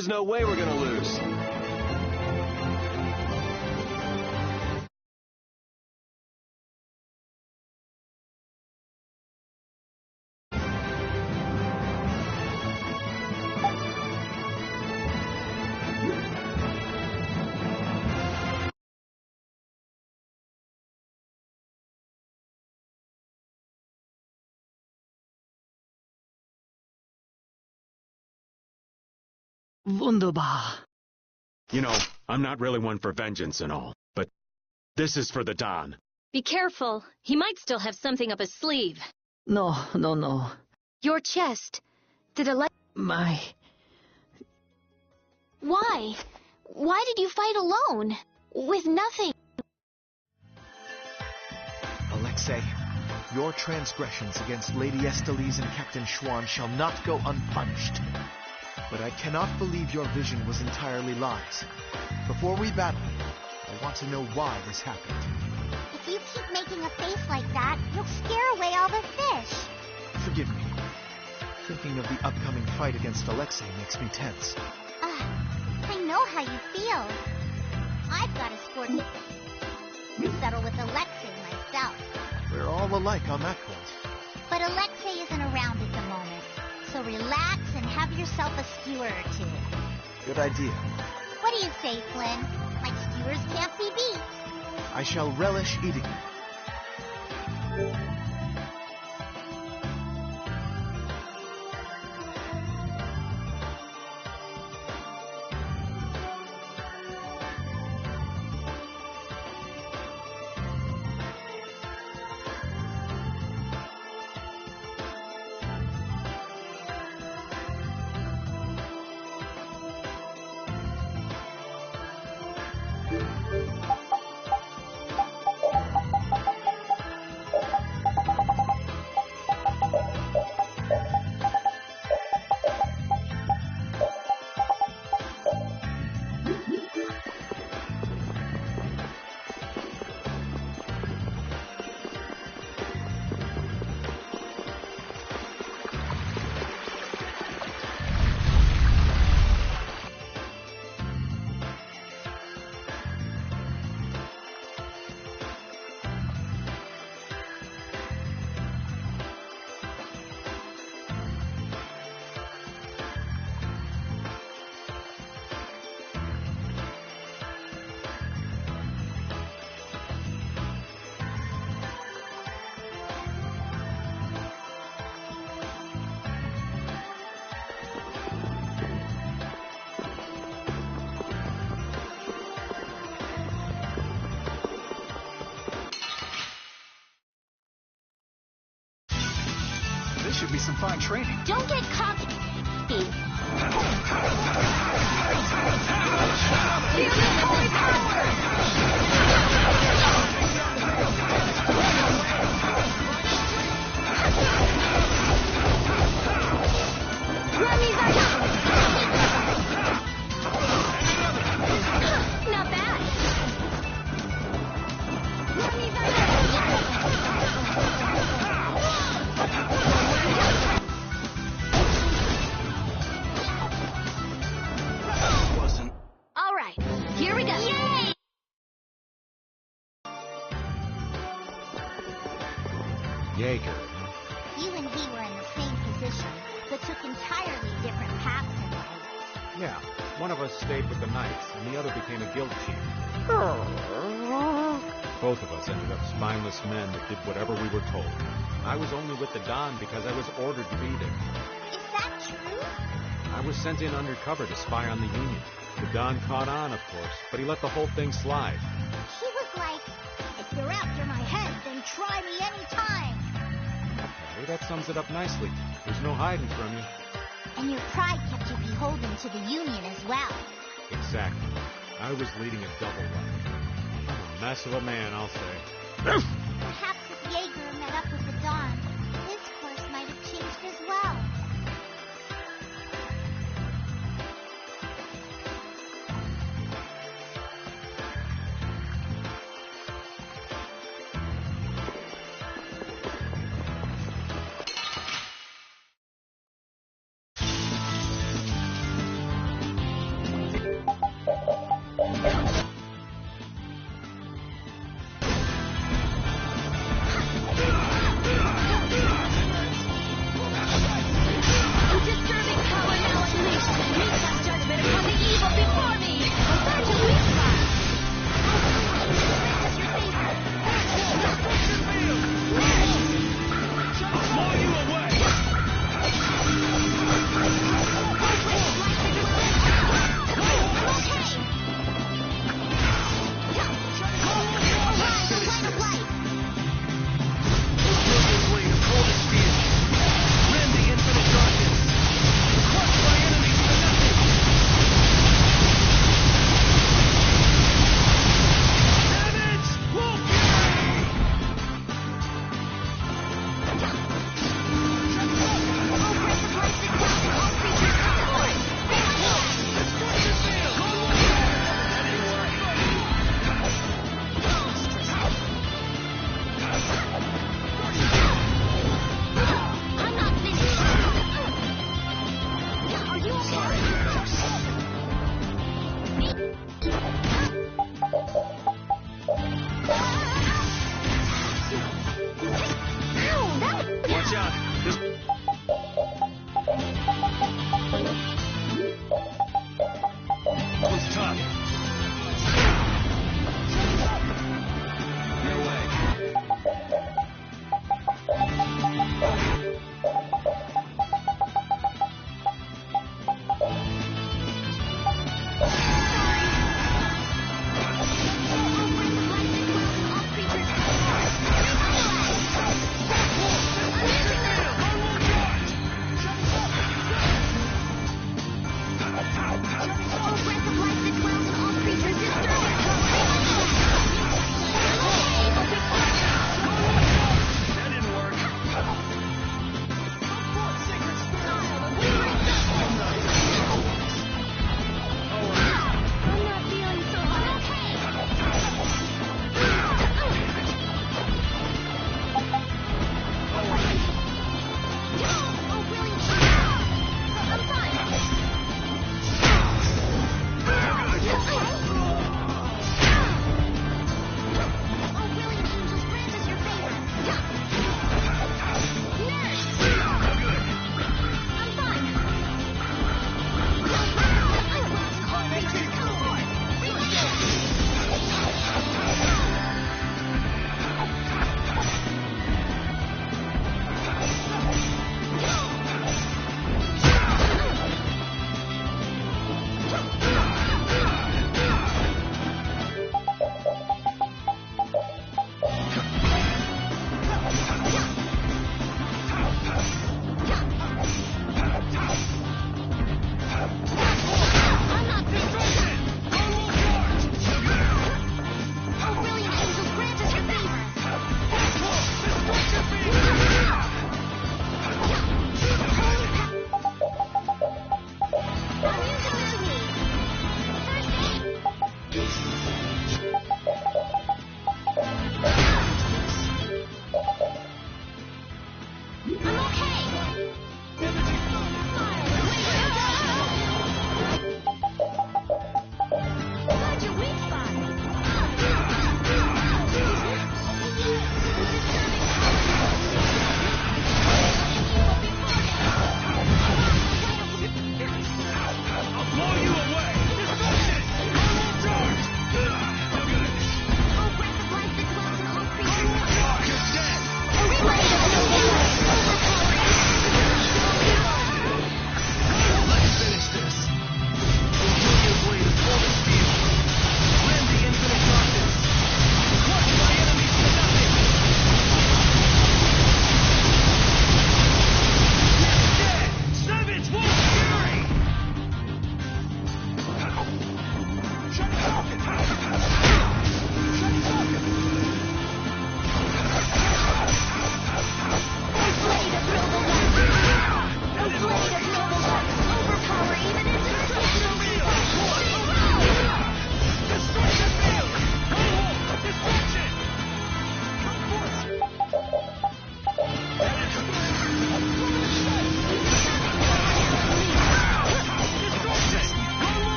There's no way we're gonna lose. Wunderbar. You know, I'm not really one for vengeance and all, but this is for the Don. Be careful. He might still have something up his sleeve. No. Your chest. Did My... Why? Why did you fight alone? With nothing? Alexei, your transgressions against Lady Estellise and Captain Schwan shall not go unpunished. But I cannot believe your vision was entirely lies. Before we battle, I want to know why this happened. If you keep making a face like that, you'll scare away all the fish. Forgive me. Thinking of the upcoming fight against Alexei makes me tense. I know how you feel. I've got a score to settle with Alexei myself. We're all alike on that point. But Alexei isn't around at the moment. So relax and have yourself a skewer or two. Good idea. What do you say, Flynn? Like skewers can't be beat. I shall relish eating them. This should be some fine training. Don't get cocky. Not bad. All right, here we go. Yay! Jaeger. You and he were in the same position, but took entirely different paths in life. Yeah, one of us stayed with the Knights, and the other became a guild chief. Both of us ended up spineless men that did whatever we were told. I was only with the Don because I was ordered to be there. Is that true? I was sent in undercover to spy on the Union. The Don caught on, of course, but he let the whole thing slide. He was like, if you're after my head, then try me anytime. Okay, that sums it up nicely. There's no hiding from you. And your pride kept you beholden to the Union as well. Exactly. I was leading a double life. I'm a mess of a man, I'll say. Perhaps if Jaeger met up with the Don, his course might have changed as well.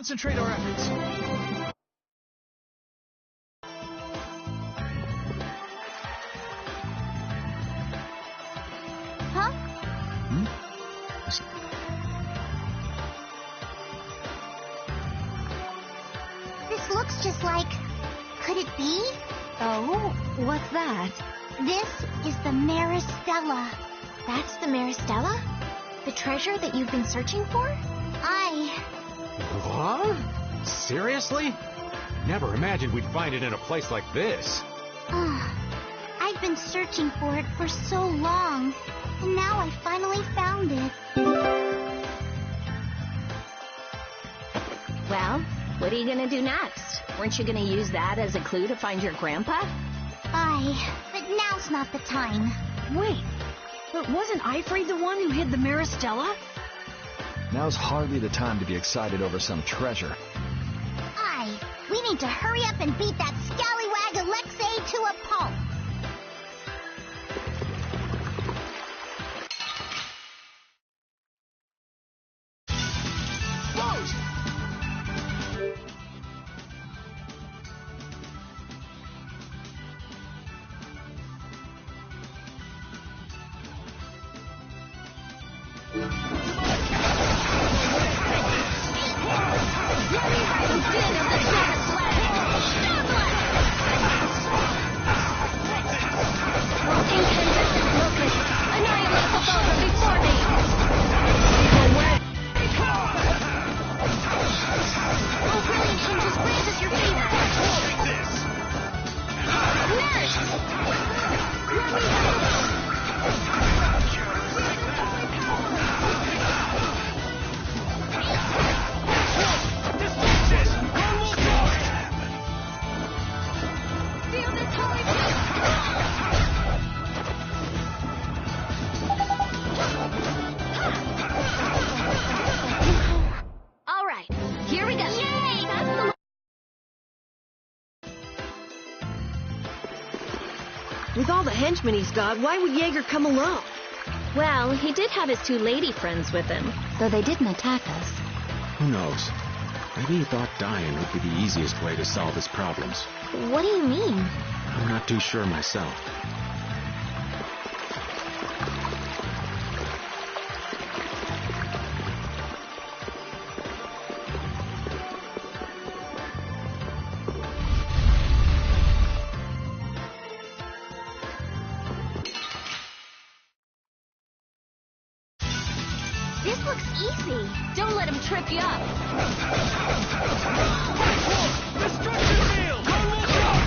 concentrate our efforts. Huh? This looks just like... Could it be? Oh, what's that? This is the Maristella. That's the Maristella? The treasure that you've been searching for? What? Seriously? Never imagined we'd find it in a place like this. I've been searching for it for so long, and now I finally found it. Well, what are you gonna do next? Weren't you gonna use that as a clue to find your grandpa? But now's not the time. Wait, but wasn't Eifried the one who hid the Maristella? Now's hardly the time to be excited over some treasure. We need to hurry up and beat that scallywag Alexei to a pulp. With all the henchmen he's got, why would Jaeger come alone? Well, he did have his two lady friends with him, though they didn't attack us. Who knows? Maybe he thought dying would be the easiest way to solve his problems. What do you mean? I'm not too sure myself. This looks easy. Don't let him trip you up. Destruction field! Holy power!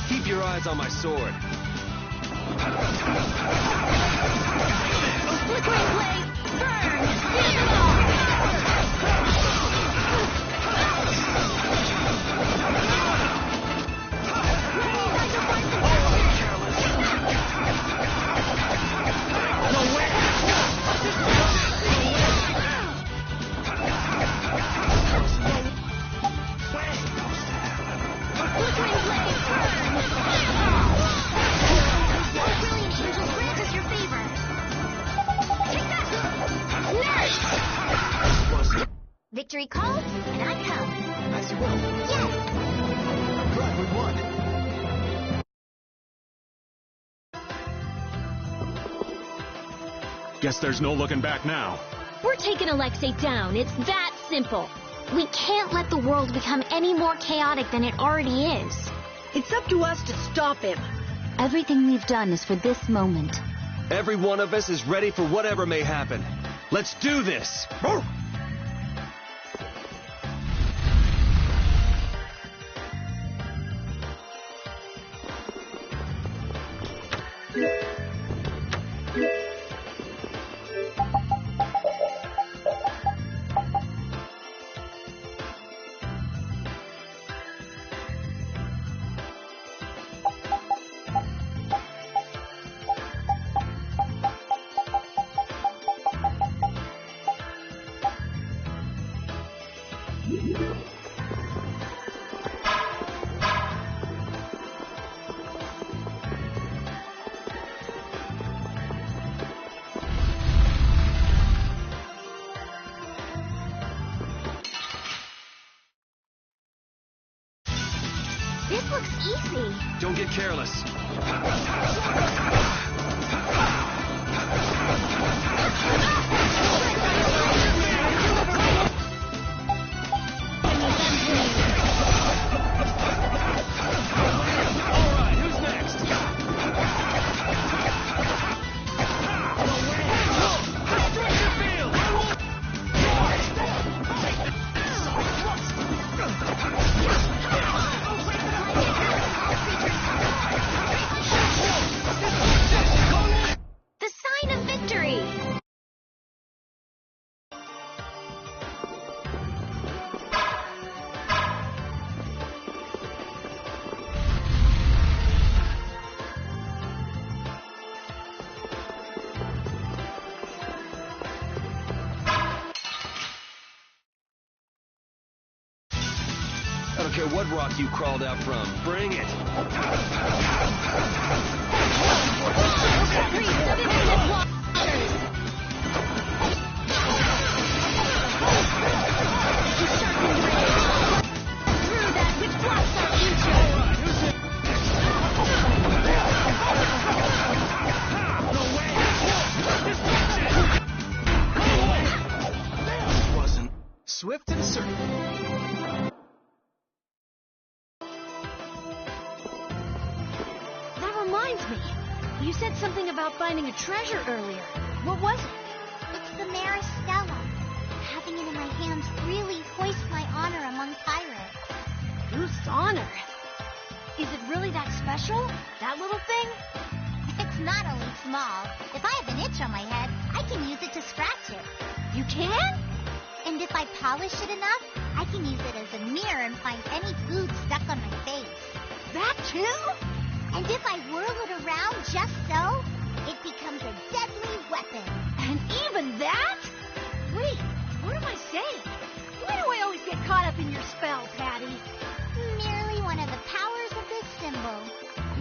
Keep your eyes on my sword. Flickering blade, burn! Feel them all! Victory calls, and I come. As you will. Yes! I'm glad we won. Guess there's no looking back now. We're taking Alexei down. It's that simple. We can't let the world become any more chaotic than it already is. It's up to us to stop him. Everything we've done is for this moment. Every one of us is ready for whatever may happen. Let's do this! This looks easy. Don't get careless. The sign of victory. I don't care what rock you crawled out from. Bring it. Wasn't swift and certain. That reminds me. You said something about finding a treasure earlier. What was it? It's the Maristella. Having it in my hands really hoists my honor among pirates. Whose honor? Is it really that special? That little thing? It's not only small. If I have an itch on my head, I can use it to scratch it. You can? And if I polish it enough, I can use it as a mirror and find any food stuck on my face. That too? And if I whirl it around just so, it becomes a deadly weapon. And even that? Wait, what am I saying? Why do I always get caught up in your spell, Patty? Merely one of the powers of this symbol.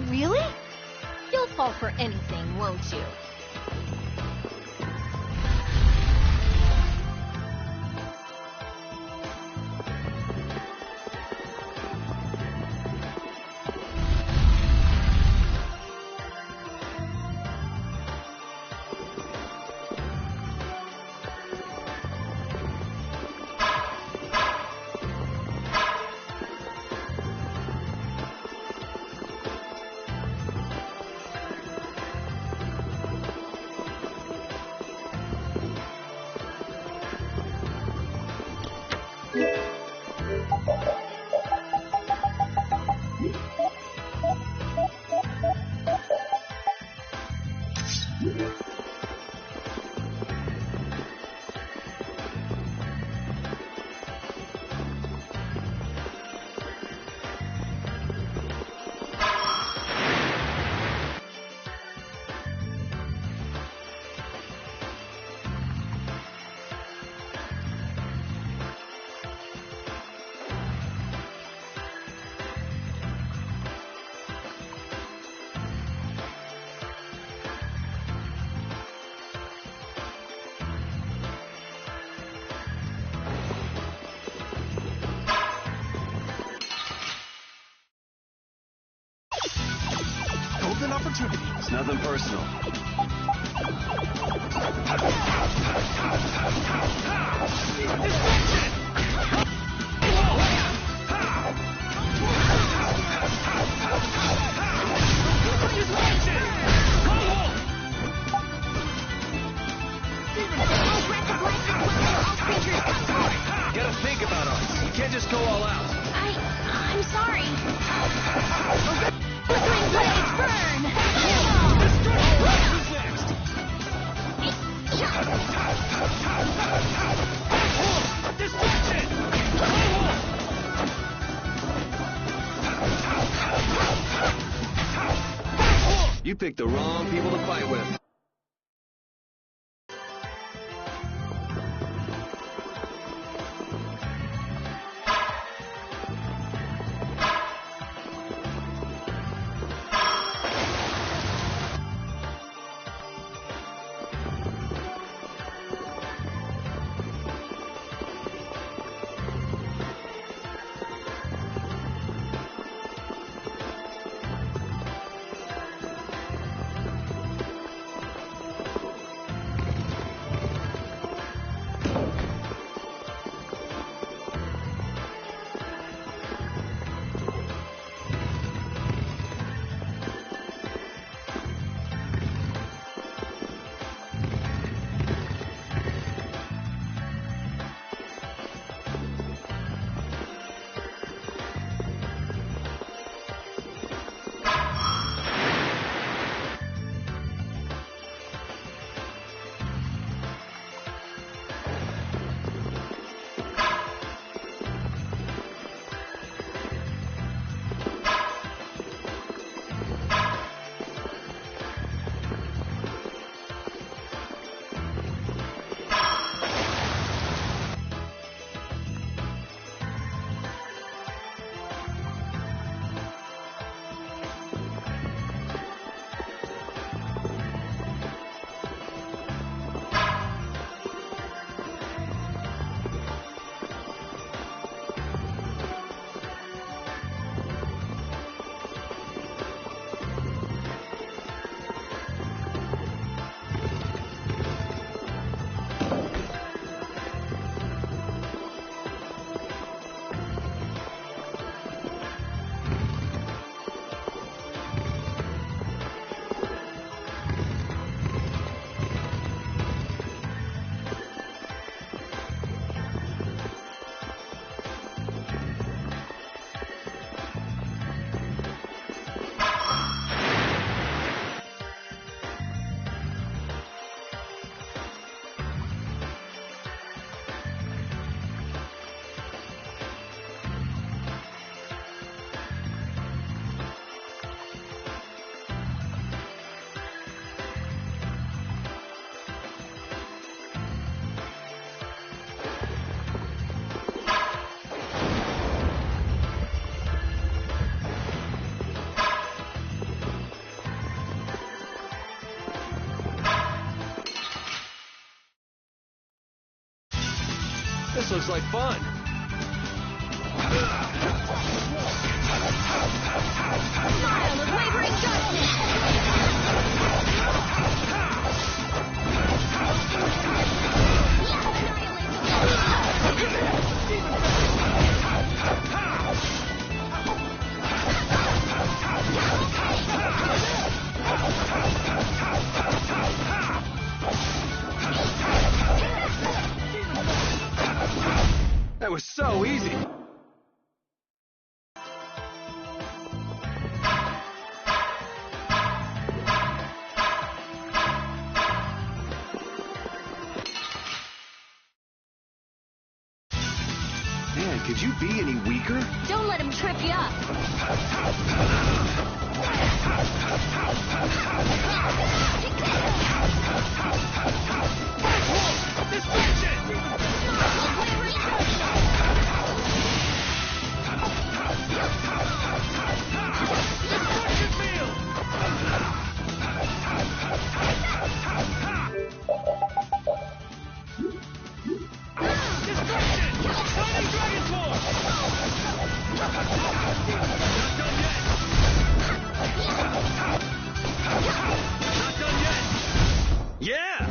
Really? You'll fall for anything, won't you? Golden opportunity. It's nothing personal. Gotta think about us. You can't just go all out. I'm sorry. Flickering blades burn! Who's next? Distraction! You picked the wrong people to fight with. This looks like fun. Smile with wavering judgment. That was so easy. Man, could you be any weaker? Don't let him trip you up. Yeah!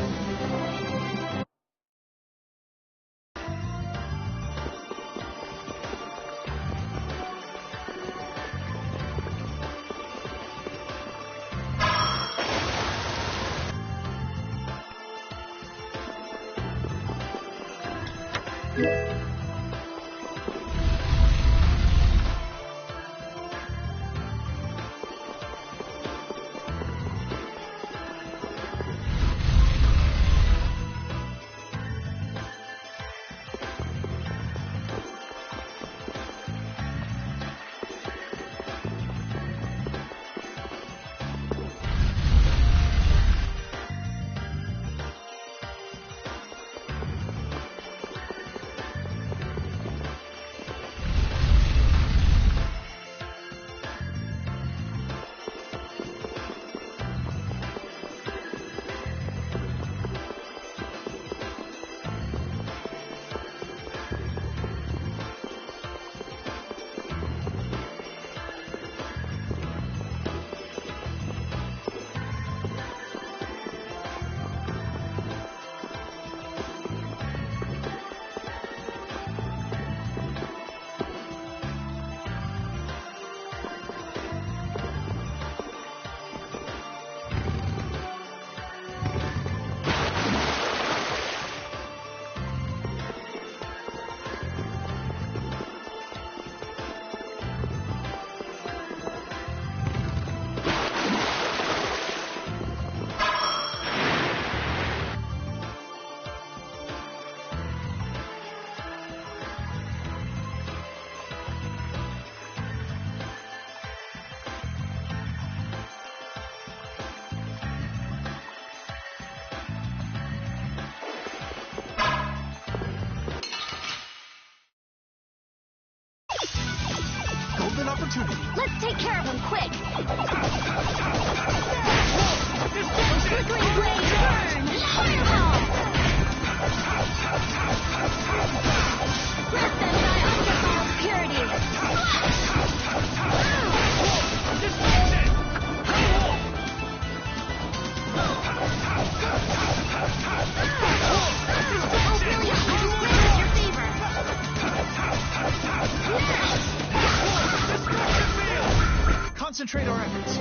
Opportunity. Let's take care of him quick. Flickering blade burn. Fireball. Let them die under false purity. Concentrate our efforts.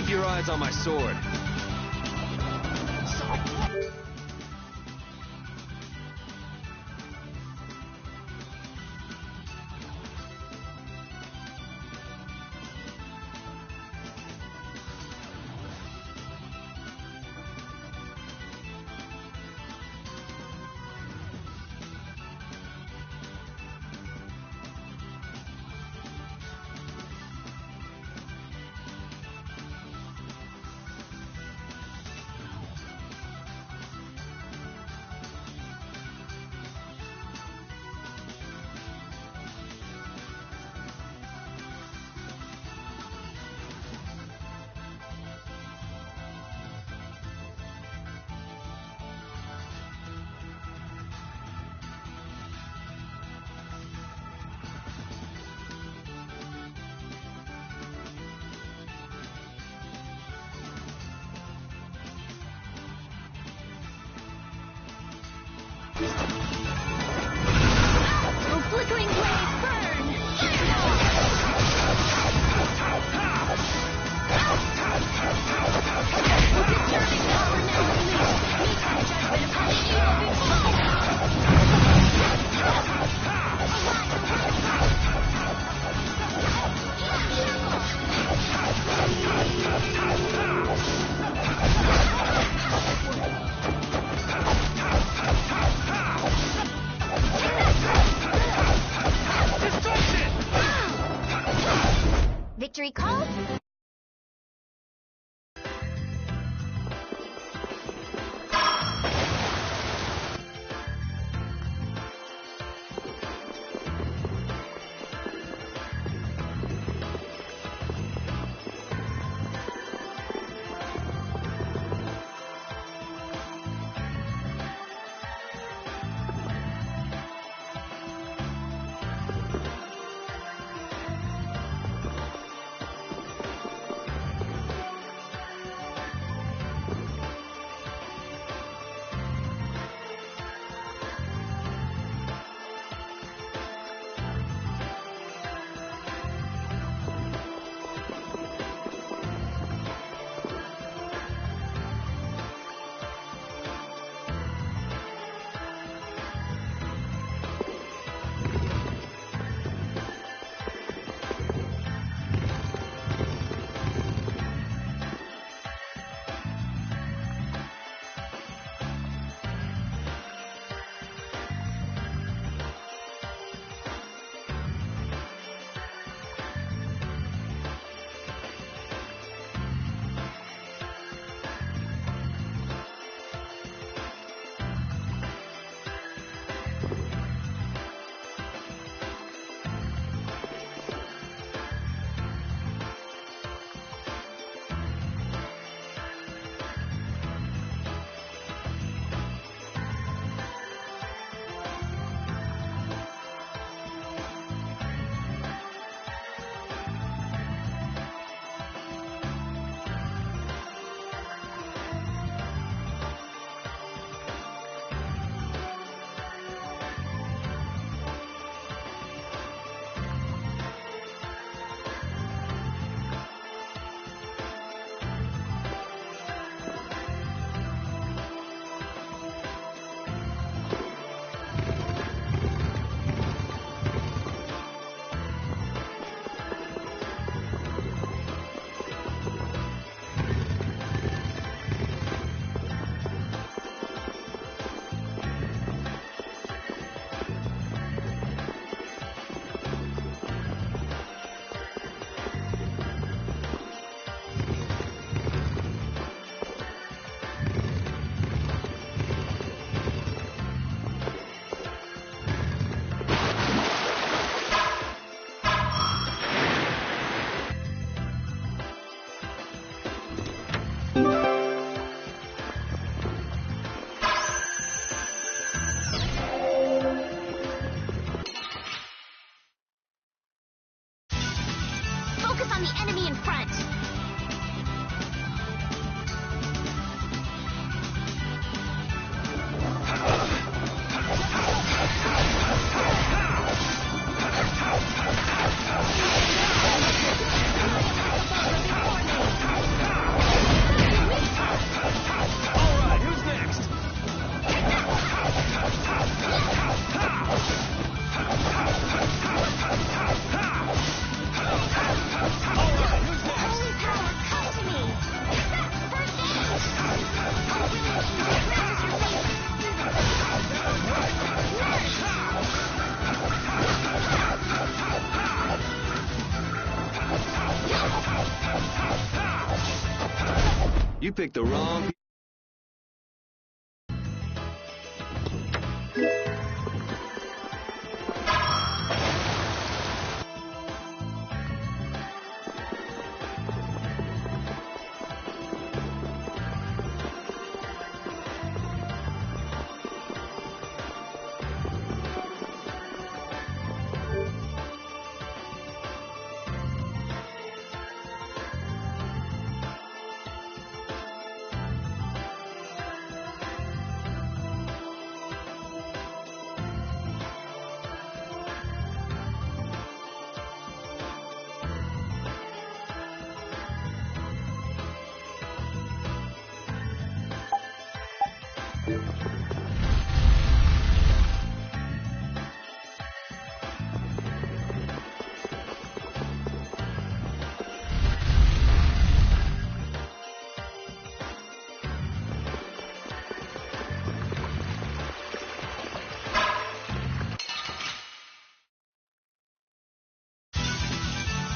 Keep your eyes on my sword. Oh, flickering blades, burn! With disturbing power now released, we cast judgment upon the evil before. Victory called? You picked the wrong...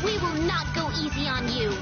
We will not go easy on you.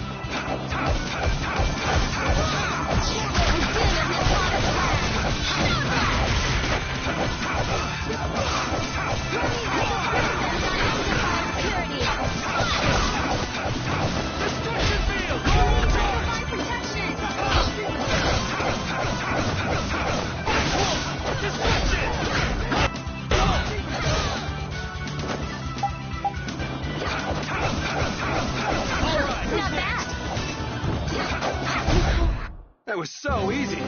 That was so easy.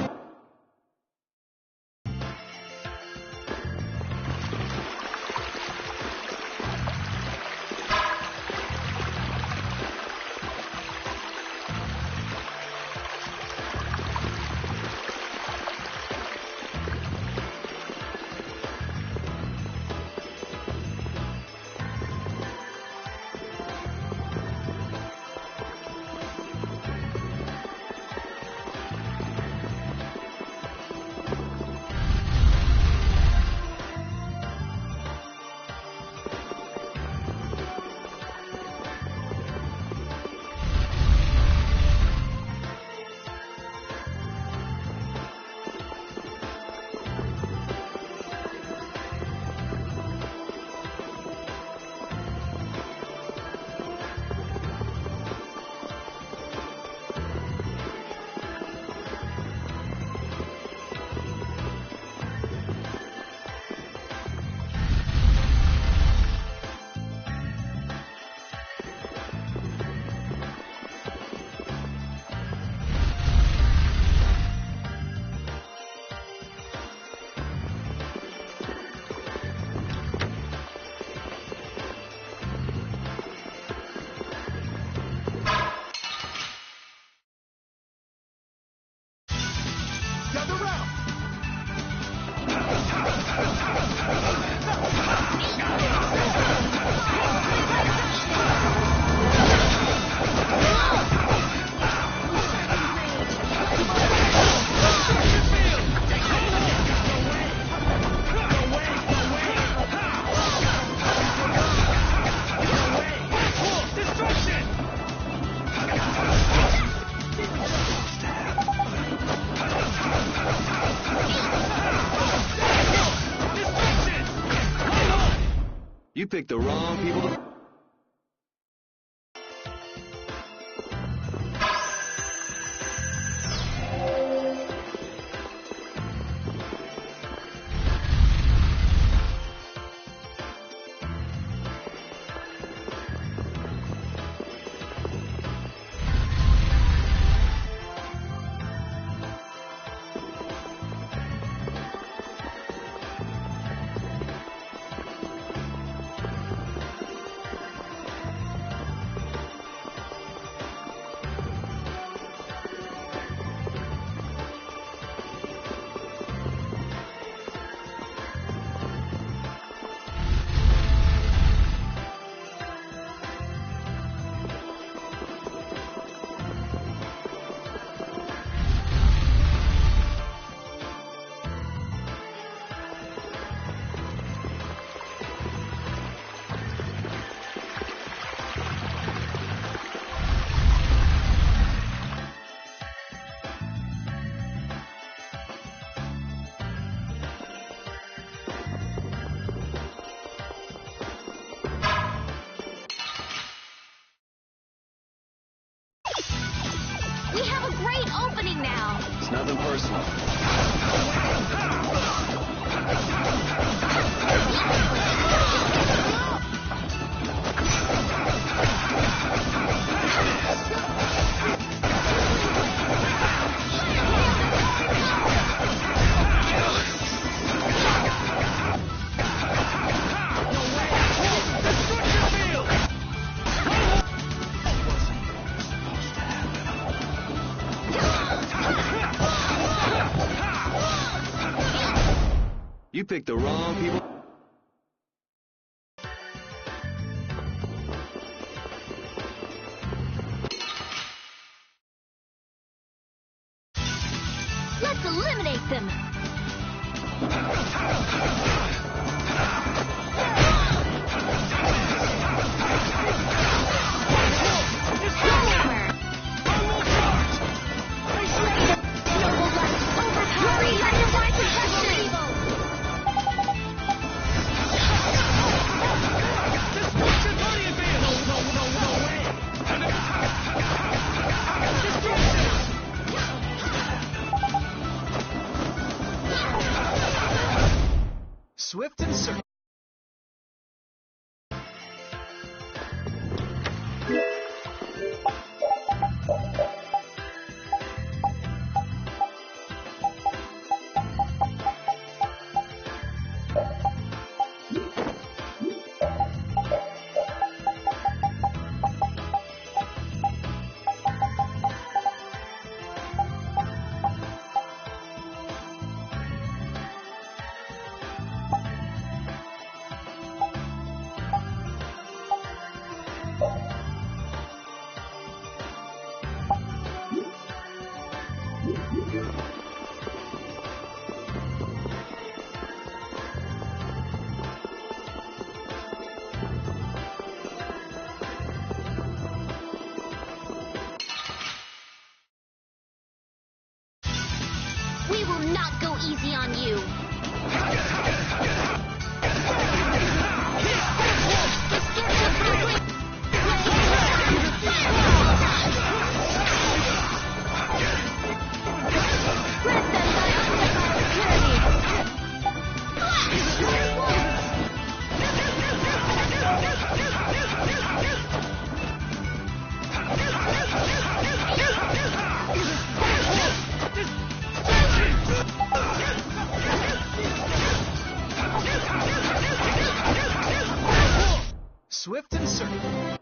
You picked the wrong people to... We have a great opening now. It's nothing personal. You picked the wrong people. Let's eliminate them. Swift and certain. We will not go easy on you. Swift and certain.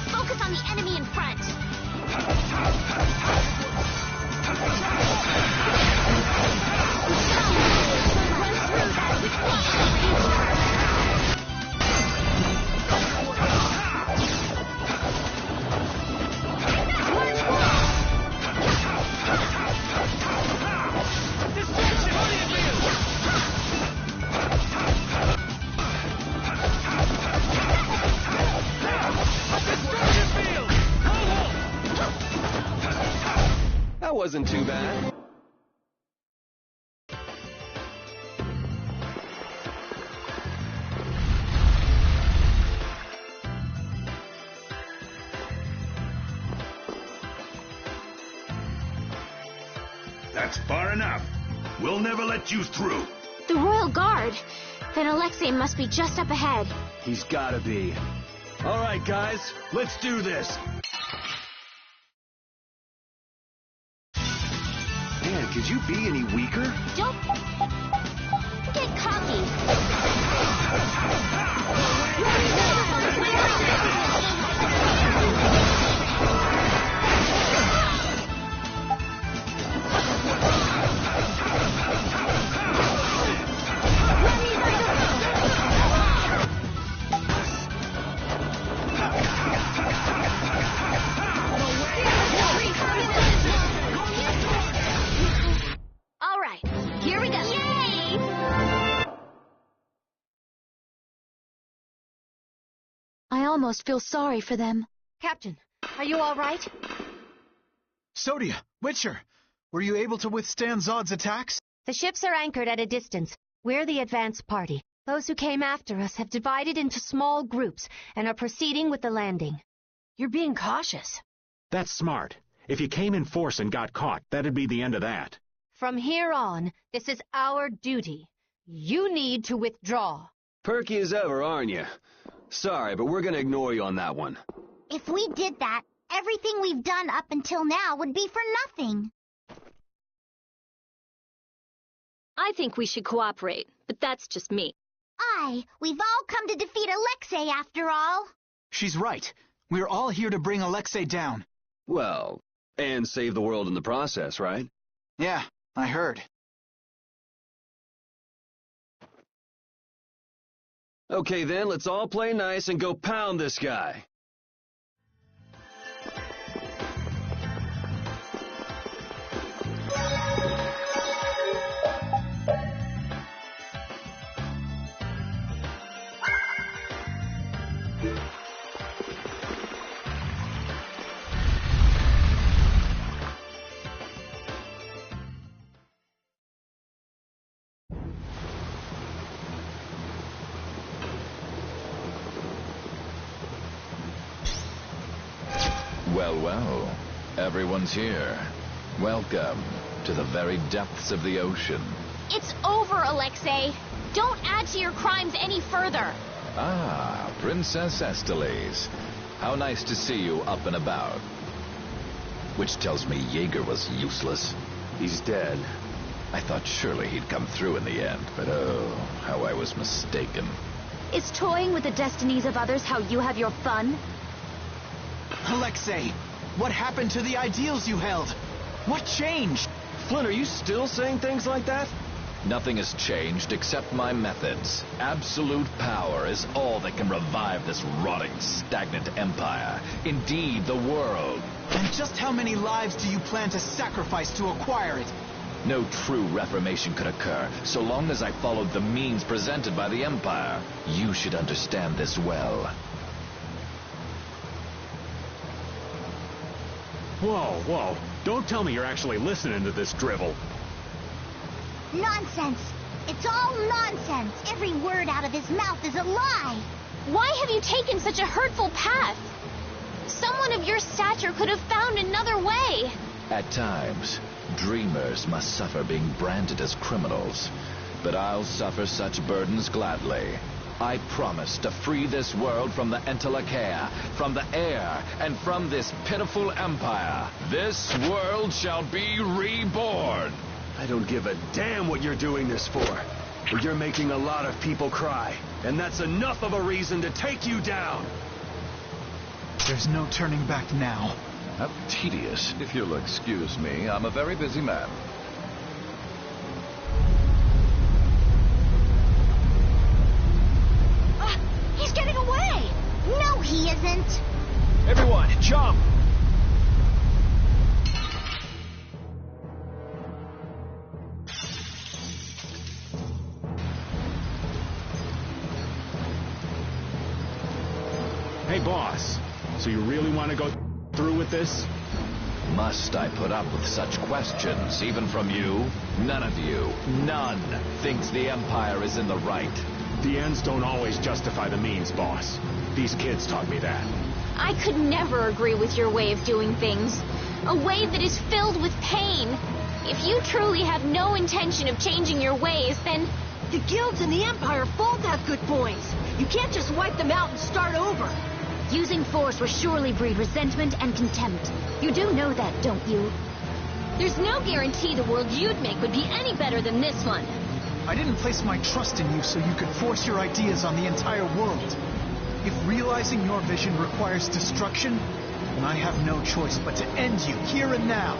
Focus on the enemy in front. That wasn't too bad. That's far enough. We'll never let you through. The Royal Guard. Then Alexei must be just up ahead. He's gotta be. All right, guys, let's do this. Man, could you be any weaker? Don't get cocky. I almost feel sorry for them. Captain, are you all right? Sodia, Witcher, were you able to withstand Zod's attacks? The ships are anchored at a distance. We're the advance party. Those who came after us have divided into small groups and are proceeding with the landing. You're being cautious. That's smart. If you came in force and got caught, that'd be the end of that. From here on, this is our duty. You need to withdraw. Perky as ever, aren't you? Sorry, but we're gonna ignore you on that one. If we did that, everything we've done up until now would be for nothing. I think we should cooperate, but that's just me. We've all come to defeat Alexei after all. She's right. We're all here to bring Alexei down. Well, and save the world in the process, right? Yeah, I heard. Okay then, let's all play nice and go pound this guy. Well, well. Everyone's here. Welcome to the very depths of the ocean. It's over, Alexei. Don't add to your crimes any further. Ah, Princess Esteliz. How nice to see you up and about. Which tells me Jaeger was useless. He's dead. I thought surely he'd come through in the end, but oh, how I was mistaken. Is toying with the destinies of others how you have your fun? Alexei, what happened to the ideals you held? What changed? Flynn, are you still saying things like that? Nothing has changed except my methods. Absolute power is all that can revive this rotting, stagnant empire. Indeed, the world. And just how many lives do you plan to sacrifice to acquire it? No true reformation could occur so long as I followed the means presented by the Empire. You should understand this well. Whoa, whoa. Don't tell me you're actually listening to this drivel. Nonsense. It's all nonsense. Every word out of his mouth is a lie. Why have you taken such a hurtful path? Someone of your stature could have found another way. At times, dreamers must suffer being branded as criminals. But I'll suffer such burdens gladly. I promise to free this world from the Entelakea, from the air, and from this pitiful empire. This world shall be reborn. I don't give a damn what you're doing this for. But you're making a lot of people cry. And that's enough of a reason to take you down. There's no turning back now. How tedious. If you'll excuse me, I'm a very busy man. He's getting away! No, he isn't. Everyone, jump! Hey, boss. So you really want to go through with this? Must I put up with such questions, even from you? None of you, none, thinks the Empire is in the right. The ends don't always justify the means, boss. These kids taught me that. I could never agree with your way of doing things. A way that is filled with pain. If you truly have no intention of changing your ways, then... The guilds and the Empire both have good points. You can't just wipe them out and start over. Using force will surely breed resentment and contempt. You do know that, don't you? There's no guarantee the world you'd make would be any better than this one. I didn't place my trust in you so you could force your ideas on the entire world. If realizing your vision requires destruction, then I have no choice but to end you here and now.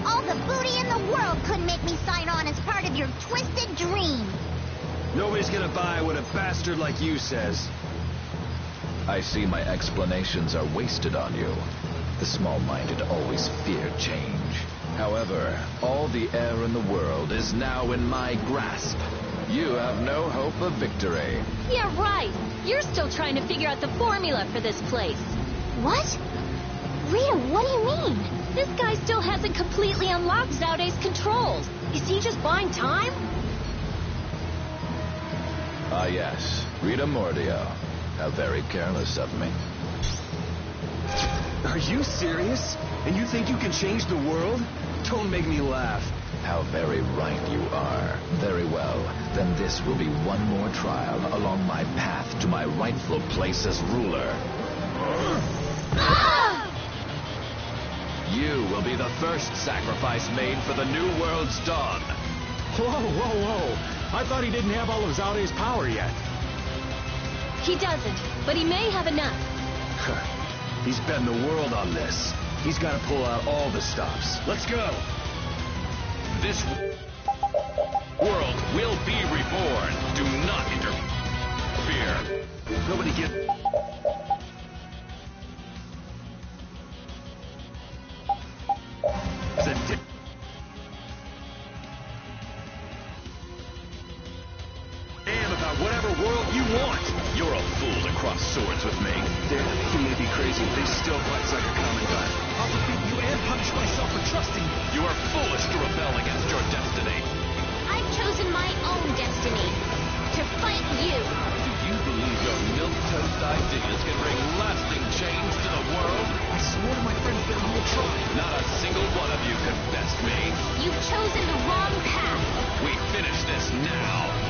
All the booty in the world couldn't make me sign on as part of your twisted dream. Nobody's gonna buy what a bastard like you says. I see my explanations are wasted on you. The small-minded always fear change. However, all the air in the world is now in my grasp. You have no hope of victory. Yeah, right. You're still trying to figure out the formula for this place. What? Rita, what do you mean? This guy still hasn't completely unlocked Zaude's controls. Is he just buying time? Ah, yes. Rita Mordio. How very careless of me. Are you serious? And you think you can change the world? Don't make me laugh. How very right you are. Very well. Then this will be one more trial along my path to my rightful place as ruler. You will be the first sacrifice made for the new world's dawn. Whoa, whoa, whoa. I thought he didn't have all of Zaude's power yet. He doesn't, but he may have enough. He's betting the world on this. He's got to pull out all the stops. Let's go. This world will be reborn. Do not interfere. Nobody get... Damn about whatever world you want. You're a fool to cross swords with me. Dad, you may be crazy, but they still fight like a commandant. I'll defeat you and punish myself for trusting you. You are foolish to rebel against your destiny. I've chosen my own destiny. To fight you. Do you believe your milquetoast ideas can bring lasting change to the world? I swore to my friends that we would try. Not a single one of you could best me. You've chosen the wrong path. We finish this now.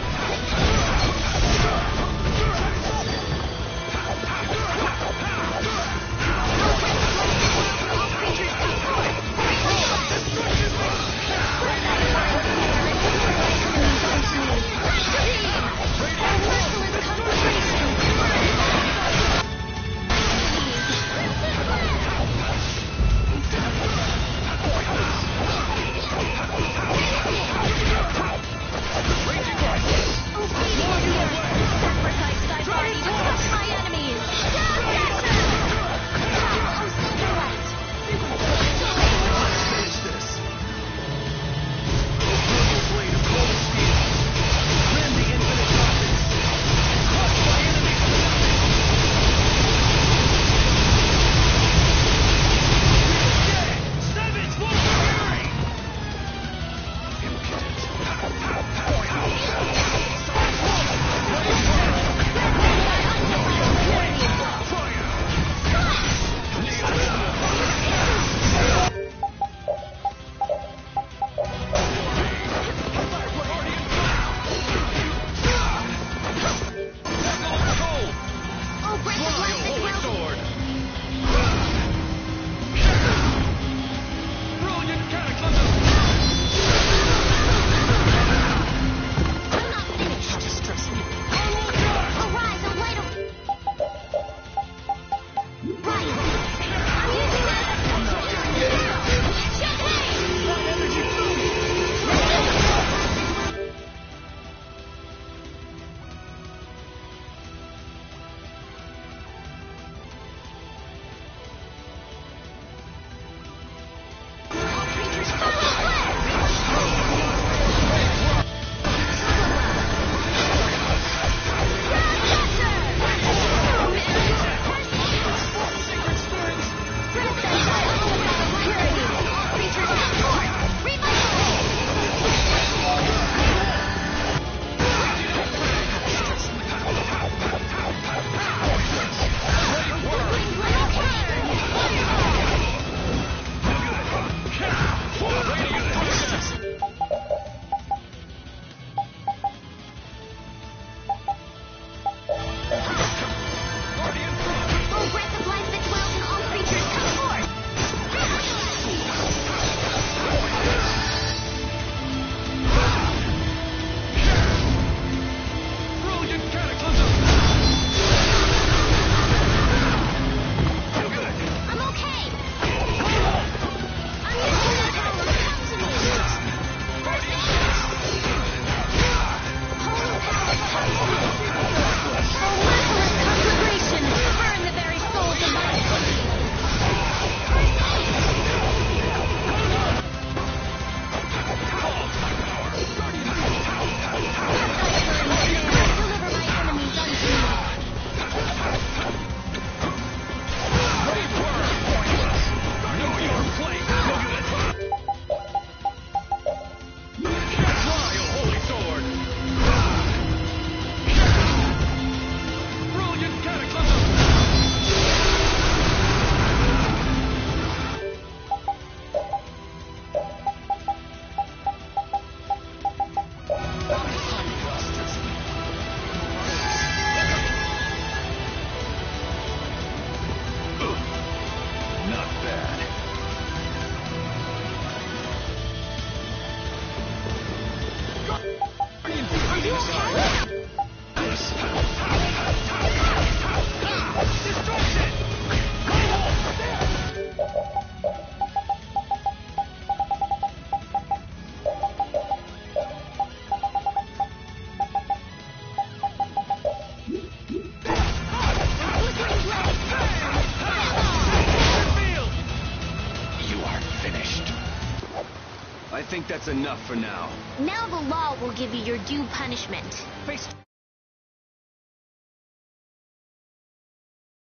think that's enough for now. Now the law will give you your due punishment. Face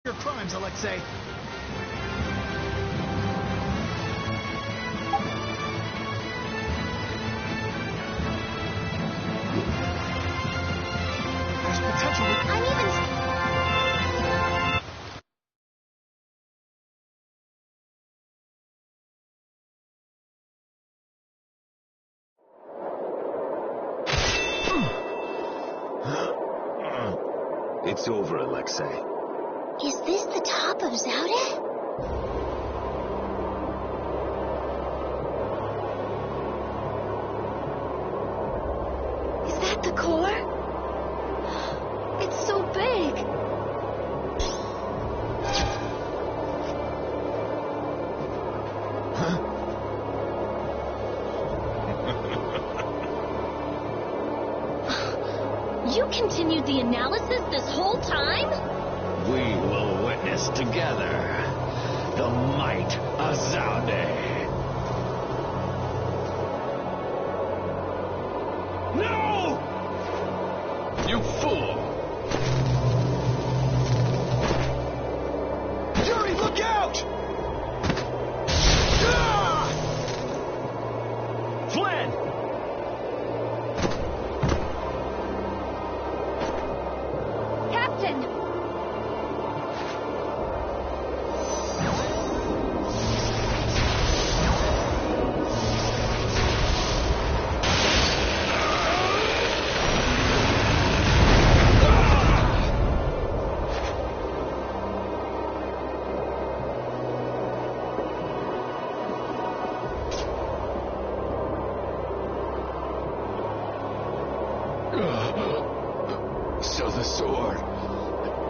your crimes, Alexei. There's potential. I'm even... It's over, Alexei. Is this the top of Zaude? Is that the core? It's so big. You continued the analysis this whole time? We will witness together the might of Zaude. No! You fool! Yuri, look out! Ah! Flynn! Captain! So the sword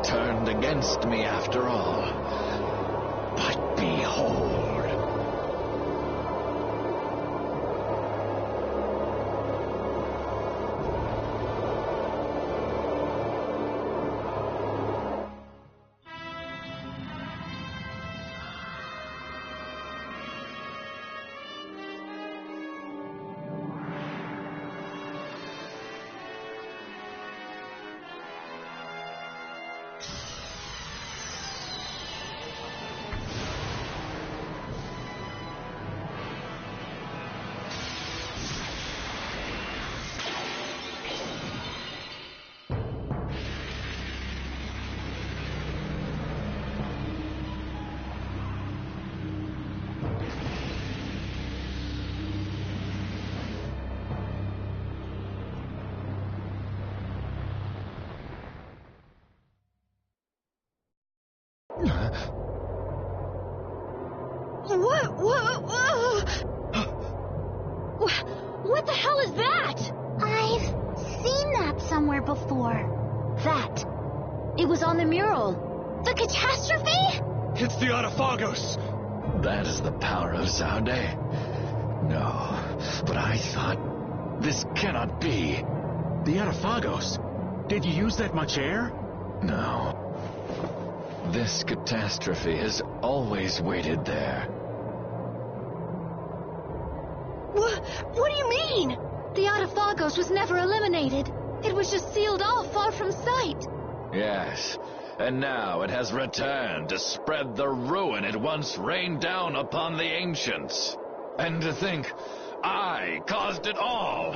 turned against me after all. But behold. What the hell is that? I've seen that somewhere before. That. It was on the mural. The catastrophe? It's the Autophagos! That is the power of Zaude? No, but I thought this cannot be. The Autophagos? Did you use that much air? No. This catastrophe has always waited there. What do you mean? The Autophagos was never eliminated. It was just sealed off far from sight. Yes, and now it has returned to spread the ruin it once rained down upon the ancients. And to think, I caused it all.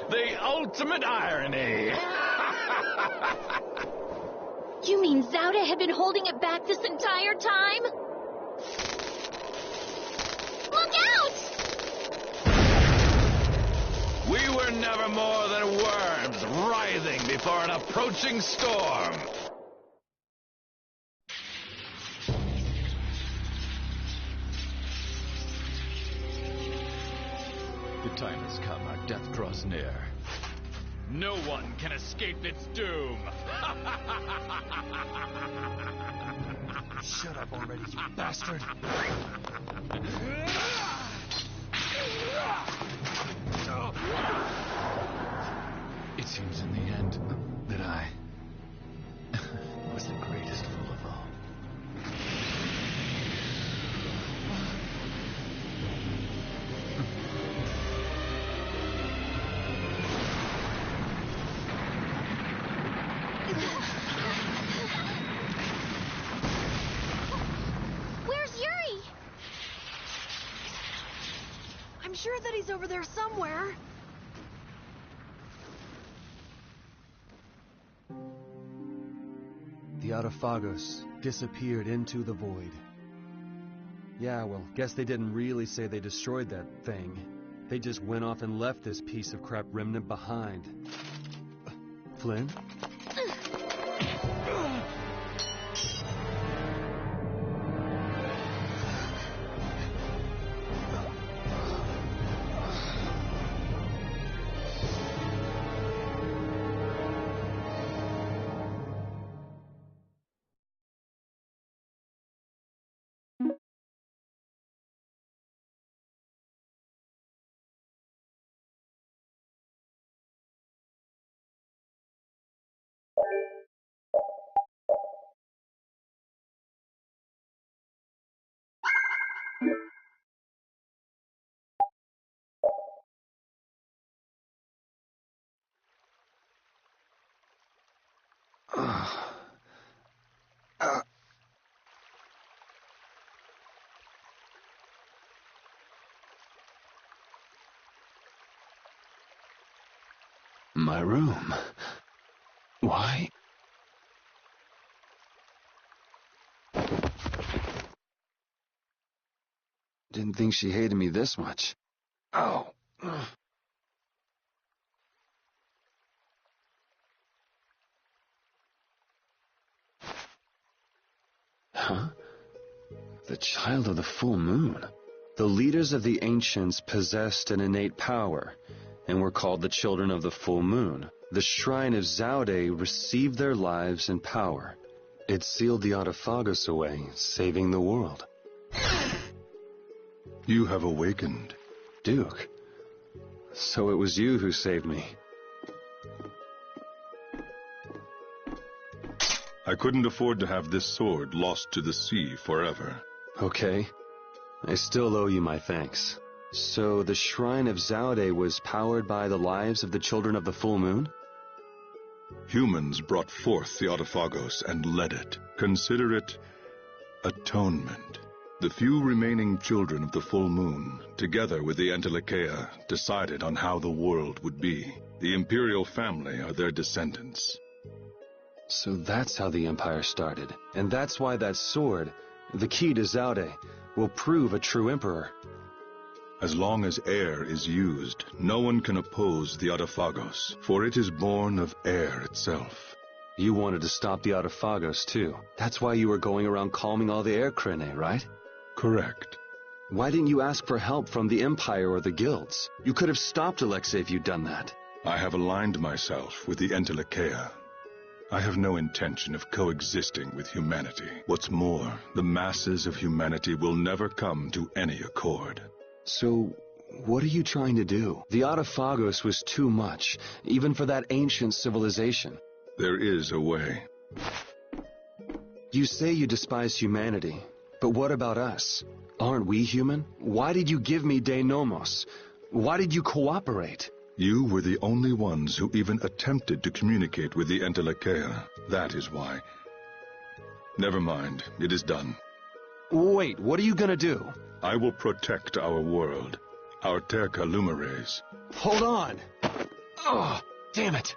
The ultimate irony. You mean Zaude had been holding it back this entire time? Look out! We were never more than worms writhing before an approaching storm. The time has come. Our death draws near. No one can escape its doom. Shut up already, you bastard. It seems in the end that I was the greatest fool of all. sure that he's over there somewhere. The Autophagos disappeared into the void. Yeah, well, guess they didn't really say they destroyed that thing. They just went off and left this piece of crap remnant behind. Flynn? My room. Why? Didn't think she hated me this much. Oh. Huh? The child of the full moon. The leaders of the ancients possessed an innate power, and were called the children of the full moon. The shrine of Zaude received their lives and power. It sealed the Autophagos away, saving the world. You have awakened. Duke. So it was you who saved me. I couldn't afford to have this sword lost to the sea forever. Okay. I still owe you my thanks. So the Shrine of Zaude was powered by the lives of the children of the full moon? Humans brought forth the Autophagos and led it. Consider it atonement. The few remaining children of the full moon, together with the Entelecheia, decided on how the world would be. The imperial family are their descendants. So that's how the Empire started. And that's why that sword, the key to Zaude, will prove a true emperor. As long as air is used, no one can oppose the Autophagos, for it is born of air itself. You wanted to stop the Autophagos, too. That's why you were going around calming all the air Krene, right? Correct. Why didn't you ask for help from the Empire or the guilds? You could have stopped Alexei if you'd done that. I have aligned myself with the Entelecheia. I have no intention of coexisting with humanity. What's more, the masses of humanity will never come to any accord. So, what are you trying to do? The Autophagos was too much, even for that ancient civilization. There is a way. You say you despise humanity, but what about us? Aren't we human? Why did you give me Denomos? Why did you cooperate? You were the only ones who even attempted to communicate with the Entelecheia. That is why. Never mind, it is done. Wait, what are you gonna do? I will protect our world, our Terca Lumires. Hold on! Oh, damn it!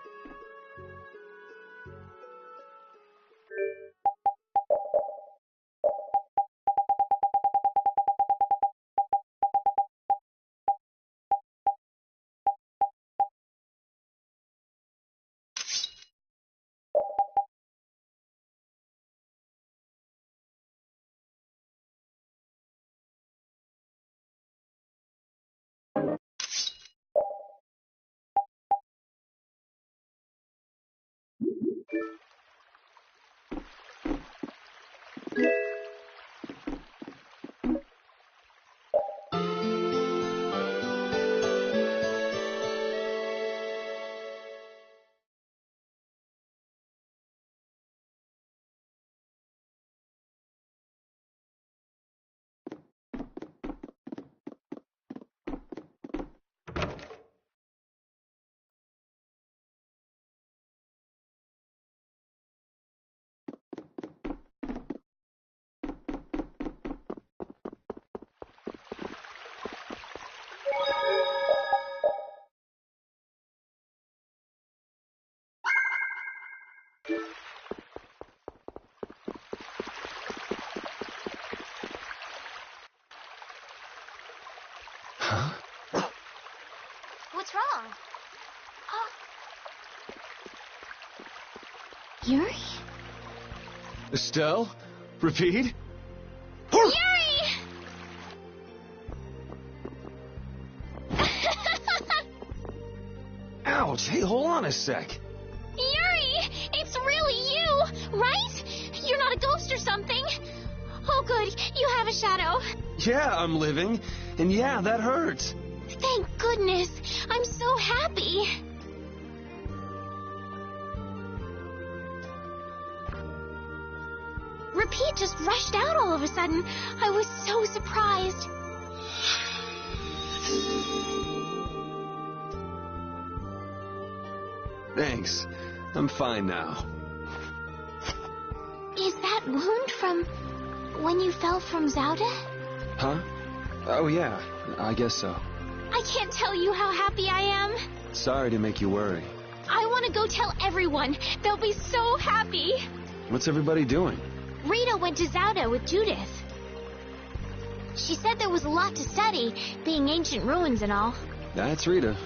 What's wrong? Yuri? Estelle? Repeat? Yuri! Ouch! Hey, hold on a sec. Yuri! It's really you, right? You're not a ghost or something. Oh, good. You have a shadow. Yeah, I'm living. And yeah, that hurts. Thank goodness. I'm so happy. Repeat just rushed out all of a sudden. I was so surprised. Thanks. I'm fine now. Is that wound from when you fell from Zauda? Huh? Oh, yeah. I guess so. I can't tell you how happy I am. Sorry to make you worry. I want to go tell everyone. They'll be so happy. What's everybody doing? Rita went to Zauda with Judith. She said there was a lot to study, being ancient ruins and all. That's Rita.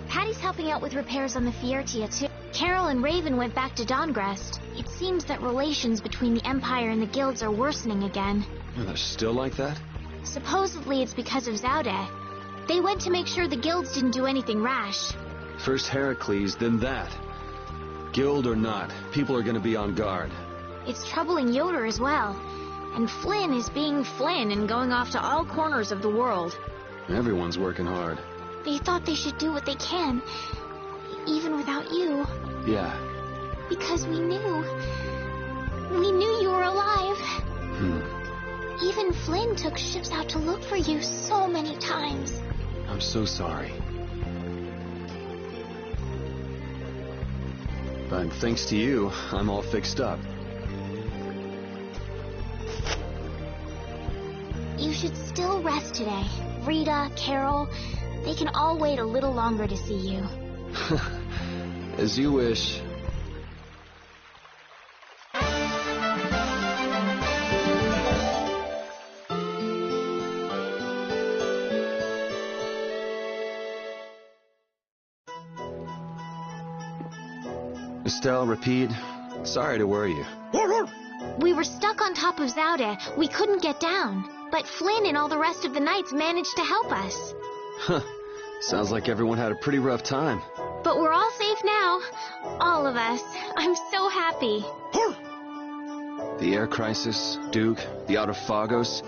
Patty's helping out with repairs on the Fiertia, too. Carol and Raven went back to Dawngrest. It seems that relations between the Empire and the guilds are worsening again. Oh, they're still like that? Supposedly it's because of Zauda. They went to make sure the guilds didn't do anything rash. First Heracles, then that. Guild or not, people are gonna be on guard. It's troubling Yoder as well. And Flynn is being Flynn and going off to all corners of the world. Everyone's working hard. They thought they should do what they can, even without you. Yeah. Because we knew. We knew you were alive. Even Flynn took ships out to look for you so many times. I'm so sorry. But thanks to you, I'm all fixed up. You should still rest today. Rita, Carol, they can all wait a little longer to see you. As you wish. Estelle, Repeat, sorry to worry you. We were stuck on top of Zauda. We couldn't get down. But Flynn and all the rest of the knights managed to help us. Huh. Sounds like everyone had a pretty rough time. But we're all safe now. All of us. I'm so happy. The air crisis, Duke, the Autophagos.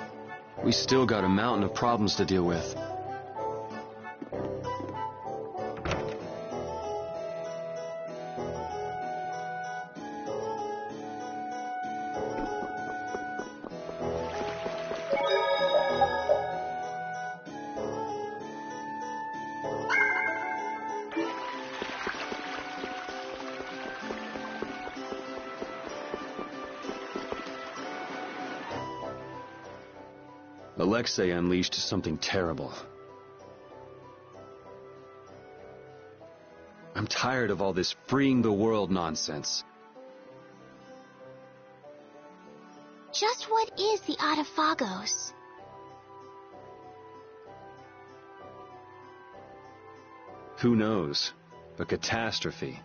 We still got a mountain of problems to deal with. Alexei unleashed something terrible. I'm tired of all this freeing the world nonsense. Just what is the Autophagos? Who knows? A catastrophe.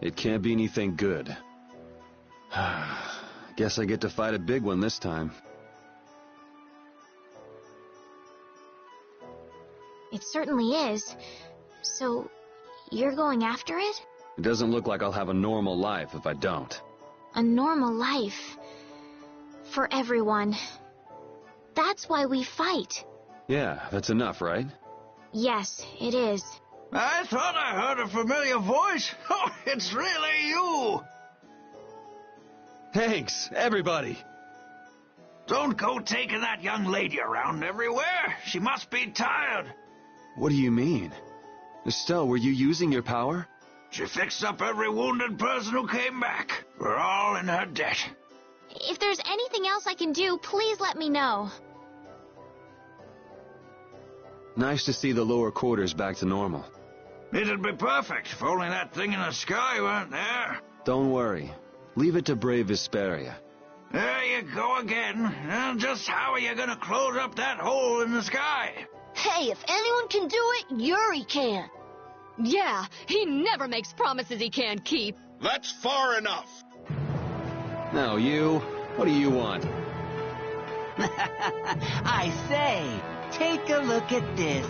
It can't be anything good. Guess I get to fight a big one this time. It certainly is. So, you're going after it? It doesn't look like I'll have a normal life if I don't. A normal life. For everyone. That's why we fight. Yeah, that's enough, right? Yes, it is. I thought I heard a familiar voice. Oh, it's really you! Thanks, everybody! Don't go taking that young lady around everywhere. She must be tired. What do you mean? Estelle, were you using your power? She fixed up every wounded person who came back. We're all in her debt. If there's anything else I can do, please let me know. Nice to see the lower quarters back to normal. It'd be perfect if only that thing in the sky weren't there. Don't worry. Leave it to brave Vesperia. There you go again. And just how are you gonna close up that hole in the sky? Hey, if anyone can do it, Yuri can. Yeah, he never makes promises he can't keep. That's far enough. Now you, what do you want? I say, take a look at this.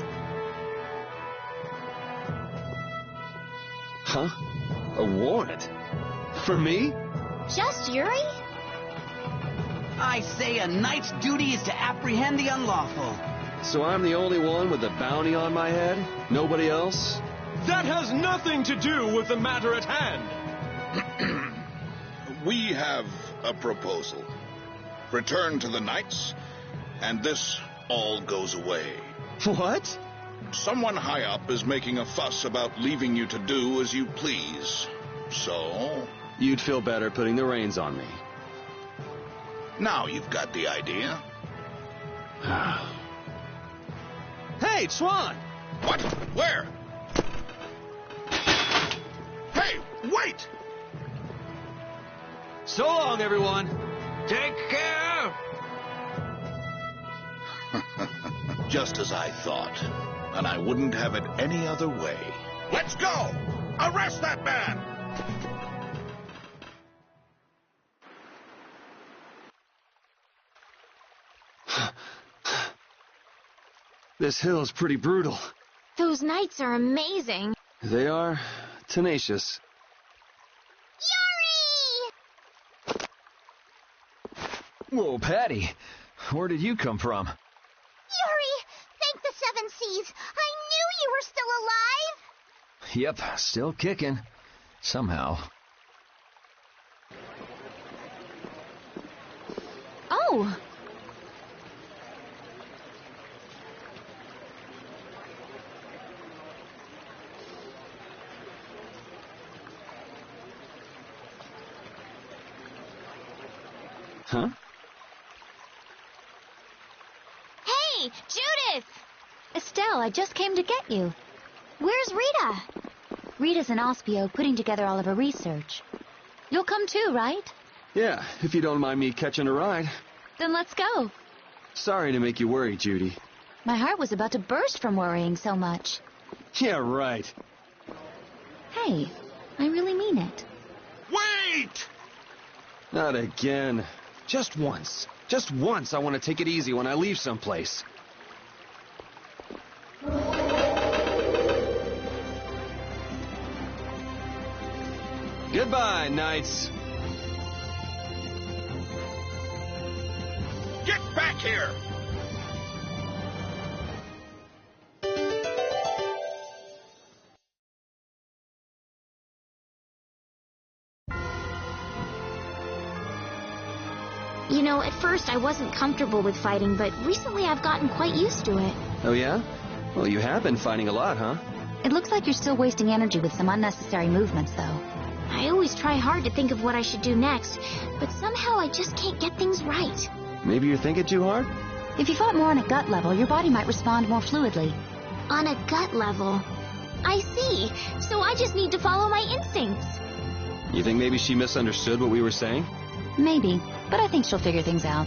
Huh? A warrant? For me? Just Yuri? I say a knight's duty is to apprehend the unlawful. So I'm the only one with a bounty on my head? Nobody else? That has nothing to do with the matter at hand. We have a proposal. Return to the knights, and this all goes away. What? Someone high up is making a fuss about leaving you to do as you please. So? You'd feel better putting the reins on me. Now you've got the idea. Hey, Chuan! What? Where? Hey, wait! So long, everyone. Take care! Just as I thought. And I wouldn't have it any other way. Let's go! Arrest that man! This hill's pretty brutal. Those knights are amazing. They are tenacious. Whoa, Patty. Where did you come from? Yuri! Thank the Seven Seas! I knew you were still alive! Yep, still kicking. Somehow. Oh! Huh? Hey, Judith! Estelle, I just came to get you. Where's Rita? Rita's in Ospio putting together all of her research. You'll come too, right? Yeah, if you don't mind me catching a ride. Then let's go. Sorry to make you worry, Judy. My heart was about to burst from worrying so much. Yeah, right. Hey, I really mean it. Wait! Not again. Just once. Just once I want to take it easy when I leave someplace. Goodbye, knights. Get back here! You know, at first I wasn't comfortable with fighting, but recently I've gotten quite used to it. Oh, yeah? Well, you have been fighting a lot, huh? It looks like you're still wasting energy with some unnecessary movements, though. I always try hard to think of what I should do next, but somehow I just can't get things right. Maybe you're thinking too hard? If you fought more on a gut level, your body might respond more fluidly. On a gut level. I see. So I just need to follow my instincts. You think maybe she misunderstood what we were saying? Maybe, but I think she'll figure things out.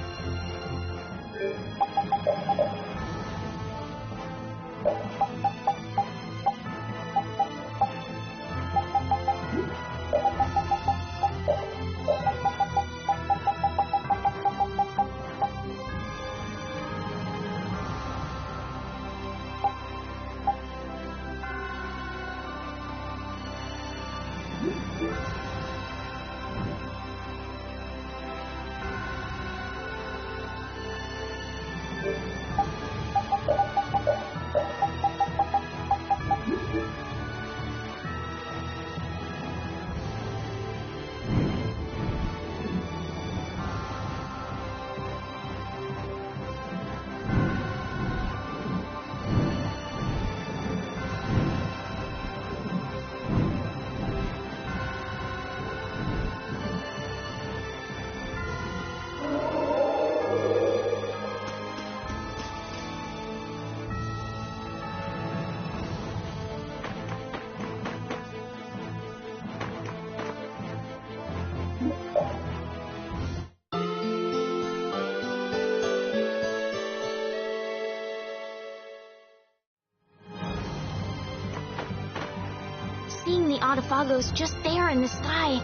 the Autophagos just there in the sky.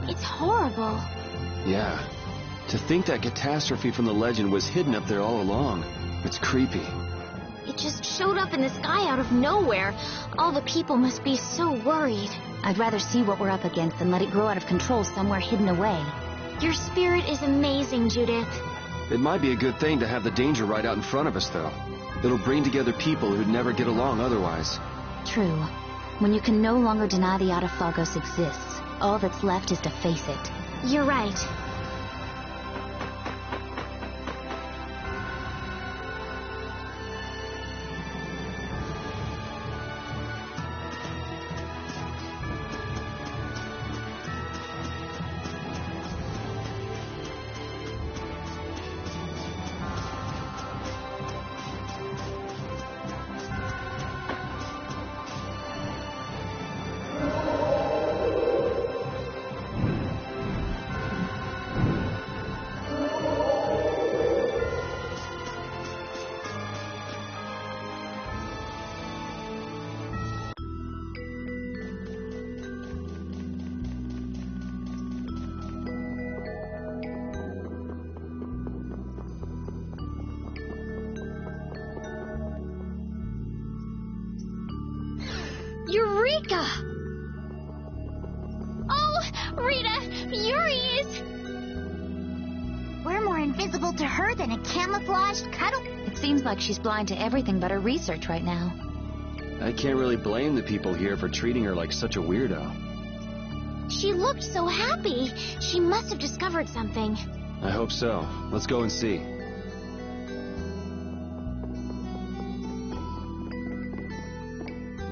It's horrible. Yeah. To think that catastrophe from the legend was hidden up there all along. It's creepy. It just showed up in the sky out of nowhere. All the people must be so worried. I'd rather see what we're up against than let it grow out of control somewhere hidden away. Your spirit is amazing, Judith. It might be a good thing to have the danger right out in front of us, though. It'll bring together people who'd never get along otherwise. True. When you can no longer deny the Autophagos exists, all that's left is to face it. You're right. Eureka! Oh, Rita, Yuri is... We're more invisible to her than a camouflaged cuddle. It seems like she's blind to everything but her research right now. I can't really blame the people here for treating her like such a weirdo. She looked so happy. She must have discovered something. I hope so. Let's go and see.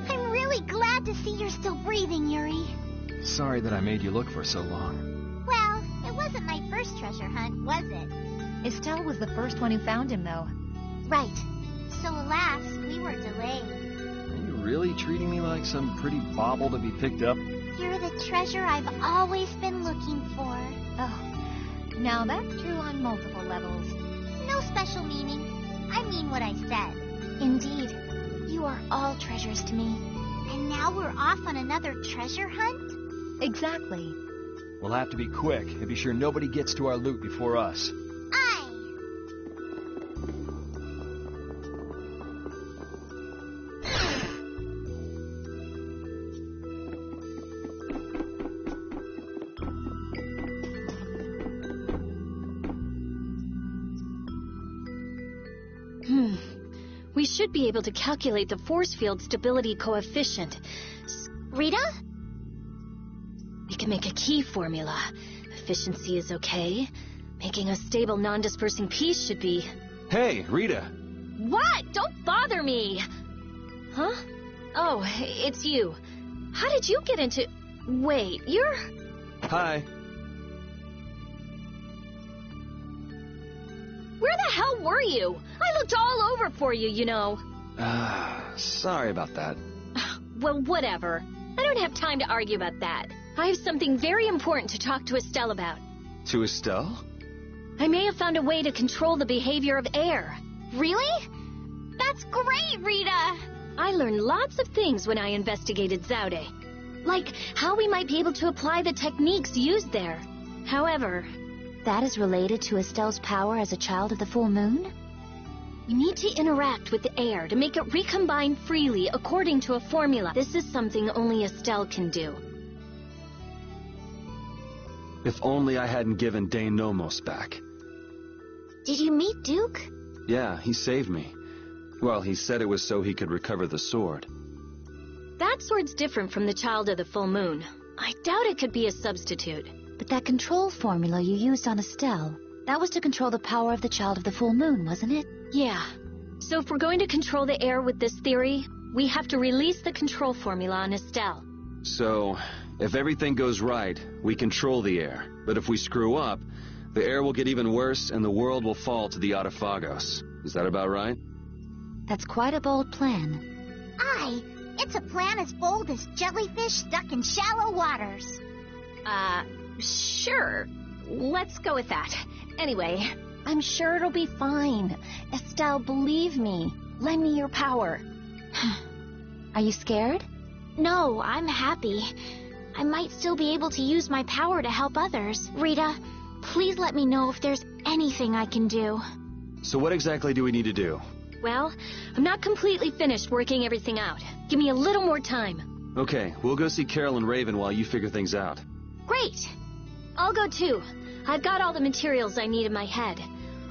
I'm really glad to see you're still breathing, Yuri. Sorry that I made you look for so long. Well, it wasn't my first treasure hunt, was it? Estelle was the first one who found him, though. Right. So alas, we were delayed. Are you really treating me like some pretty bauble to be picked up? You're the treasure I've always been looking for. Oh, now that's true on multiple levels. No special meaning. I mean what I said. Indeed. You are all treasures to me. And now we're off on another treasure hunt? Exactly. We'll have to be quick and be sure nobody gets to our loot before us. Aye. We should be able to calculate the force field stability coefficient. Rita? We can make a key formula. Efficiency is okay. Making a stable, non-dispersing piece should be... Hey, Rita! What? Don't bother me! Huh? Oh, it's you. How did you get into... Wait, you're... Hi. Where the hell were you? I looked all over for you, you know. Sorry about that. Well, whatever. I don't have time to argue about that. I have something very important to talk to Estelle about. To Estelle? I may have found a way to control the behavior of air. Really? That's great, Rita! I learned lots of things when I investigated Zaude. Like how we might be able to apply the techniques used there. However... That is related to Estelle's power as a child of the full moon? We need to interact with the air to make it recombine freely according to a formula. This is something only Estelle can do. If only I hadn't given Dane Nomos back. Did you meet Duke? Yeah, he saved me. Well, he said it was so he could recover the sword. That sword's different from the Child of the Full Moon. I doubt it could be a substitute. But that control formula you used on Estelle, that was to control the power of the Child of the Full Moon, wasn't it? Yeah. So if we're going to control the air with this theory, we have to release the control formula on Estelle. So, if everything goes right, we control the air. But if we screw up, the air will get even worse and the world will fall to the Autophagos. Is that about right? That's quite a bold plan. Aye, it's a plan as bold as jellyfish stuck in shallow waters. Sure. Let's go with that. Anyway, I'm sure it'll be fine. Estelle, believe me. Lend me your power. Are you scared? No, I'm happy. I might still be able to use my power to help others. Rita, please let me know if there's anything I can do. So what exactly do we need to do? Well, I'm not completely finished working everything out. Give me a little more time. Okay, we'll go see Carol and Raven while you figure things out. Great! I'll go too. I've got all the materials I need in my head.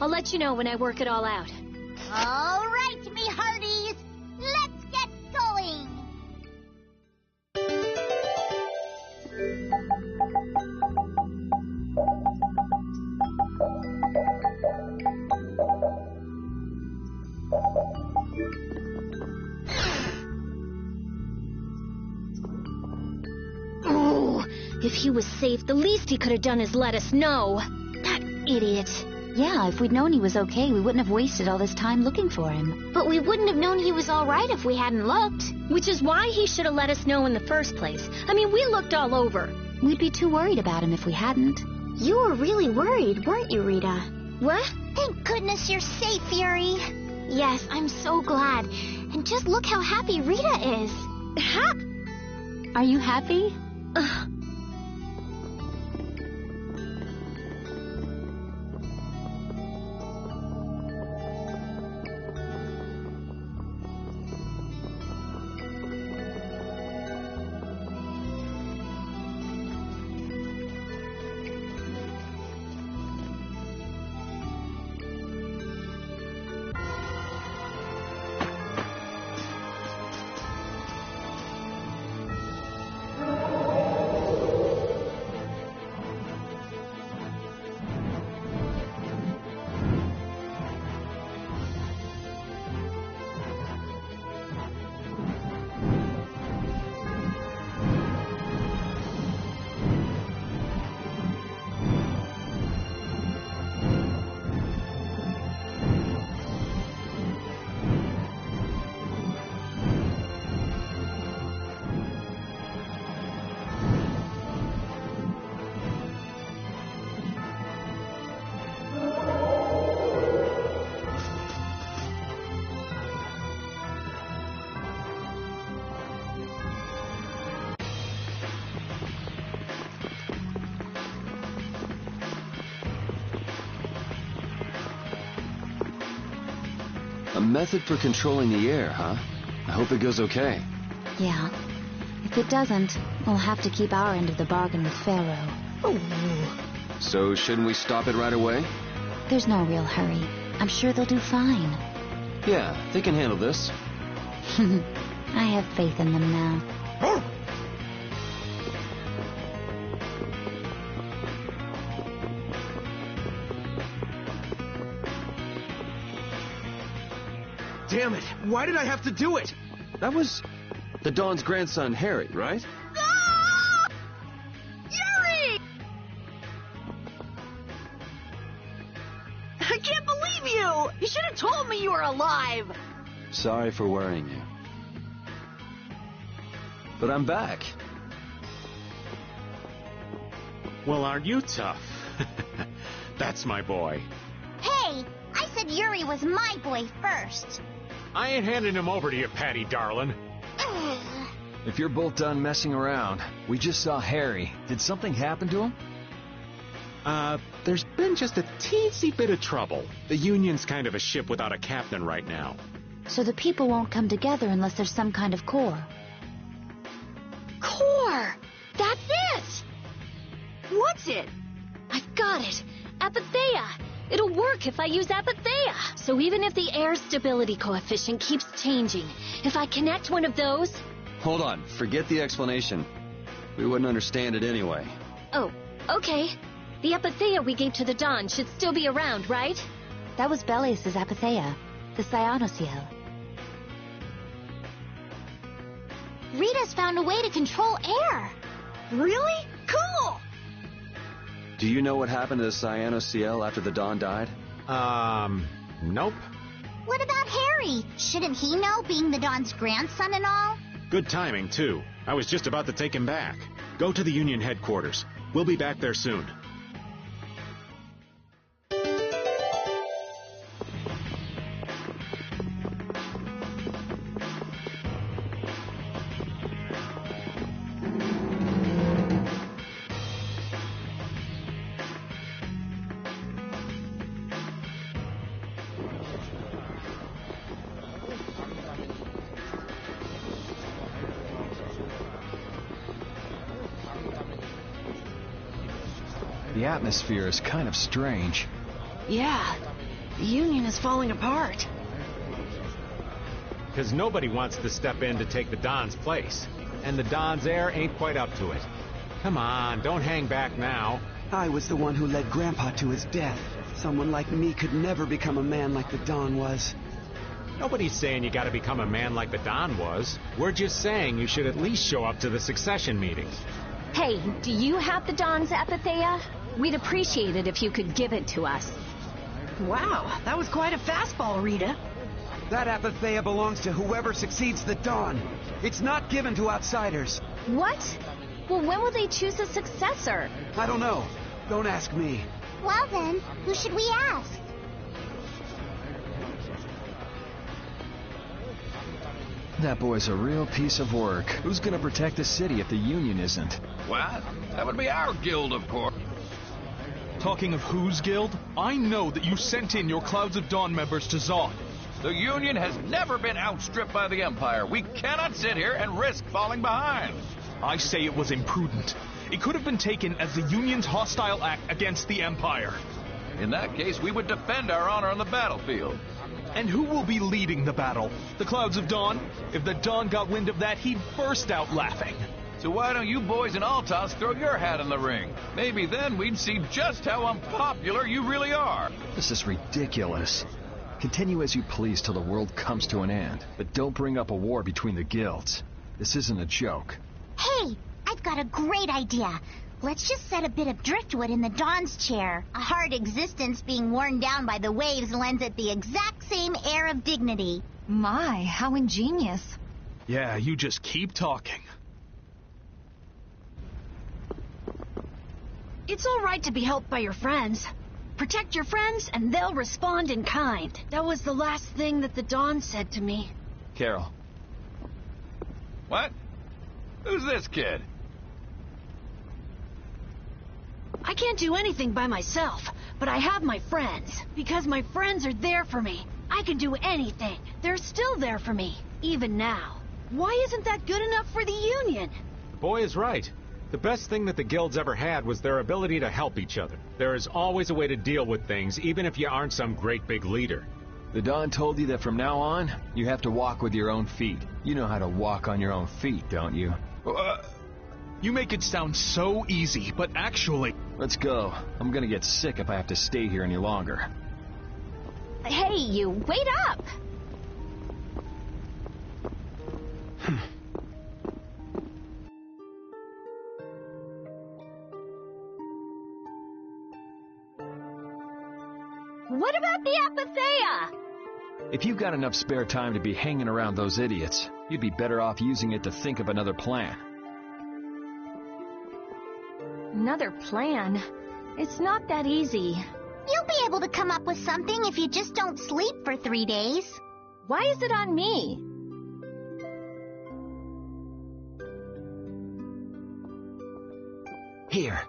I'll let you know when I work it all out. All right, me hearties. Let's get going. Oh, if he was safe, the least he could have done is let us know. That idiot. Yeah, if we'd known he was okay, we wouldn't have wasted all this time looking for him. But we wouldn't have known he was all right if we hadn't looked. Which is why he should have let us know in the first place. I mean, we looked all over. We'd be too worried about him if we hadn't. You were really worried, weren't you, Rita? What? Thank goodness you're safe, Yuri. Yes, I'm so glad. And just look how happy Rita is. Are you happy? A method for controlling the air, huh? I hope it goes okay. Yeah. If it doesn't, we'll have to keep our end of the bargain with Pharaoh. So shouldn't we stop it right away? There's no real hurry. I'm sure they'll do fine. Yeah, they can handle this. I have faith in them now. Damn it! Why did I have to do it? That was the Dawn's grandson, Harry, right? Ah! Yuri! I can't believe you! You should have told me you were alive! Sorry for worrying you. But I'm back. Well, aren't you tough? That's my boy. Hey, I said Yuri was my boy first. I ain't handing him over to you, Patty, darling. If you're both done messing around, we just saw Harry. Did something happen to him? There's been just a teensy bit of trouble. The Union's kind of a ship without a captain right now. So the people won't come together unless there's some kind of core. Core! That's it! What's it? I've got it! Apatheia! It'll work if I use Apatheia! So even if the air stability coefficient keeps changing, if I connect one of those... Hold on, forget the explanation. We wouldn't understand it anyway. Oh, okay. The Apatheia we gave to the Dawn should still be around, right? That was Belius's Apatheia, the Cyanosael. Rita's found a way to control air. Really? Cool! Do you know what happened to the Cyanosael after the Dawn died? Nope. What about Harry? Shouldn't he know, being the Dawn's grandson and all? Good timing, too. I was just about to take him back. Go to the Union headquarters. We'll be back there soon. The atmosphere is kind of strange. Yeah, the Union is falling apart. Because nobody wants to step in to take the Don's place. And the Don's heir ain't quite up to it. Come on, don't hang back now. I was the one who led Grandpa to his death. Someone like me could never become a man like the Don was. Nobody's saying you gotta become a man like the Don was. We're just saying you should at least show up to the succession meetings. Hey, do you have the Don's Apatheia? We'd appreciate it if you could give it to us. Wow, that was quite a fastball, Rita. That Apatheia belongs to whoever succeeds the Don. It's not given to outsiders. What? Well, when will they choose a successor? I don't know. Don't ask me. Well then, who should we ask? That boy's a real piece of work. Who's gonna protect the city if the Union isn't? What? That would be our guild, of course. Talking of whose guild, I know that you sent in your Clouds of Dawn members to Zod. The Union has never been outstripped by the Empire. We cannot sit here and risk falling behind. I say it was imprudent. It could have been taken as the Union's hostile act against the Empire. In that case, we would defend our honor on the battlefield. And who will be leading the battle? The Clouds of Dawn? If the Don got wind of that, he'd burst out laughing. So why don't you boys in Altos throw your hat in the ring? Maybe then we'd see just how unpopular you really are. This is ridiculous. Continue as you please till the world comes to an end, but don't bring up a war between the guilds. This isn't a joke. Hey, I've got a great idea. Let's just set a bit of driftwood in the Don's chair. A hard existence being worn down by the waves lends it the exact same air of dignity. My, how ingenious. Yeah, you just keep talking. It's all right to be helped by your friends. Protect your friends, and they'll respond in kind. That was the last thing that the Don said to me. Carol. What? Who's this kid? I can't do anything by myself, but I have my friends. Because my friends are there for me. I can do anything. They're still there for me, even now. Why isn't that good enough for the Union? The boy is right. The best thing that the guilds ever had was their ability to help each other. There is always a way to deal with things, even if you aren't some great big leader. The Don told you that from now on, you have to walk with your own feet. You know how to walk on your own feet, don't you? You make it sound so easy, but actually... Let's go. I'm gonna get sick if I have to stay here any longer. Hey, you, wait up! What about the Apatheia? If you've got enough spare time to be hanging around those idiots, you'd be better off using it to think of another plan. Another plan? It's not that easy. You'll be able to come up with something if you just don't sleep for 3 days. Why is it on me? Here.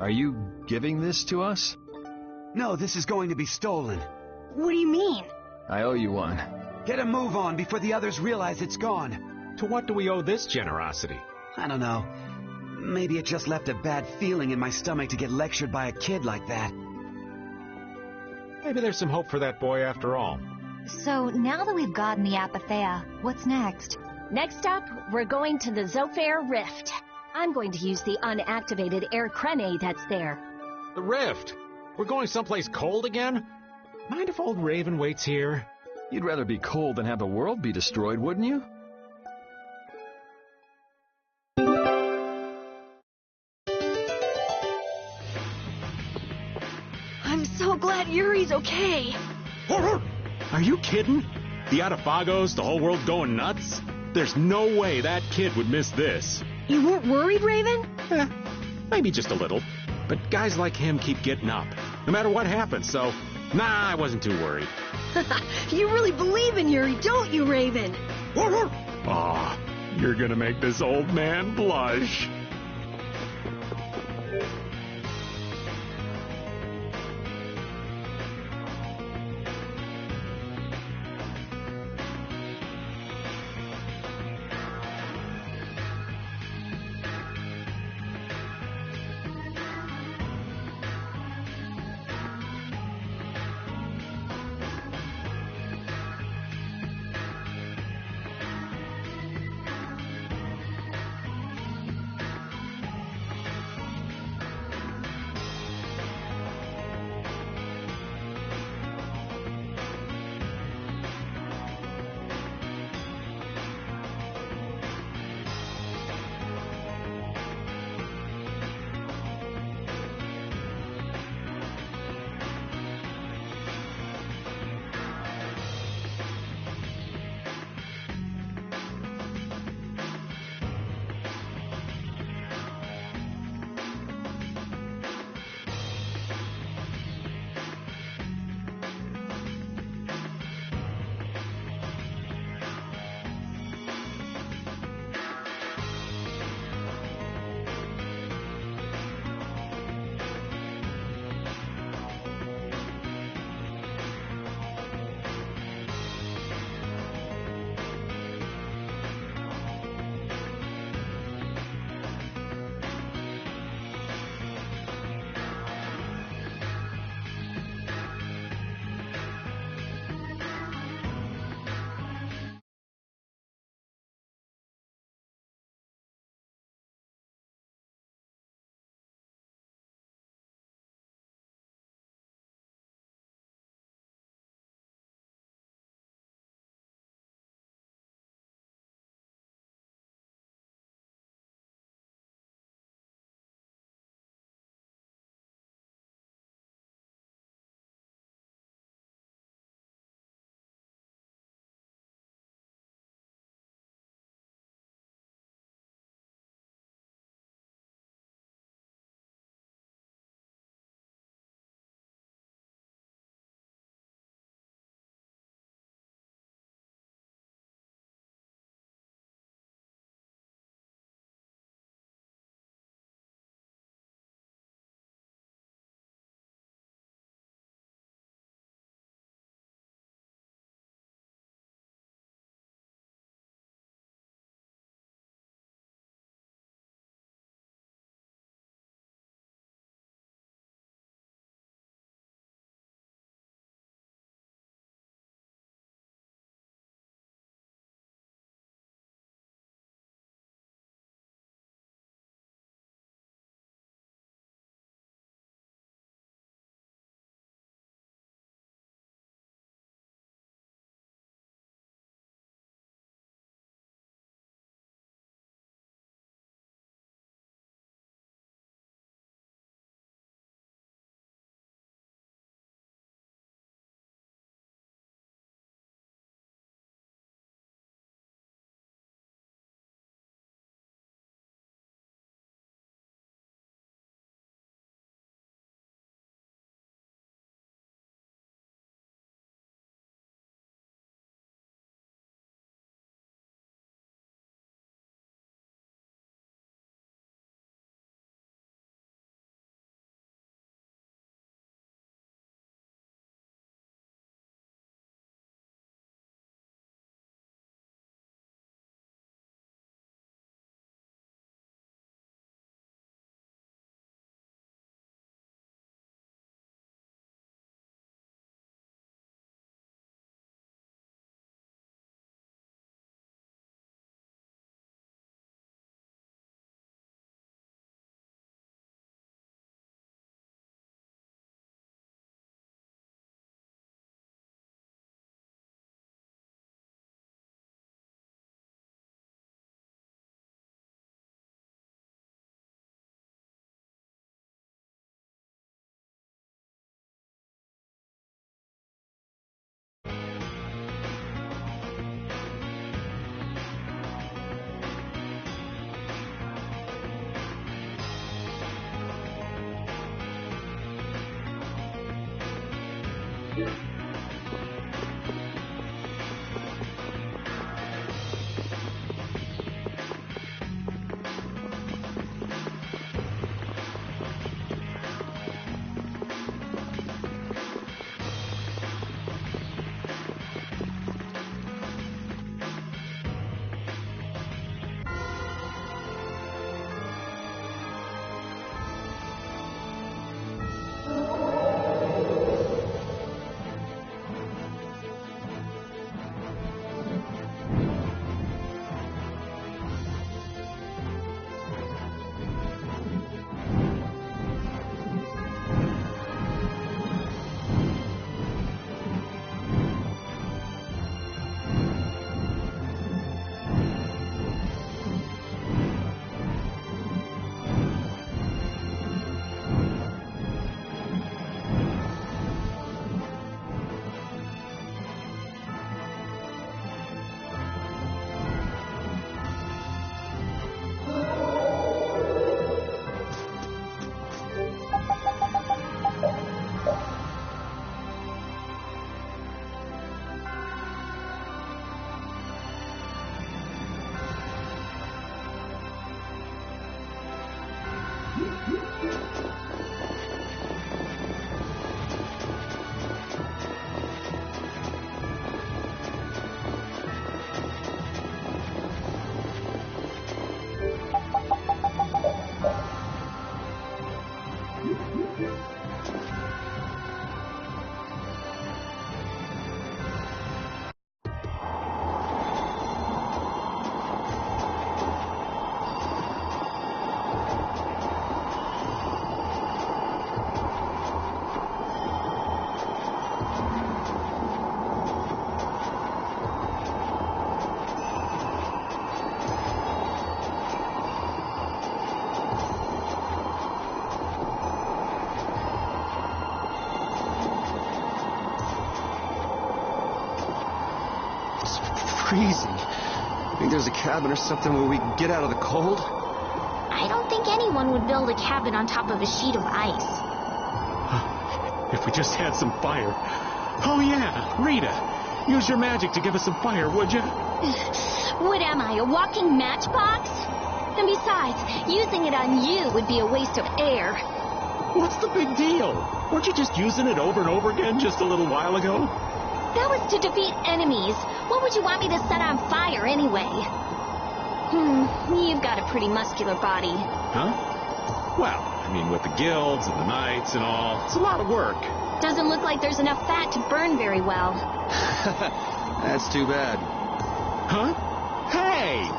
Are you giving this to us? No, this is going to be stolen. What do you mean? I owe you one. Get a move on before the others realize it's gone. To what do we owe this generosity? I don't know. Maybe it just left a bad feeling in my stomach to get lectured by a kid like that. Maybe there's some hope for that boy after all. So, now that we've gotten the Apatheia, what's next? Next up, we're going to the Zofair Rift. I'm going to use the unactivated air crene that's there. The Rift? We're going someplace cold again? Mind if old Raven waits here? You'd rather be cold than have the world be destroyed, wouldn't you? I'm so glad Yuri's okay. Are you kidding? The Atafagos, the whole world going nuts? There's no way that kid would miss this. You weren't worried, Raven? Maybe just a little. But guys like him keep getting up, no matter what happens, so... Nah, I wasn't too worried. You really believe in Yuri, don't you, Raven? Aw, you're gonna make this old man blush. Freezing. Think there's a cabin or something where we can get out of the cold? I don't think anyone would build a cabin on top of a sheet of ice. If we just had some fire. Oh yeah, Rita, use your magic to give us some fire, would you? What am I, a walking matchbox? And besides, using it on you would be a waste of air. What's the big deal? Weren't you just using it over and over again just a little while ago? That was to defeat enemies. What would you want me to set on fire anyway? You've got a pretty muscular body. Huh? Well, I mean, with the guilds and the knights and all, it's a lot of work. Doesn't look like there's enough fat to burn very well. That's too bad. Huh? Hey!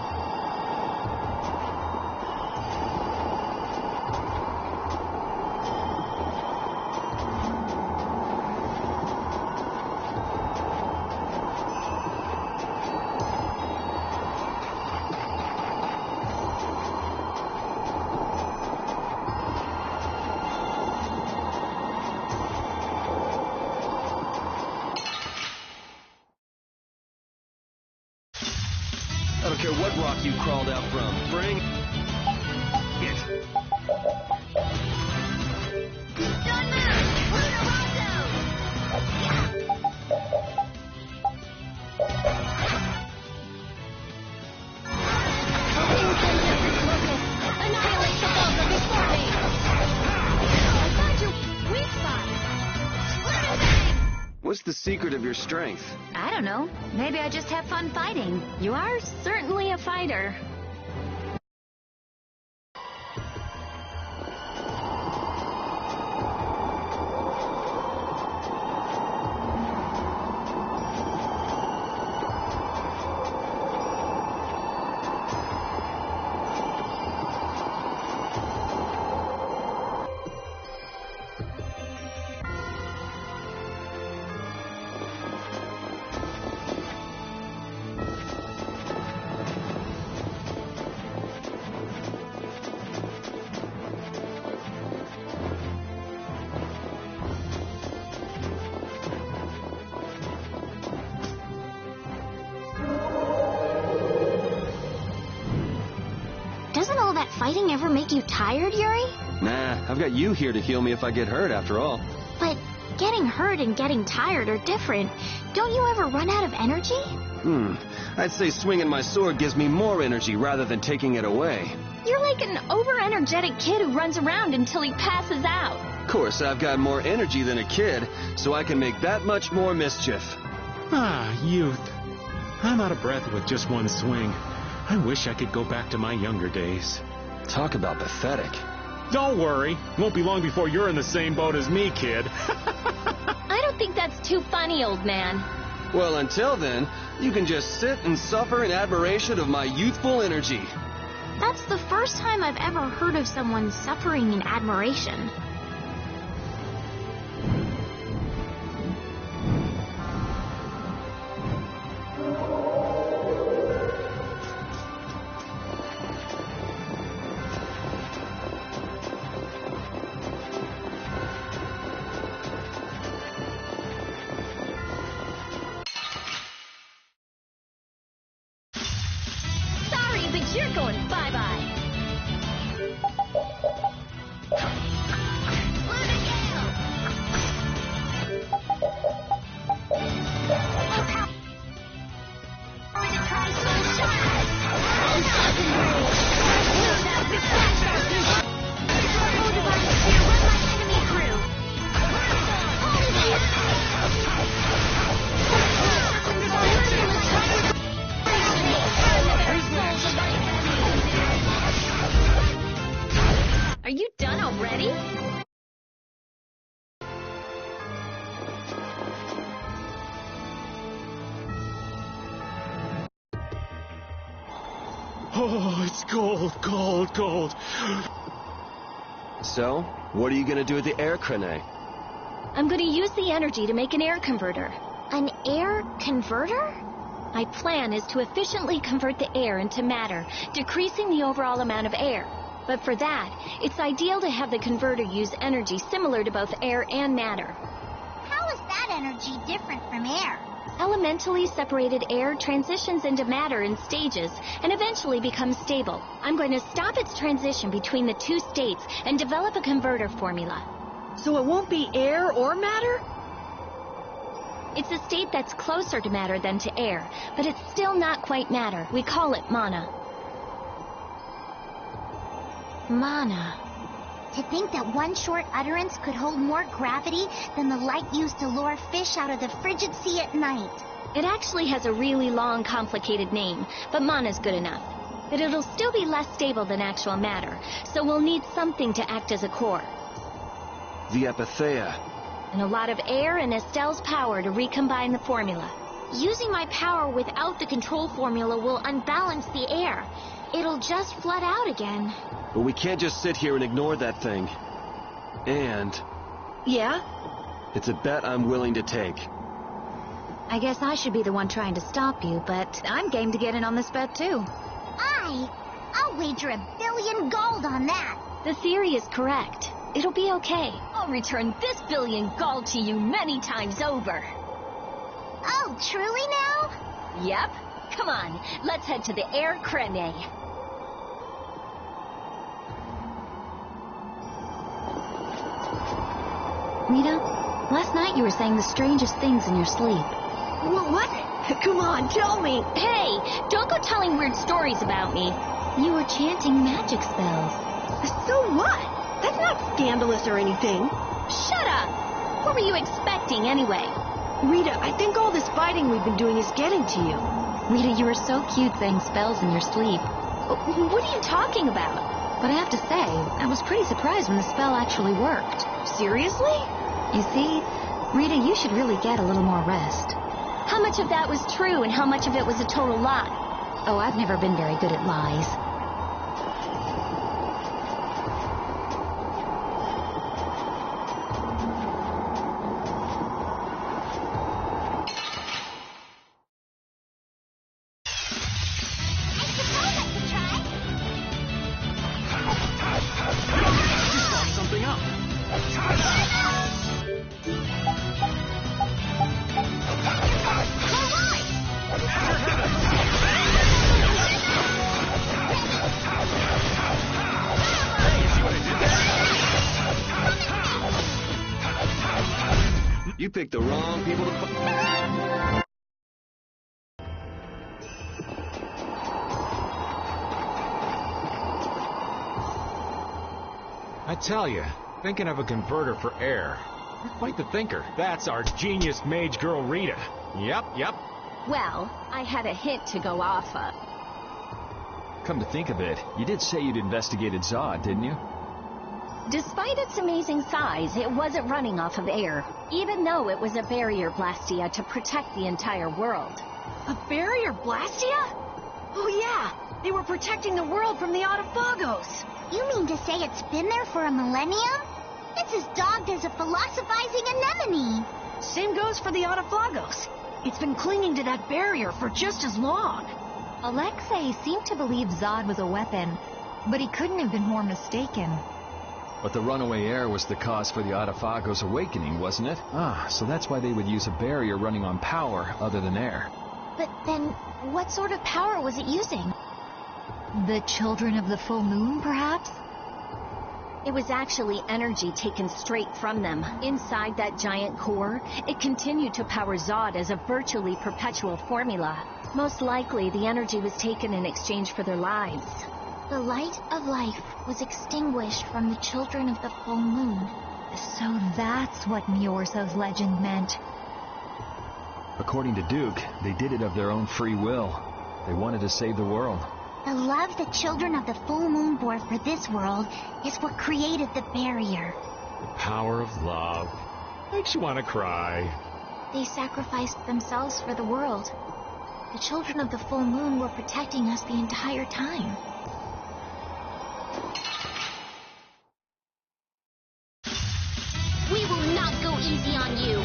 I don't care what rock you crawled out from. Bring it. Annihilate the Volga before me! I found your weak spot! What's the secret of your strength? I don't know. Maybe I just have fun fighting. You are certainly a fighter. Doesn't all that fighting ever make you tired, Yuri? Nah, I've got you here to heal me if I get hurt, after all. But Getting hurt and getting tired are different. Don't you ever run out of energy? I'd say swinging my sword gives me more energy rather than taking it away. You're like an over-energetic kid who runs around until he passes out. Of course, I've got more energy than a kid, so I can make that much more mischief. Ah, youth. I'm out of breath with just one swing. I wish I could go back to my younger days. Talk about pathetic. Don't worry. Won't be long before you're in the same boat as me, kid. I don't think that's too funny, old man. Well, until then, you can just sit and suffer in admiration of my youthful energy. That's the first time I've ever heard of someone suffering in admiration. You're going bye-bye. Are you done already? Oh, it's cold, cold, cold. So, what are you going to do with the air crane? I'm going to use the energy to make an air converter. An air converter? My plan is to efficiently convert the air into matter, decreasing the overall amount of air. But for that, it's ideal to have the converter use energy similar to both air and matter. How is that energy different from air? Elementally separated air transitions into matter in stages and eventually becomes stable. I'm going to stop its transition between the two states and develop a converter formula. So it won't be air or matter? It's a state that's closer to matter than to air, but it's still not quite matter. We call it mana. Mana. To think that one short utterance could hold more gravity than the light used to lure fish out of the frigid sea at night. It actually has a really long, complicated name, but mana's good enough. But it'll still be less stable than actual matter, so we'll need something to act as a core. The Apatheia. And a lot of air and Estelle's power to recombine the formula. Using my power without the control formula will unbalance the air. It'll just flood out again. But we can't just sit here and ignore that thing. And... Yeah? It's a bet I'm willing to take. I guess I should be the one trying to stop you, but I'm game to get in on this bet, too. I'll wager $1 billion gold on that. The theory is correct. It'll be okay. I'll return this $1 billion gold to you many times over. Oh, truly now? Yep. Come on, let's head to the air crane. Rita, last night you were saying the strangest things in your sleep. What? Come on, tell me. Hey, don't go telling weird stories about me. You were chanting magic spells. So what? That's not scandalous or anything. Shut up! What were you expecting anyway? Rita, I think all this fighting we've been doing is getting to you. Rita, you were so cute saying spells in your sleep. What are you talking about? But I have to say, I was pretty surprised when the spell actually worked. Seriously? You see, Rita, you should really get a little more rest. How much of that was true and how much of it was a total lie? Oh, I've never been very good at lies. You picked the wrong people to... I tell you, thinking of a converter for air. You're quite the thinker. That's our genius mage girl Rita. Yep. Well, I had a hint to go off of. Come to think of it, you did say you'd investigated Zod, didn't you? Despite its amazing size, it wasn't running off of air, even though it was a barrier blastia to protect the entire world. A barrier blastia? Oh yeah, they were protecting the world from the Autophagos. You mean to say it's been there for a millennium? It's as dogged as a philosophizing anemone. Same goes for the Autophagos. It's been clinging to that barrier for just as long. Alexei seemed to believe Zod was a weapon, but he couldn't have been more mistaken. But the runaway air was the cause for the Autophagos' awakening, wasn't it? Ah, so that's why they would use a barrier running on power other than air. But then, what sort of power was it using? The children of the full moon, perhaps? It was actually energy taken straight from them. Inside that giant core, it continued to power Zod as a virtually perpetual formula. Most likely, the energy was taken in exchange for their lives. The light of life was extinguished from the children of the full moon. So that's what Myorso's legend meant. According to Duke, they did it of their own free will. They wanted to save the world. The love the children of the full moon bore for this world is what created the barrier. The power of love. Makes you want to cry. They sacrificed themselves for the world. The children of the full moon were protecting us the entire time. We will not go easy on you.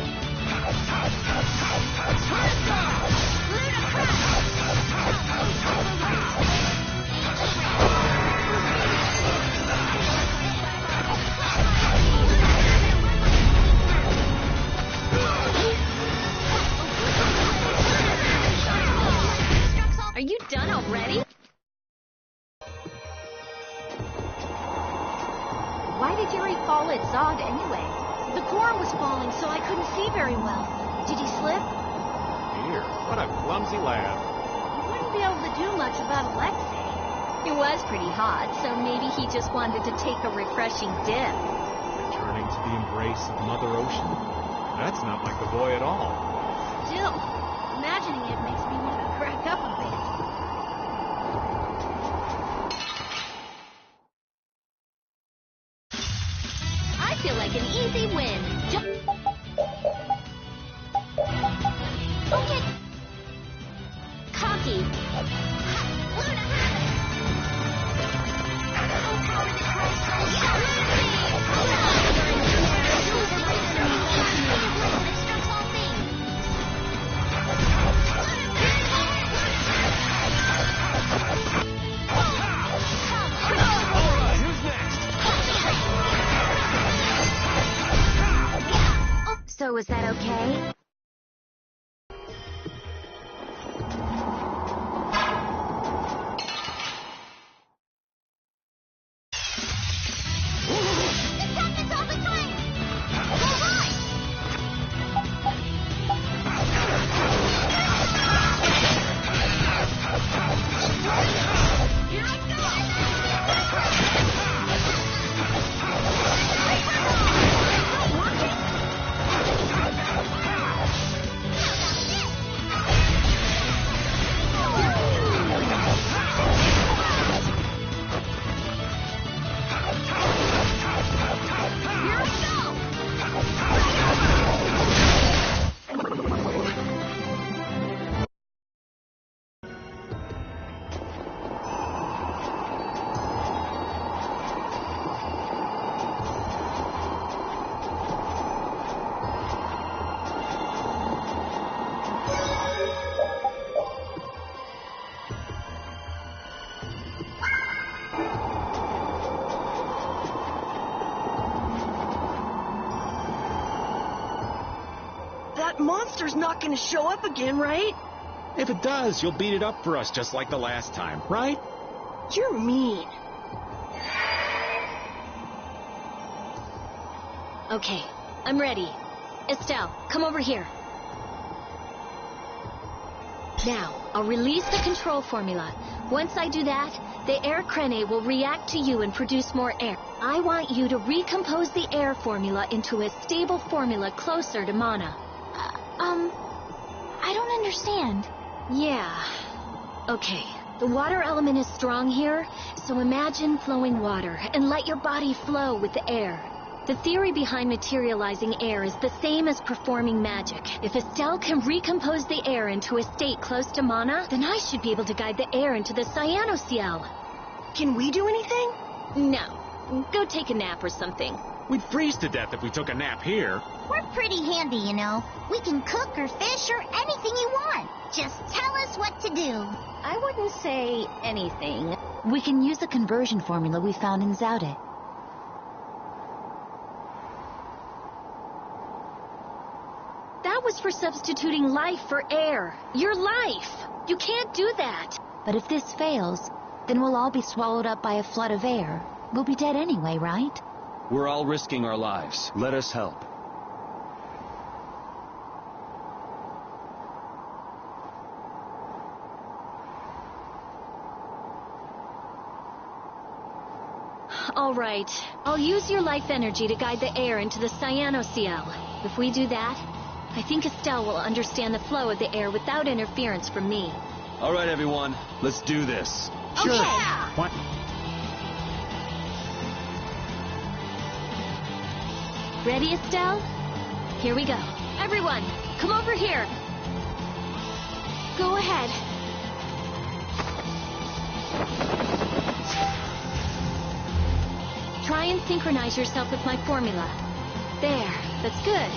Are you done already? Why did Yuri fall at Zod anyway? The core was falling, so I couldn't see very well. Did he slip? Dear, what a clumsy lad. He wouldn't be able to do much about Alexei. It was pretty hot, so maybe he just wanted to take a refreshing dip. Returning to the embrace of Mother Ocean? That's not like the boy at all. Still, imagining it makes me want to crack up a bit. I feel like an easy win. Okay. Cocky. So is that okay? Monster's not gonna show up again, right? If it does, you'll beat it up for us just like the last time, right? You're mean. Okay, I'm ready. Estelle, come over here. Now, I'll release the control formula. Once I do that, the air crene will react to you and produce more air. I want you to recompose the air formula into a stable formula closer to mana. I don't understand. Yeah. Okay. The water element is strong here, so imagine flowing water and let your body flow with the air. The theory behind materializing air is the same as performing magic. If Estelle can recompose the air into a state close to mana, then I should be able to guide the air into the Cyano-Ciel. Can we do anything? No. Go take a nap or something. We'd freeze to death if we took a nap here. We're pretty handy, you know. We can cook or fish or anything you want. Just tell us what to do. I wouldn't say anything. We can use the conversion formula we found in Zaudet. That was for substituting life for air. Your life! You can't do that! But if this fails, then we'll all be swallowed up by a flood of air. We'll be dead anyway, right? We're all risking our lives. Let us help. All right. I'll use your life energy to guide the air into the Cyano-Ciel. If we do that, I think Estelle will understand the flow of the air without interference from me. All right, everyone. Let's do this. Sure. What? Ready, Estelle? Here we go. Everyone, come over here. Go ahead. Try and synchronize yourself with my formula. There, that's good.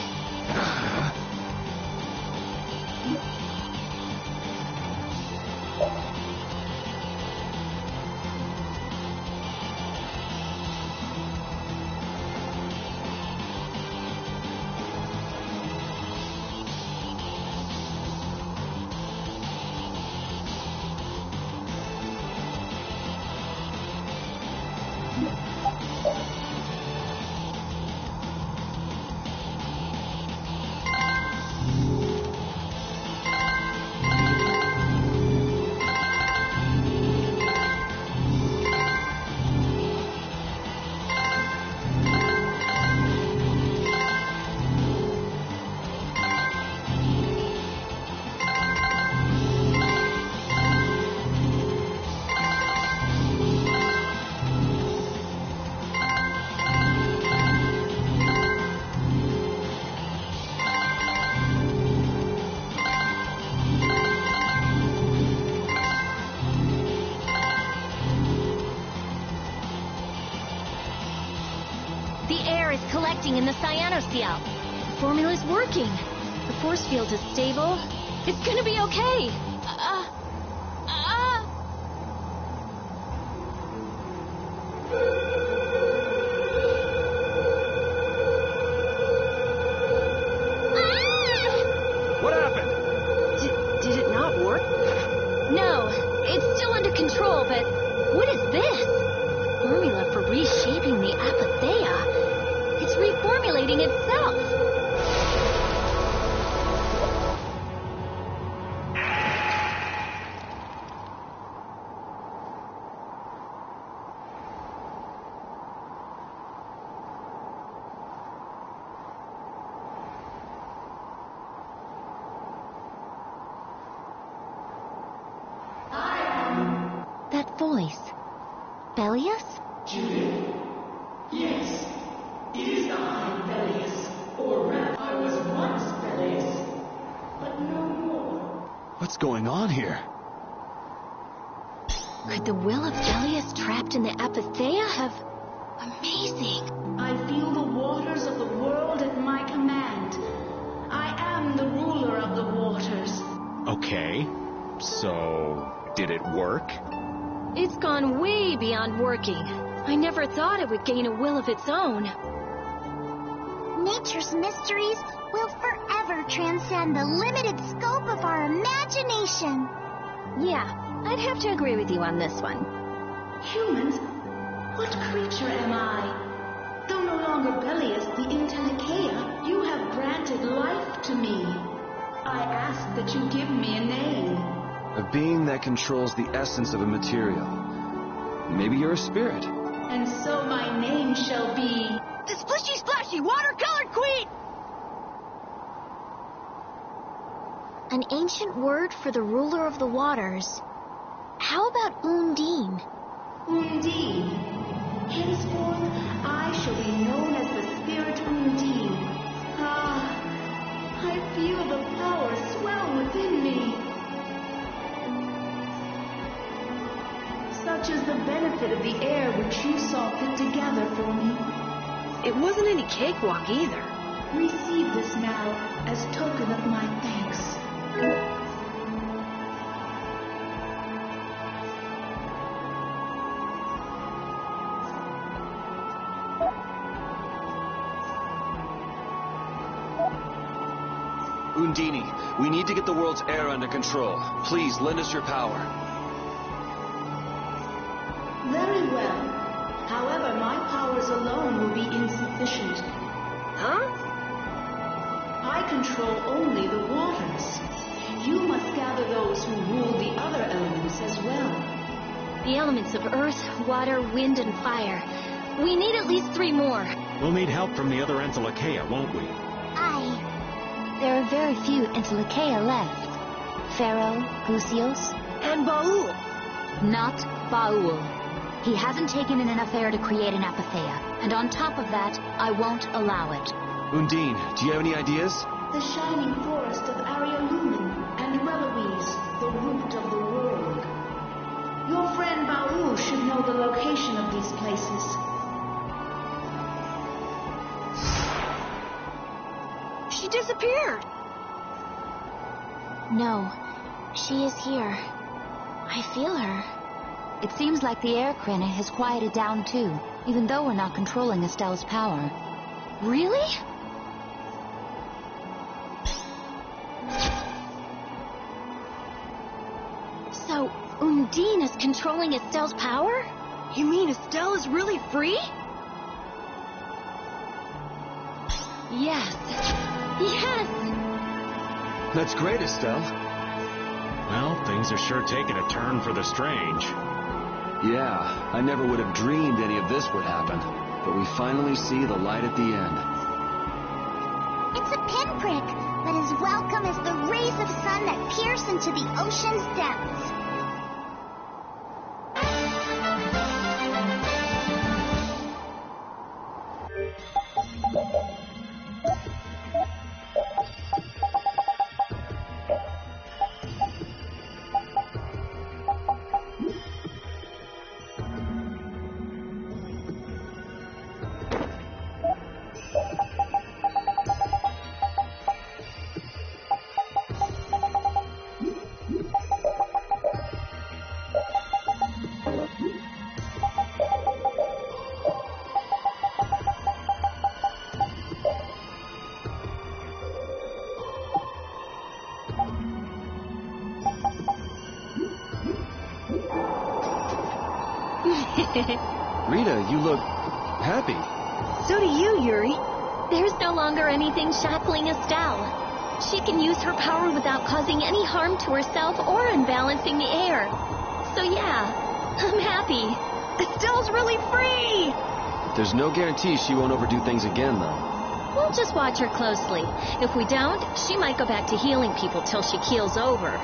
Collecting in the Cyano-Ciel. The formula's working. The force field is stable. It's gonna be okay. What happened? Did it not work? No, it's still under control, but what is this? Formula for reshaping the Apatheia. It's reformulating itself. That voice. Bellius? Judith? Yes. It is I, Bellius. Or rather, I was once Bellius, but no more. What's going on here? Could the will of Bellius trapped in the Apatheia have... Amazing. I feel the waters of the world at my command. I am the ruler of the waters. Okay, so did it work? It's gone way beyond working. I never thought it would gain a will of its own. Nature's mysteries will forever transcend the limited scope of our imagination. Yeah, I'd have to agree with you on this one. Humans? What creature am I? Though no longer Bellius the Intellicaea, you have granted to me. I ask that you give me a name. A being that controls the essence of a material. Maybe you're a spirit. And so my name shall be... The Splishy Splashy Watercolor Queen! An ancient word for the ruler of the waters. How about Undine? Undine. Henceforth, I shall be known as the spirit Undine. Ah, I feel the power swell within me. Such is the benefit of the air which you saw fit to gather for me. It wasn't any cakewalk either. Receive this now as token of my thanks. Undine, we need to get the world's air under control. Please, lend us your power. Very well. However, my powers alone will be insufficient. Huh? I control only the waters. You must gather those who rule the other elements as well. The elements of earth, water, wind, and fire. We need at least 3 more. We'll need help from the other Entelekea, won't we? There are very few Entelekea left. Pharaoh, Gusios, and Baul. Not Baul. He hasn't taken in enough air to create an apatheia. And on top of that, I won't allow it. Undine, do you have any ideas? The shining forest of Arialumin and Reloise, the root of the world. Your friend Baul should know the location of these places. She disappeared. No, she is here. I feel her. It seems like the air Krena has quieted down too, even though we're not controlling Estelle's power. Really? So, Undine is controlling Estelle's power? You mean Estelle is really free? Yes. Yes! That's great, Estelle. Well, things are sure taking a turn for the strange. Yeah, I never would have dreamed any of this would happen. But we finally see the light at the end. It's a pinprick, but as welcome as the rays of sun that pierce into the ocean's depths. Rita, you look happy. So do you, Yuri. There's no longer anything shackling Estelle. She can use her power without causing any harm to herself or unbalancing the air. So yeah, I'm happy. Estelle's really free! There's no guarantee she won't overdo things again, though. We'll just watch her closely. If we don't, she might go back to healing people till she keels over.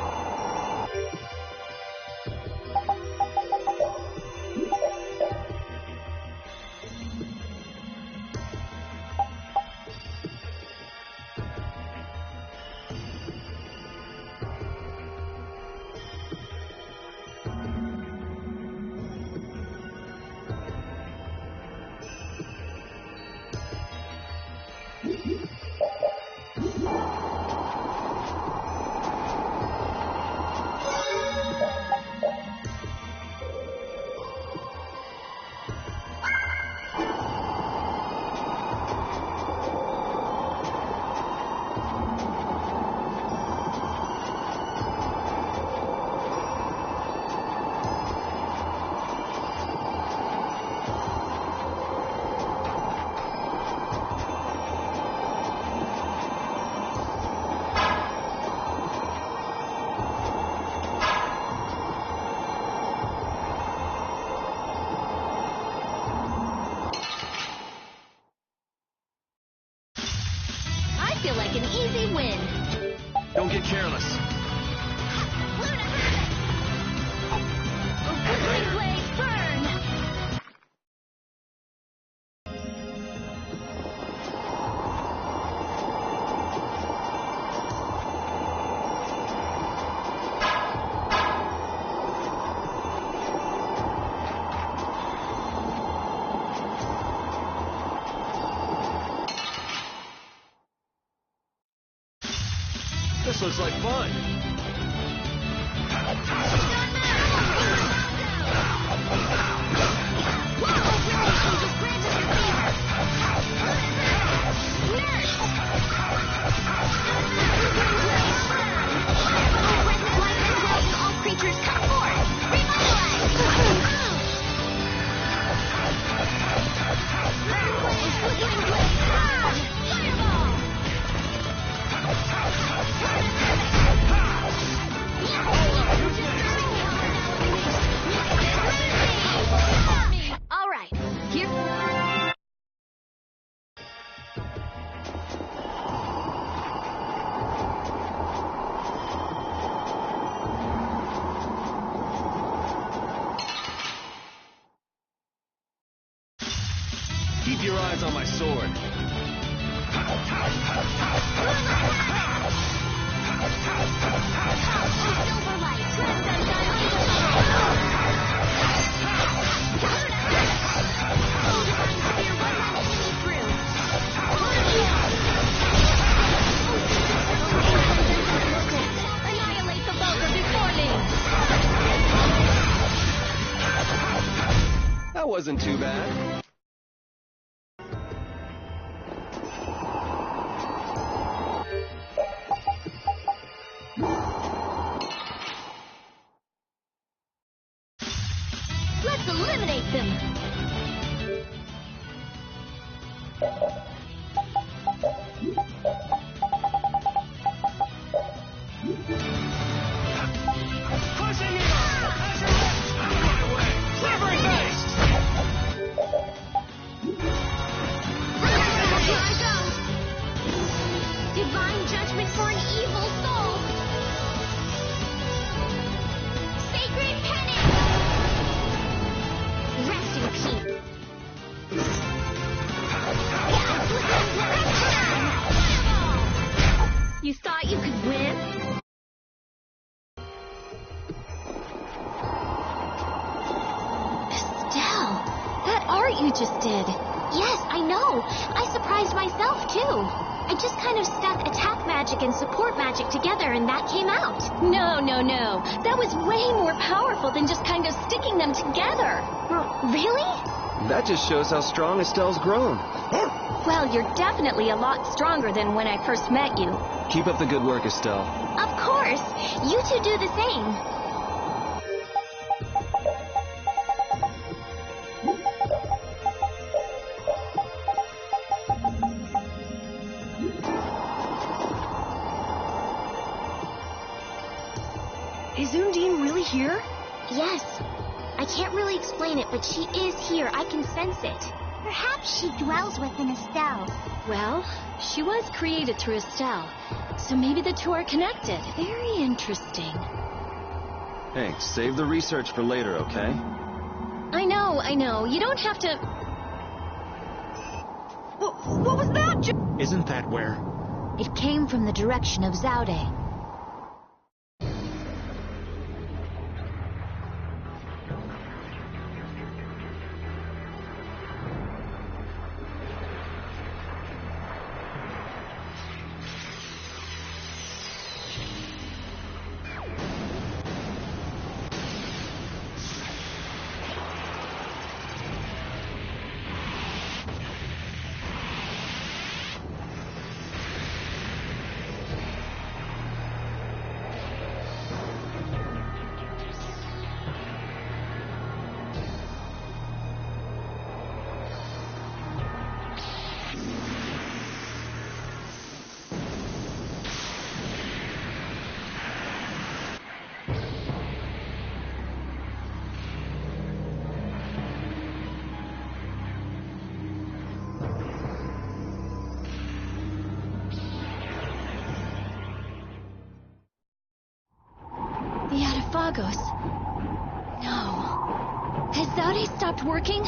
like an easy win. Don't get careless. Oblivion Blade, burn! This looks like fun. All creatures come forth! Revitalize! All right, here. Keep your eyes on my sword. Annihilate the vulgar before me! That wasn't too bad. Let's eliminate them! Divine judgment for an evil soul! Sacred penance! Rest in peace! You thought you could win? Estelle, that art you just did. Yes, I know. I surprised myself, too. I just kind of stuck attack magic and support magic together and that came out. No. That was way more powerful than just kind of sticking them together. Really? That just shows how strong Estelle's grown. Well, you're definitely a lot stronger than when I first met you. Keep up the good work, Estelle. Of course. You two do the same. Is Undine really here? Yes. I can't really explain it, but she is here. I can sense it. Perhaps she dwells within Estelle. Well, she was created through Estelle, so maybe the two are connected. Very interesting. Hey, save the research for later, okay? I know. You don't have to... What was that? Isn't that where? It came from the direction of Zaude. Autophagos. No. Has Zade stopped working?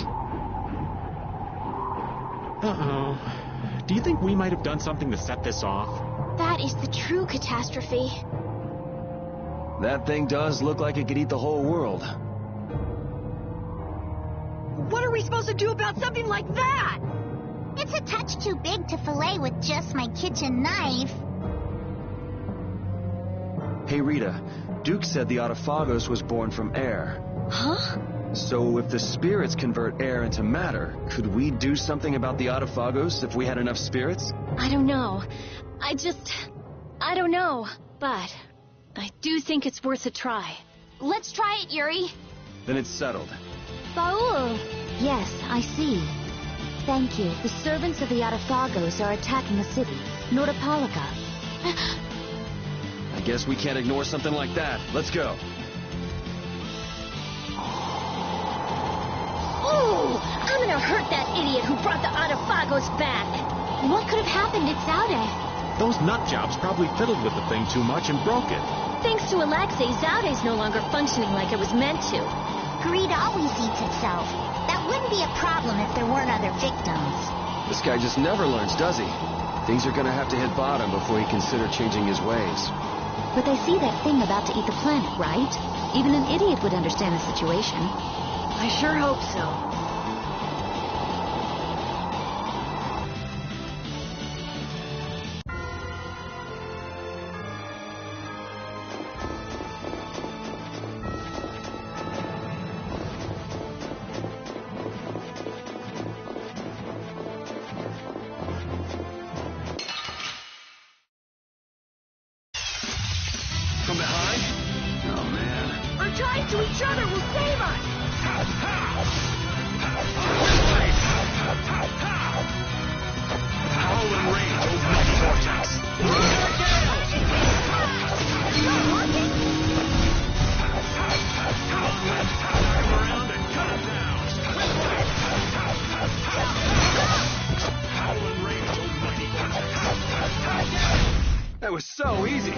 Uh-oh. Do you think we might have done something to set this off? That is the true catastrophe. That thing does look like it could eat the whole world. What are we supposed to do about something like that? It's a touch too big to fillet with just my kitchen knife. Hey, Rita, Duke said the Autophagos was born from air. Huh? So if the spirits convert air into matter, could we do something about the Autophagos if we had enough spirits? I don't know. I don't know. But I do think it's worth a try. Let's try it, Yuri. Then it's settled. Baul! Yes, I see. Thank you. The servants of the Autophagos are attacking the city, Nordopolica. I guess we can't ignore something like that. Let's go. Ooh! I'm gonna hurt that idiot who brought the Autophagos back. What could have happened at Zade? Those nut jobs probably fiddled with the thing too much and broke it. Thanks to Alexei, Zade's no longer functioning like it was meant to. Greed always eats itself. That wouldn't be a problem if there weren't other victims. This guy just never learns, does he? Things are gonna have to hit bottom before he consider changing his ways. But they see that thing about to eat the planet, right? Even an idiot would understand the situation. I sure hope so. From behind? Oh, man. Our ties to each other will save us! Howling rage, old mighty vortex. Around and cut him down. Howling rage, old mighty vortex. That was so easy.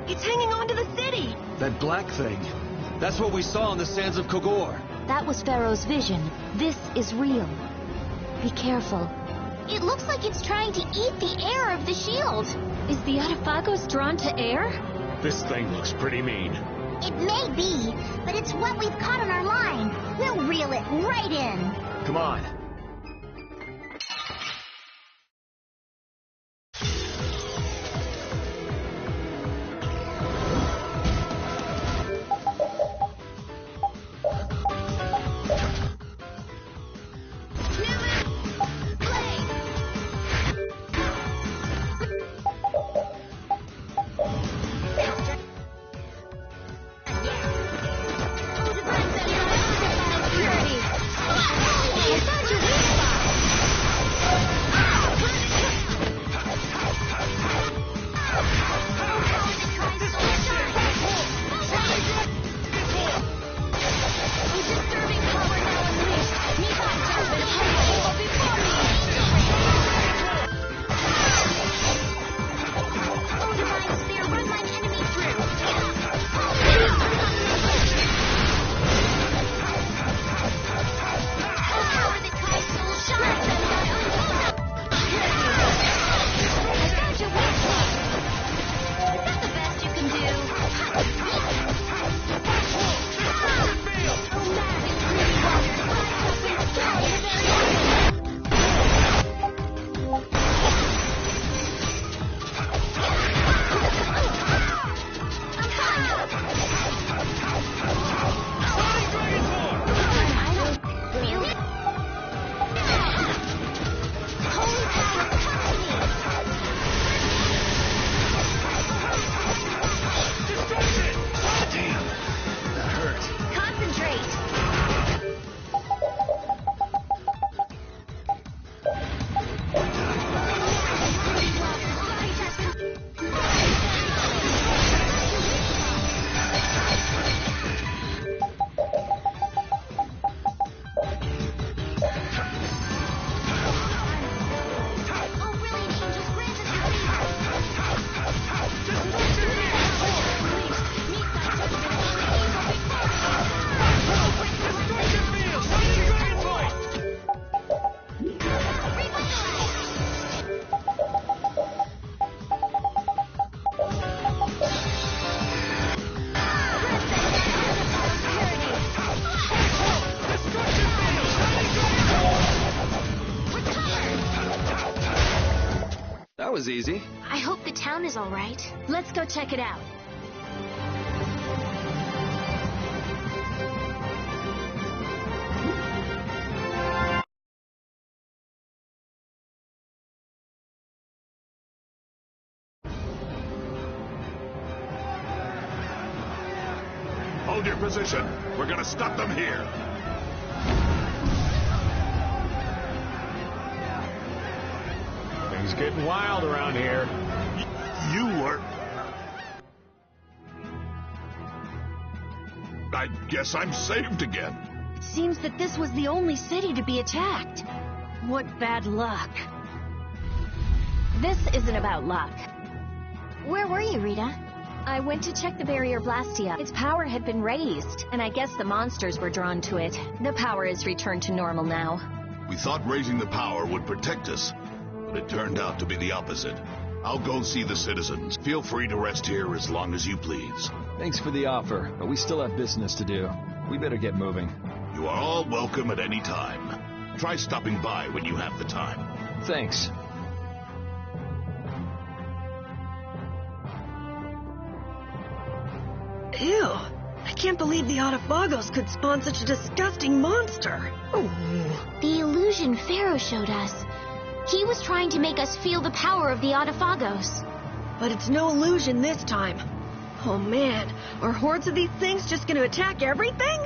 It's hanging on to the city! That black thing. That's what we saw on the sands of Kogor. That was Pharaoh's vision. This is real. Be careful. It looks like it's trying to eat the air of the shield. Is the Autophagos drawn to air? This thing looks pretty mean. It may be, but it's what we've caught on our line. We'll reel it right in. Come on. I thought you was easy. I hope the town is all right. Let's go check it out. Hold your position. We're gonna stop them here. Things getting wild around here. You were... I guess I'm saved again. It seems that this was the only city to be attacked. What bad luck. This isn't about luck. Where were you, Rita? I went to check the barrier Blastia. Its power had been raised, and I guess the monsters were drawn to it. The power is returned to normal now. We thought raising the power would protect us, but it turned out to be the opposite. I'll go see the citizens. Feel free to rest here as long as you please. Thanks for the offer, but we still have business to do. We better get moving. You are all welcome at any time. Try stopping by when you have the time. Thanks. Ew. I can't believe the Autophagos could spawn such a disgusting monster. The illusion Pharaoh showed us. He was trying to make us feel the power of the Autophagos. But it's no illusion this time. Oh man, are hordes of these things just gonna attack everything?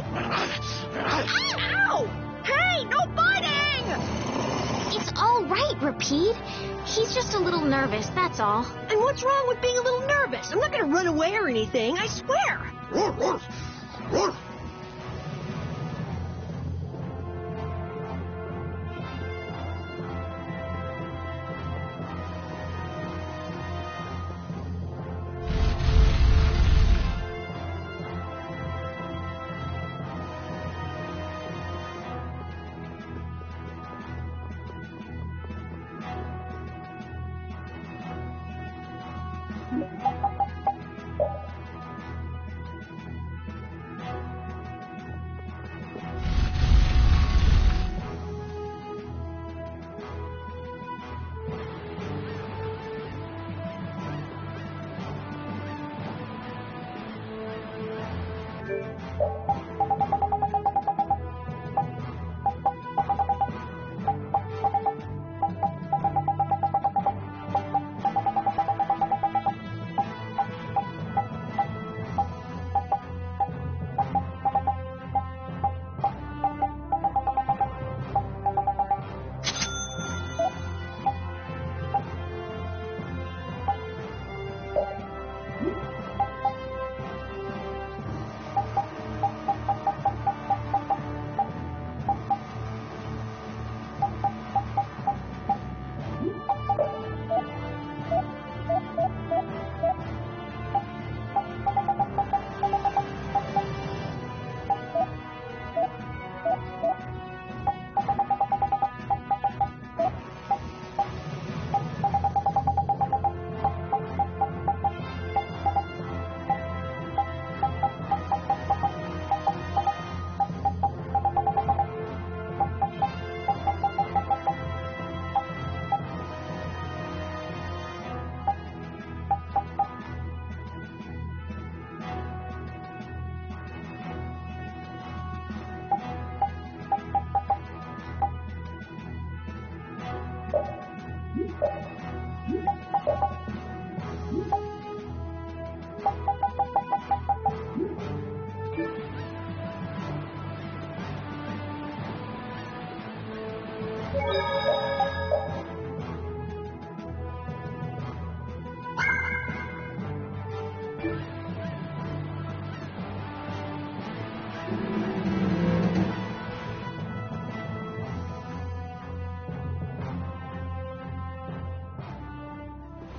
Ow! Hey, no biting! It's all right, Rapide. He's just a little nervous, that's all. And what's wrong with being a little nervous? I'm not gonna run away or anything, I swear.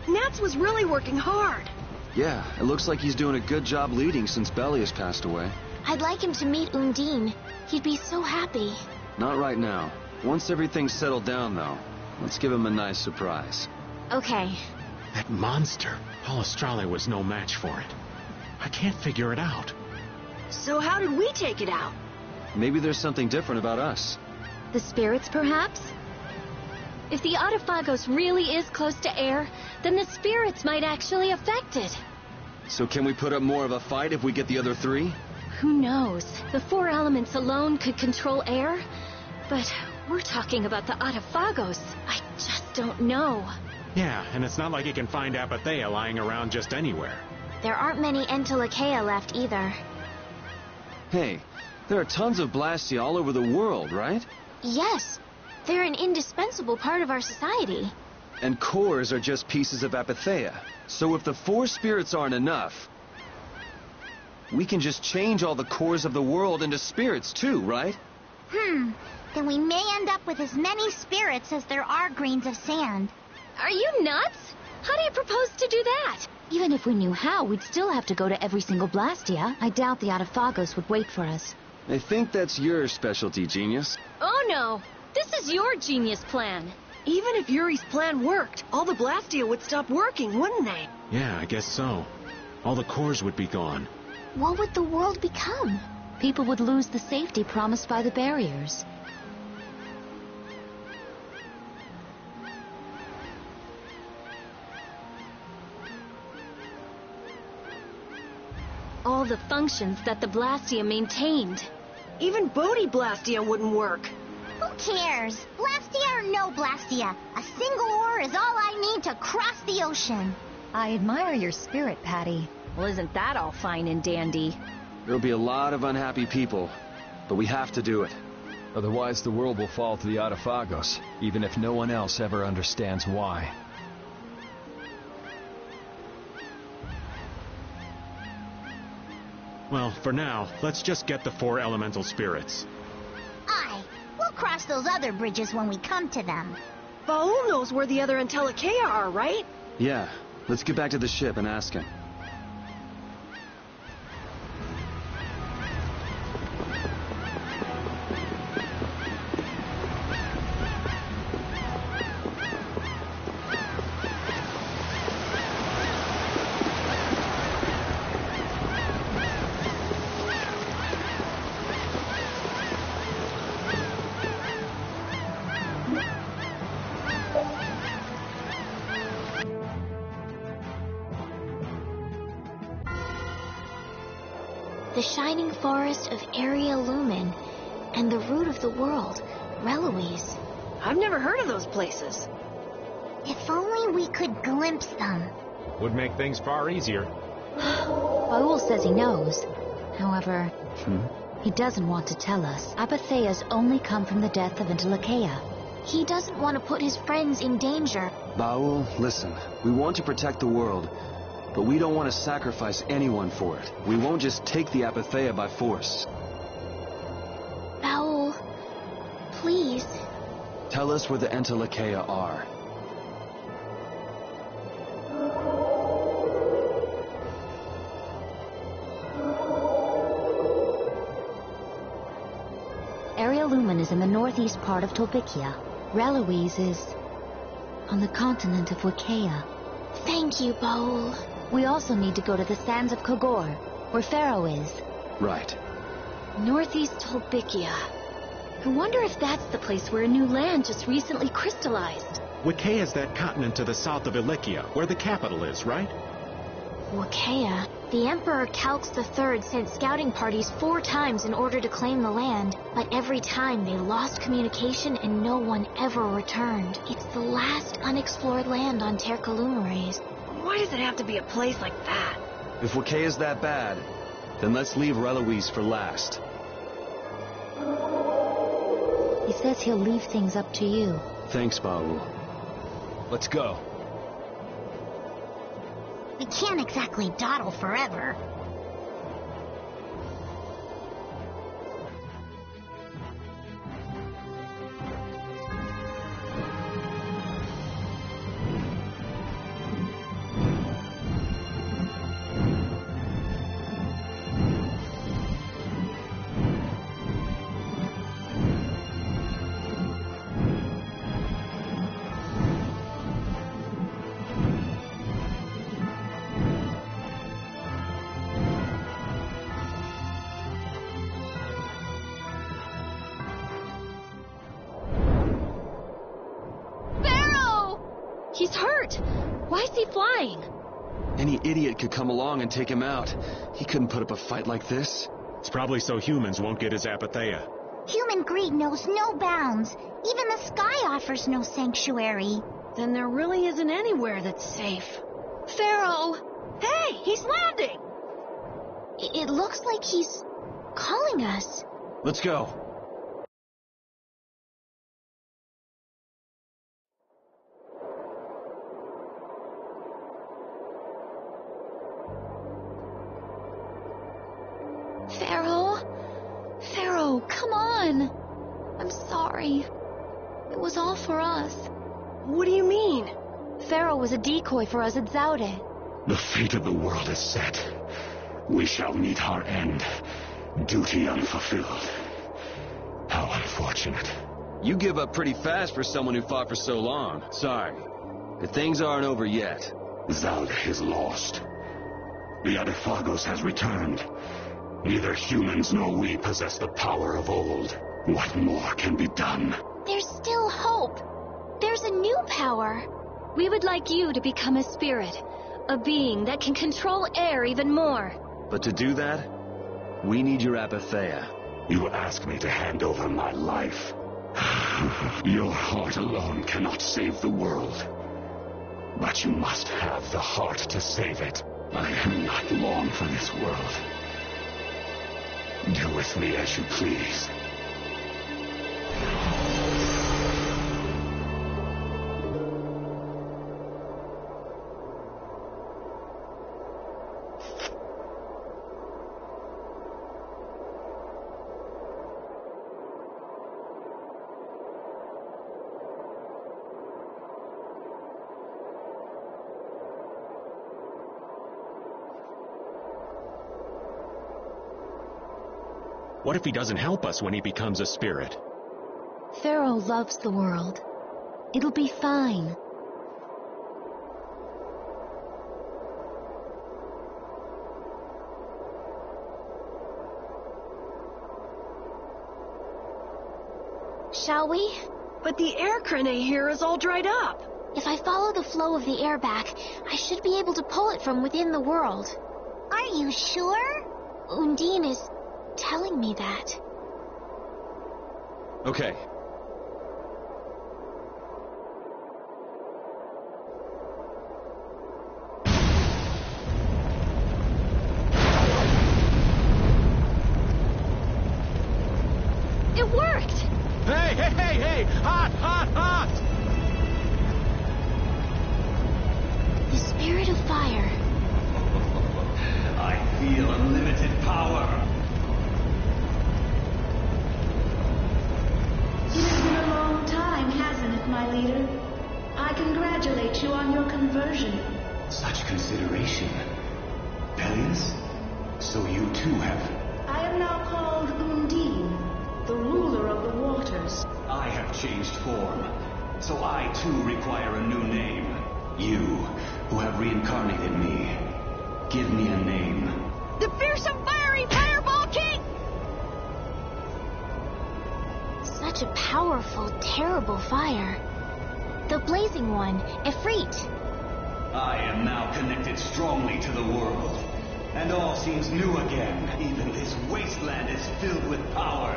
Nats was really working hard. Yeah, it looks like he's doing a good job leading since Belly has passed away. I'd like him to meet Undine. He'd be so happy. Not right now. Once everything's settled down, though, let's give him a nice surprise. Okay. That monster. Palestrale was no match for it. I can't figure it out. So how did we take it out? Maybe there's something different about us. The spirits, perhaps? If the Autophagos really is close to air, then the spirits might actually affect it. So can we put up more of a fight if we get the other three? Who knows? The 4 elements alone could control air, but we're talking about the Autophagos. I just don't know. Yeah, and it's not like you can find Apatheia lying around just anywhere. There aren't many Entelekea left either. Hey, there are tons of Blastia all over the world, right? Yes, they're an indispensable part of our society. And cores are just pieces of Apatheia. So if the 4 spirits aren't enough, we can just change all the cores of the world into spirits too, right? Then we may end up with as many spirits as there are grains of sand. Are you nuts? How do you propose to do that? Even if we knew how, we'd still have to go to every single Blastia. I doubt the Autophagos would wait for us. I think that's your specialty, genius. Oh no! This is your genius plan. Even if Yuri's plan worked, all the Blastia would stop working, wouldn't they? Yeah, I guess so. All the cores would be gone. What would the world become? People would lose the safety promised by the barriers. All the functions that the Blastia maintained. Even Bodhi Blastia wouldn't work. Who cares? Blastia or no Blastia? A single oar is all I need to cross the ocean. I admire your spirit, Patty. Well, isn't that all fine and dandy? There'll be a lot of unhappy people, but we have to do it. Otherwise, the world will fall to the Autophagos, even if no one else ever understands why. Well, for now, let's just get the 4 elemental spirits. Aye, we'll cross those other bridges when we come to them. Baul knows where the other Entelekea are, right? Yeah, let's get back to the ship and ask him. The shining forest of Area Lumen and the root of the world, Reloise. I've never heard of those places. If only we could glimpse them. Would make things far easier. Baul says he knows. However, he doesn't want to tell us. Apatheia's only come from the death of Entelekea. He doesn't want to put his friends in danger. Baul, listen. We want to protect the world, but we don't want to sacrifice anyone for it. We won't just take the Apatheia by force. Baul, please. Tell us where the Entelekea are. Area Lumen is in the northeast part of Tolbikia. Reloise is on the continent of Wicaya. Thank you, Baul. We also need to go to the sands of Kogor, where Pharaoh is. Right. Northeast Tolbikia. I wonder if that's the place where a new land just recently crystallized. Wicaya is that continent to the south of Ilikia, where the capital is, right? Wicaya. The Emperor Calx III sent scouting parties 4 times in order to claim the land, but every time they lost communication and no one ever returned. It's the last unexplored land on Ter Calumeres. Why does it have to be a place like that? If Wicaya is that bad, then let's leave Reloise for last. He says he'll leave things up to you. Thanks, Baul. Let's go. We can't exactly dawdle forever. He's hurt. Why is he flying? Any idiot could come along and take him out. He couldn't put up a fight like this. It's probably so humans won't get his apatheia. Human greed knows no bounds. Even the sky offers no sanctuary. Then there really isn't anywhere that's safe. Pharaoh! Hey, he's landing! It looks like he's calling us. Let's go. Pharaoh, come on. I'm sorry. It was all for us. What do you mean? Pharaoh was a decoy for us at Zaude. The fate of the world is set. We shall meet our end. Duty unfulfilled. How unfortunate. You give up pretty fast for someone who fought for so long. Sorry. The things aren't over yet. Zaude is lost. The Adaphagos has returned. Neither humans nor we possess the power of old. What more can be done? There's still hope. There's a new power. We would like you to become a spirit. A being that can control air even more. But to do that, we need your apatheia. You ask me to hand over my life. Your heart alone cannot save the world. But you must have the heart to save it. I am not long for this world. Do with me as you please. What if he doesn't help us when he becomes a spirit? Pharaoh loves the world. It'll be fine. Shall we? But the air crane here is all dried up. If I follow the flow of the air back, I should be able to pull it from within the world. Are you sure? Undine is telling me that. Okay. It worked! Hey! Hot! The spirit of fire. I feel unlimited power. It has been a long time, hasn't it, my leader? I congratulate you on your conversion. Such consideration. Peleus? So you too have... I am now called Undine, the ruler of the waters. I have changed form, so I too require a new name. You, who have reincarnated me, give me a name. The fearsome fiery Fireball King! Such a powerful, terrible fire. The blazing one, Efreet. I am now connected strongly to the world, and all seems new again. Even this wasteland is filled with power.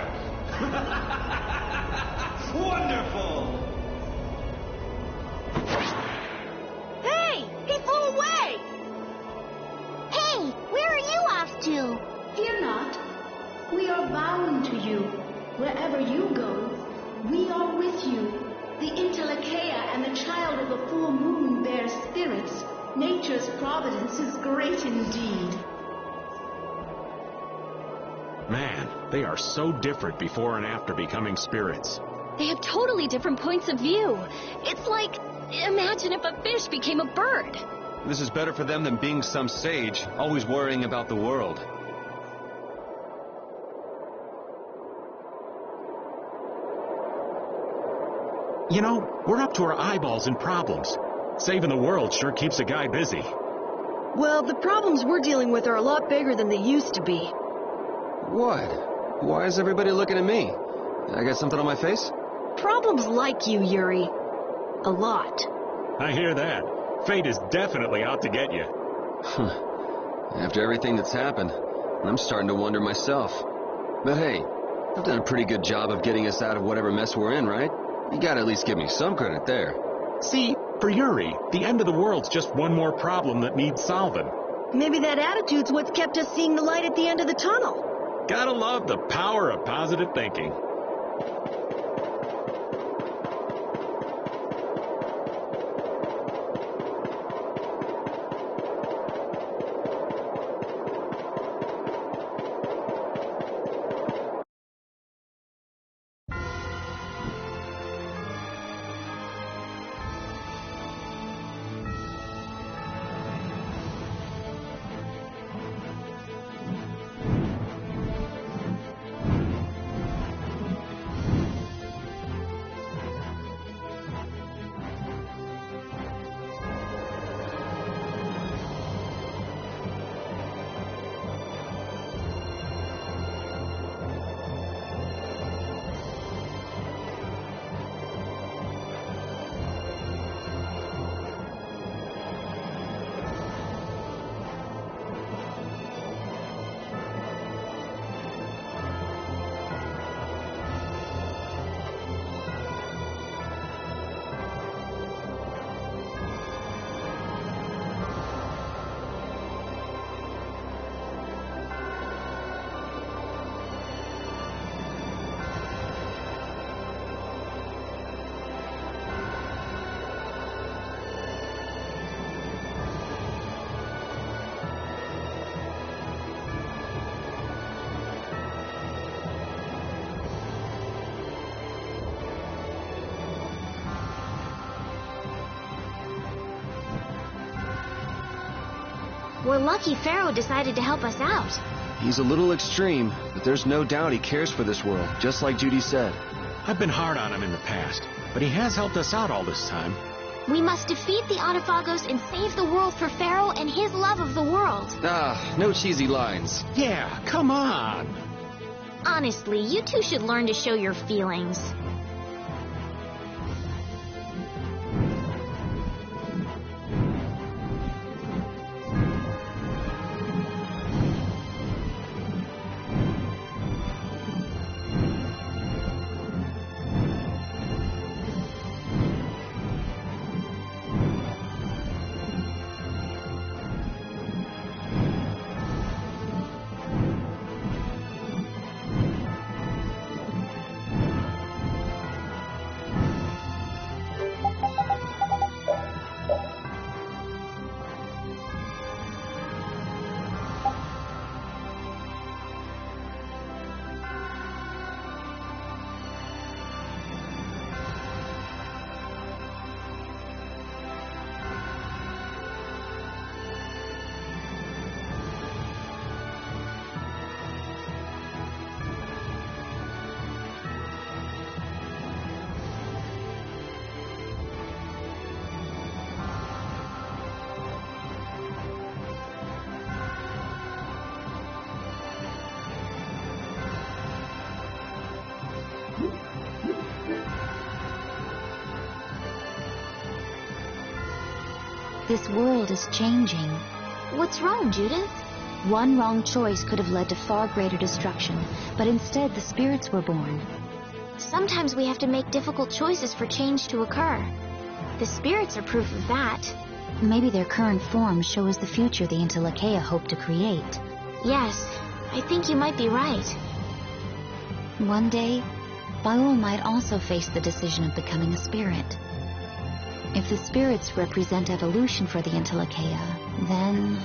Wonderful! Hey! He flew away! Hey, where are you off to? Fear not. We are bound to you. Wherever you go, we are with you. The Intellekea and the child of the full moon bear spirits. Nature's providence is great indeed. Man, they are so different before and after becoming spirits. They have totally different points of view. It's like, imagine if a fish became a bird. This is better for them than being some sage, always worrying about the world. You know, we're up to our eyeballs in problems. Saving the world sure keeps a guy busy. Well, the problems we're dealing with are a lot bigger than they used to be. What? Why is everybody looking at me? I got something on my face? Problems like you, Yuri. A lot. I hear that. Fate is definitely out to get you. After everything that's happened, I'm starting to wonder myself. But hey, I've done a pretty good job of getting us out of whatever mess we're in, right? You gotta at least give me some credit there. See, for Yuri, the end of the world's just one more problem that needs solving. Maybe that attitude's what's kept us seeing the light at the end of the tunnel. Gotta love the power of positive thinking. We're lucky Pharaoh decided to help us out. He's a little extreme, but there's no doubt he cares for this world, just like Judy said. I've been hard on him in the past, but he has helped us out all this time. We must defeat the Autophagos and save the world for Pharaoh and his love of the world. Ah, no cheesy lines. Yeah, come on. Honestly, you two should learn to show your feelings. This world is changing. What's wrong, Judith? One wrong choice could have led to far greater destruction, but instead the spirits were born. Sometimes we have to make difficult choices for change to occur. The spirits are proof of that. Maybe their current forms show us the future the Entelekea hope to create. Yes, I think you might be right. One day, Baul might also face the decision of becoming a spirit. If the spirits represent evolution for the Entelekea, then...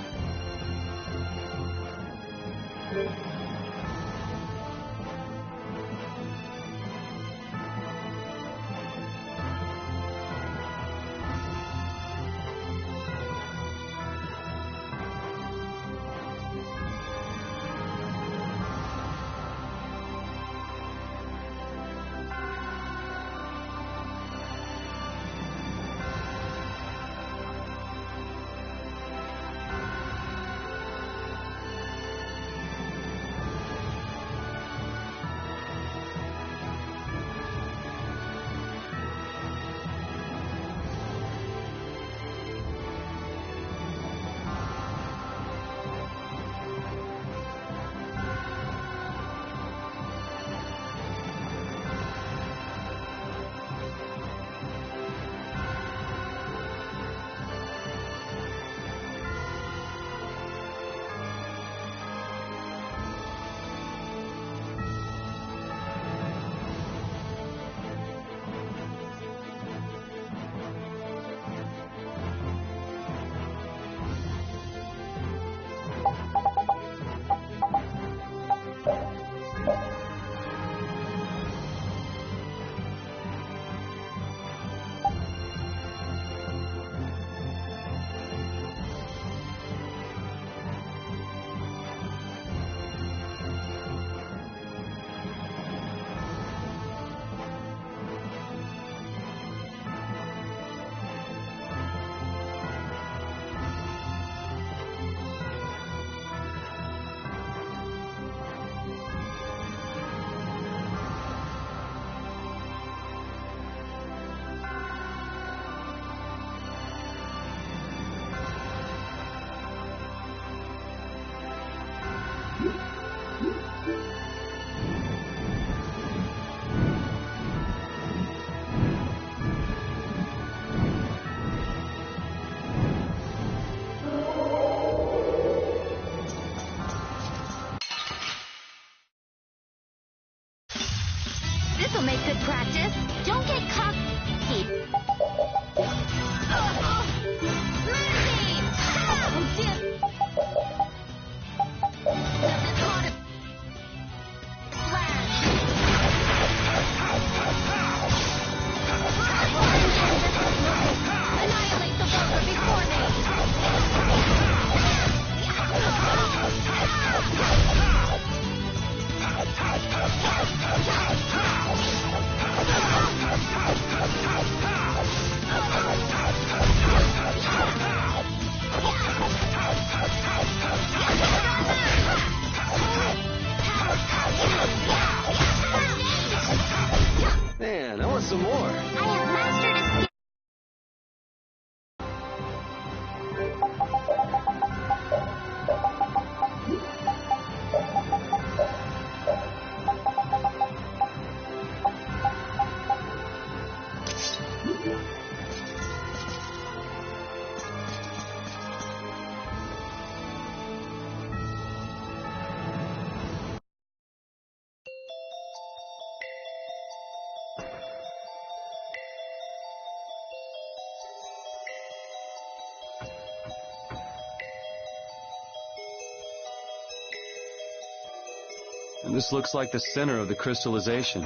And this looks like the center of the crystallization.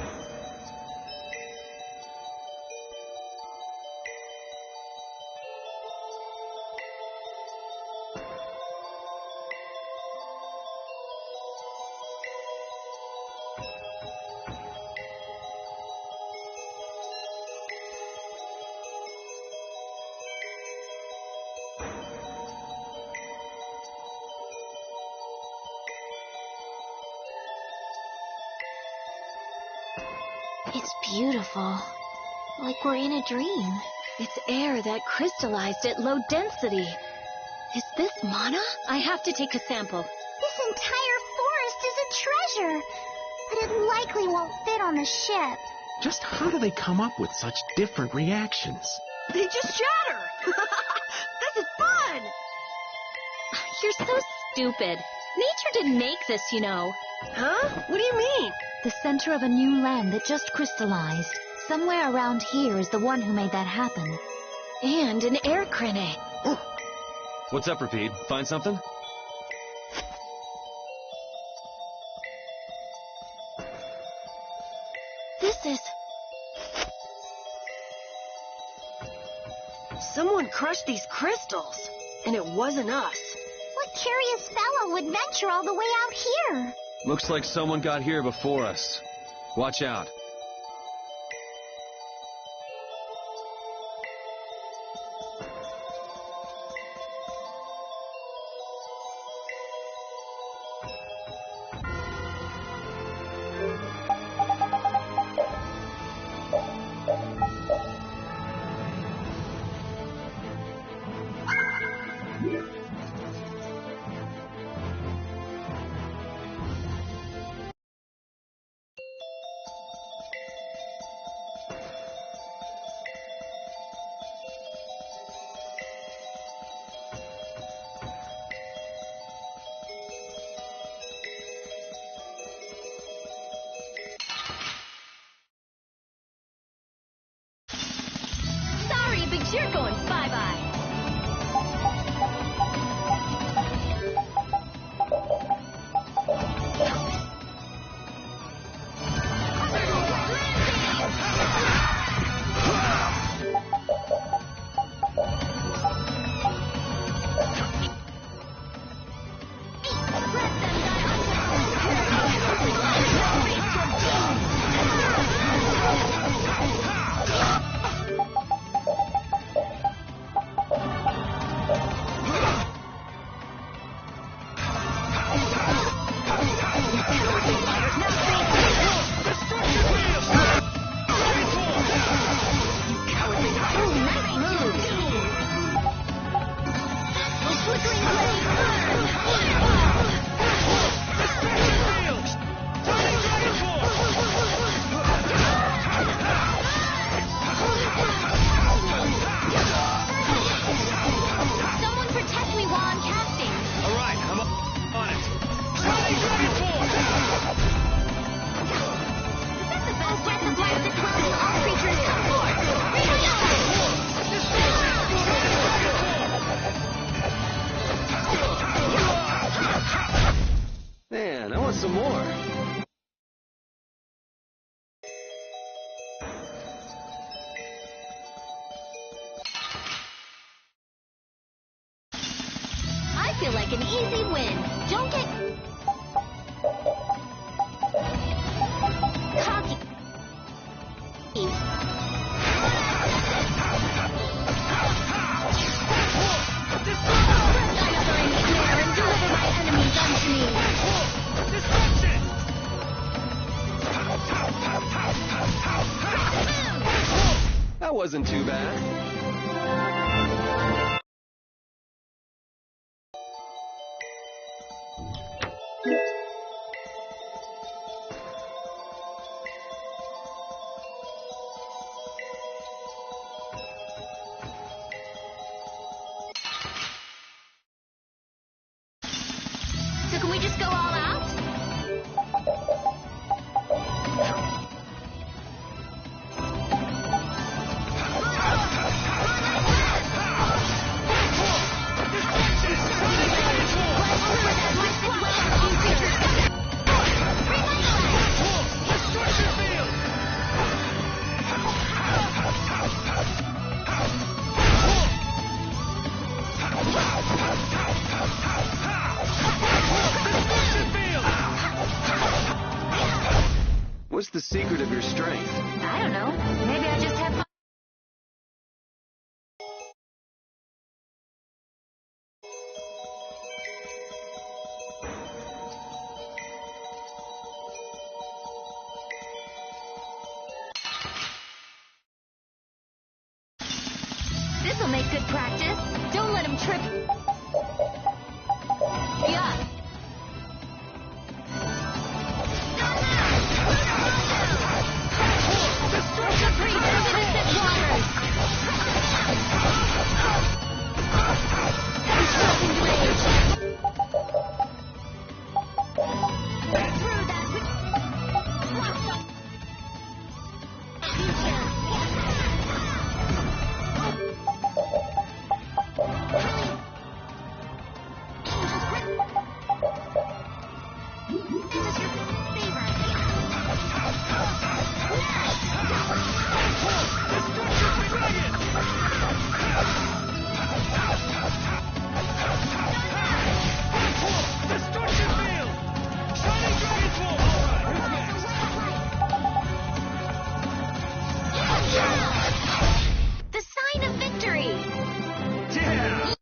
It's beautiful. Like we're in a dream. It's air that crystallized at low density. Is this mana? I have to take a sample. This entire forest is a treasure, but it likely won't fit on the ship. Just how do they come up with such different reactions? They just shatter! This is fun! You're so stupid. Nature didn't make this, you know. Huh? What do you mean? The center of a new land that just crystallized. Somewhere around here is the one who made that happen. And an air crane. What's up, Rapide? Find something? This is... Someone crushed these crystals, and it wasn't us. What curious fellow would venture all the way out here? Looks like someone got here before us. Watch out. But you're going bye-bye. Man, I want some more. I feel like an easy win. Don't get cocky. Dinosaur in the air and deliver my enemies unto me. That wasn't too bad. So can we just go all out? Let's secret of your strength? I don't know. Maybe I just have fun. This'll make good practice. Don't let him trip. Yeah. Destruction breeds of innocent waters. Destruction rage. Through that the sign of victory. Yeah!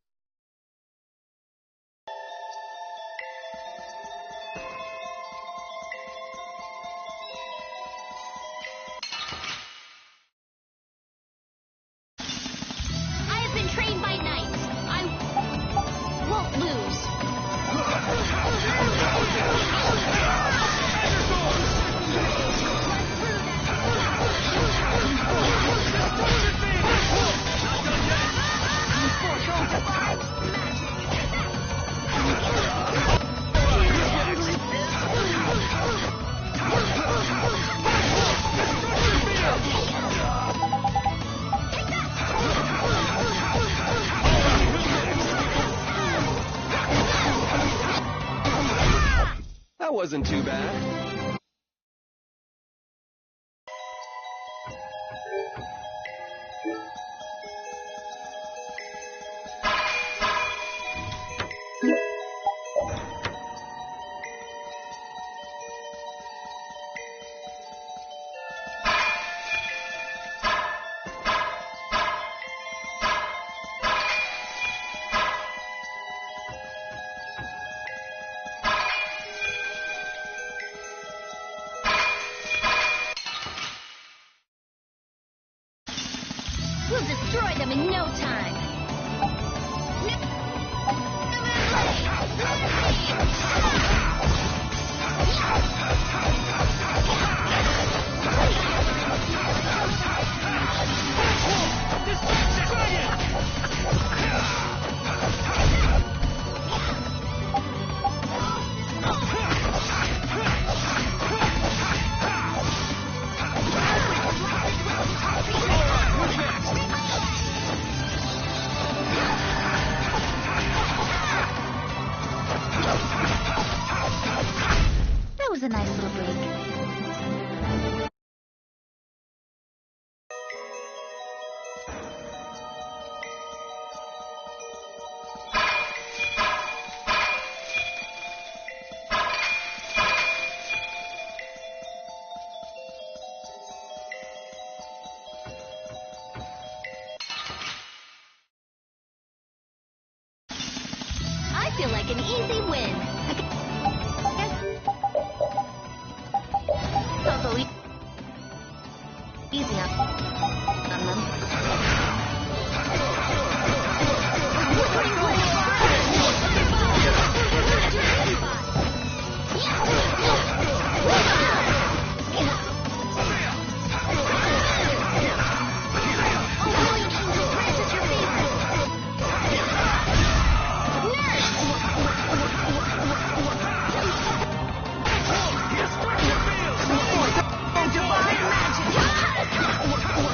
I have been trained by knights. I won't lose. That wasn't too bad. We'll destroy them in no time. That was a nice little break. I feel like an easy win. It's also easy on them. Divine magic!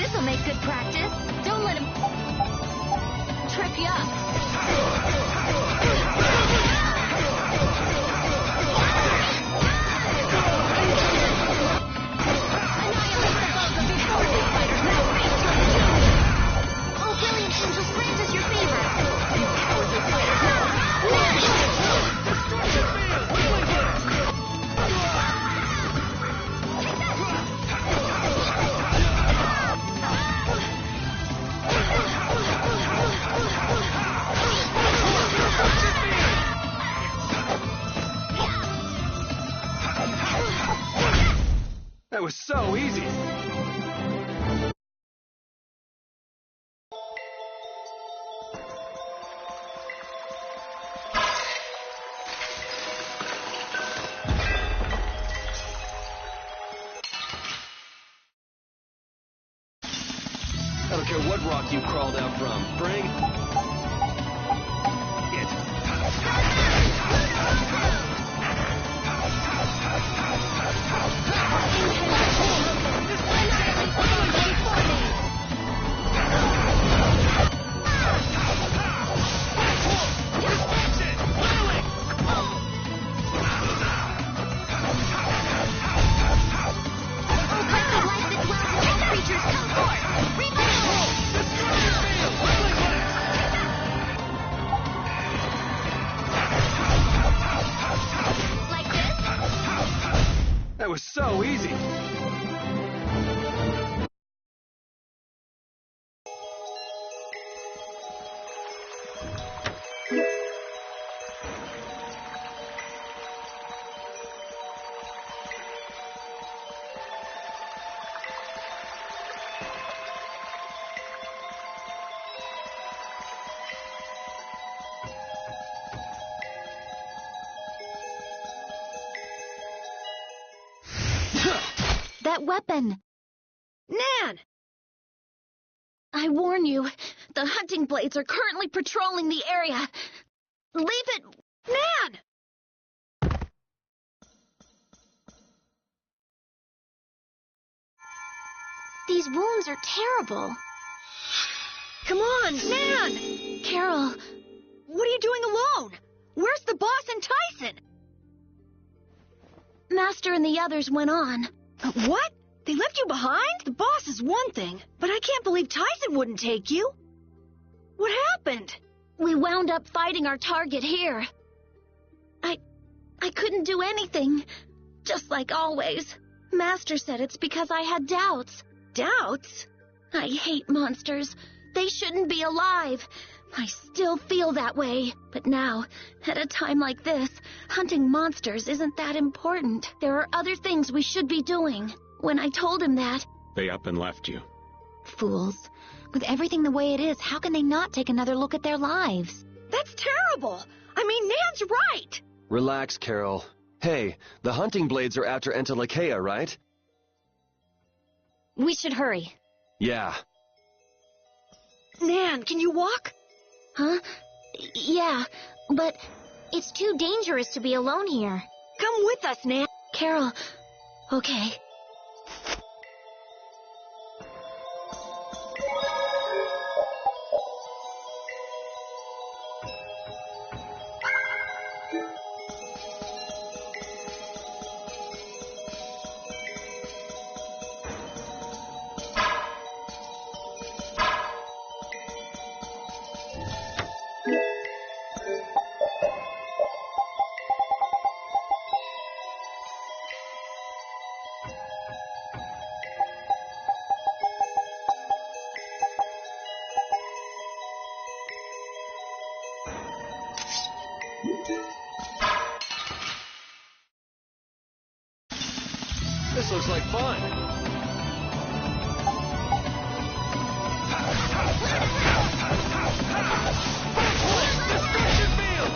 This'll make good practice. Don't let him trip you up. Oh, brilliant angels, grant us your favor. You cowardly fighters now. Destruction field! That was so easy. I don't care what rock you crawled out from. Bring That was so easy. That weapon! Nan! I warn you, the hunting blades are currently patrolling the area. Leave it... Nan! These wounds are terrible. Come on, Nan! Carol... What are you doing alone? Where's the boss and Tyson? Master and the others went on. What? They left you behind? The boss is one thing, but I can't believe Tyson wouldn't take you. What happened? We wound up fighting our target here. I couldn't do anything. Just like always. Master said it's because I had doubts. Doubts? I hate monsters. They shouldn't be alive. I still feel that way. But now, at a time like this, hunting monsters isn't that important. There are other things we should be doing. When I told him that... They up and left you. Fools. With everything the way it is, how can they not take another look at their lives? That's terrible! I mean, Nan's right! Relax, Carol. Hey, the hunting blades are after Entelekea, right? We should hurry. Yeah. Nan, can you walk? Huh? Yeah, but it's too dangerous to be alone here. Come with us, Nan. Carol, okay. This looks like fun. Destruction field!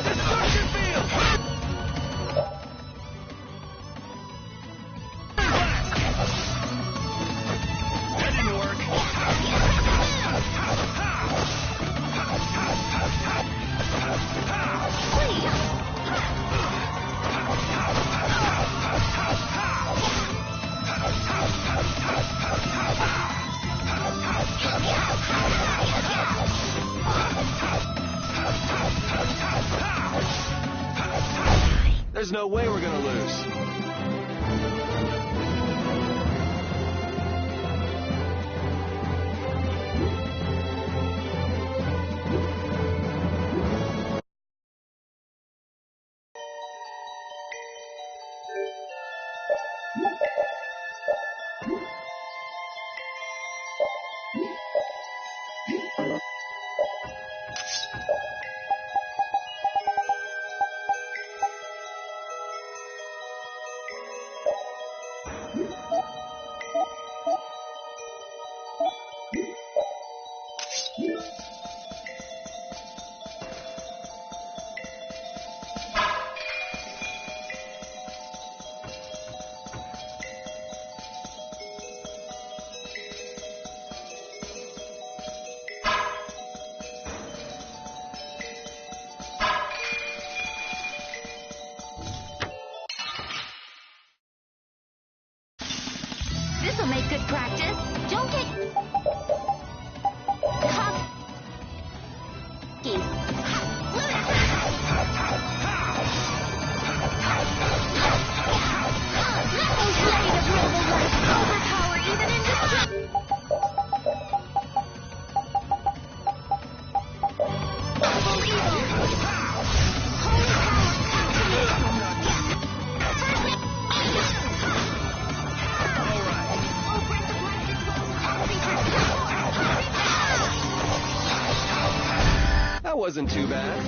Destruction field! That didn't work. There's no way we're gonna lose. This'll make good practice. Don't get cocky. Let those blade of noble light overpower even indestructible. That wasn't too bad.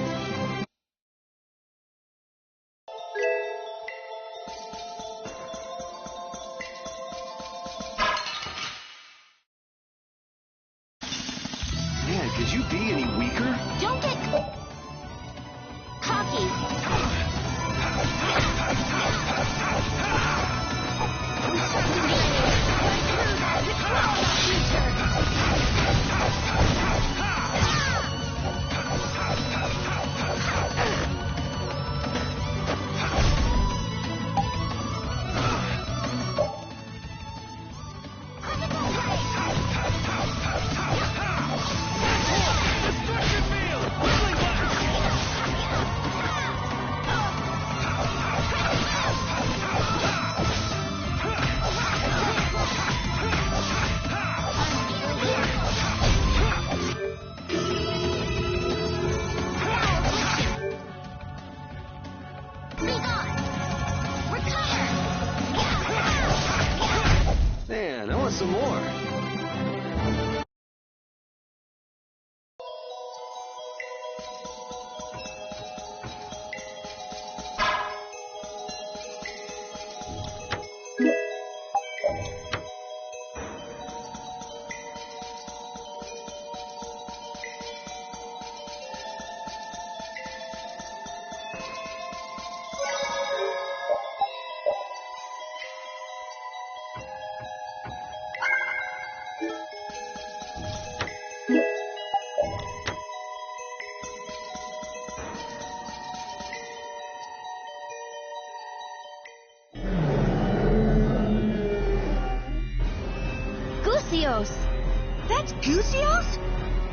Man, could you be any weaker? Don't get cocky. Man, I want some more. Gusios! That's Gusios?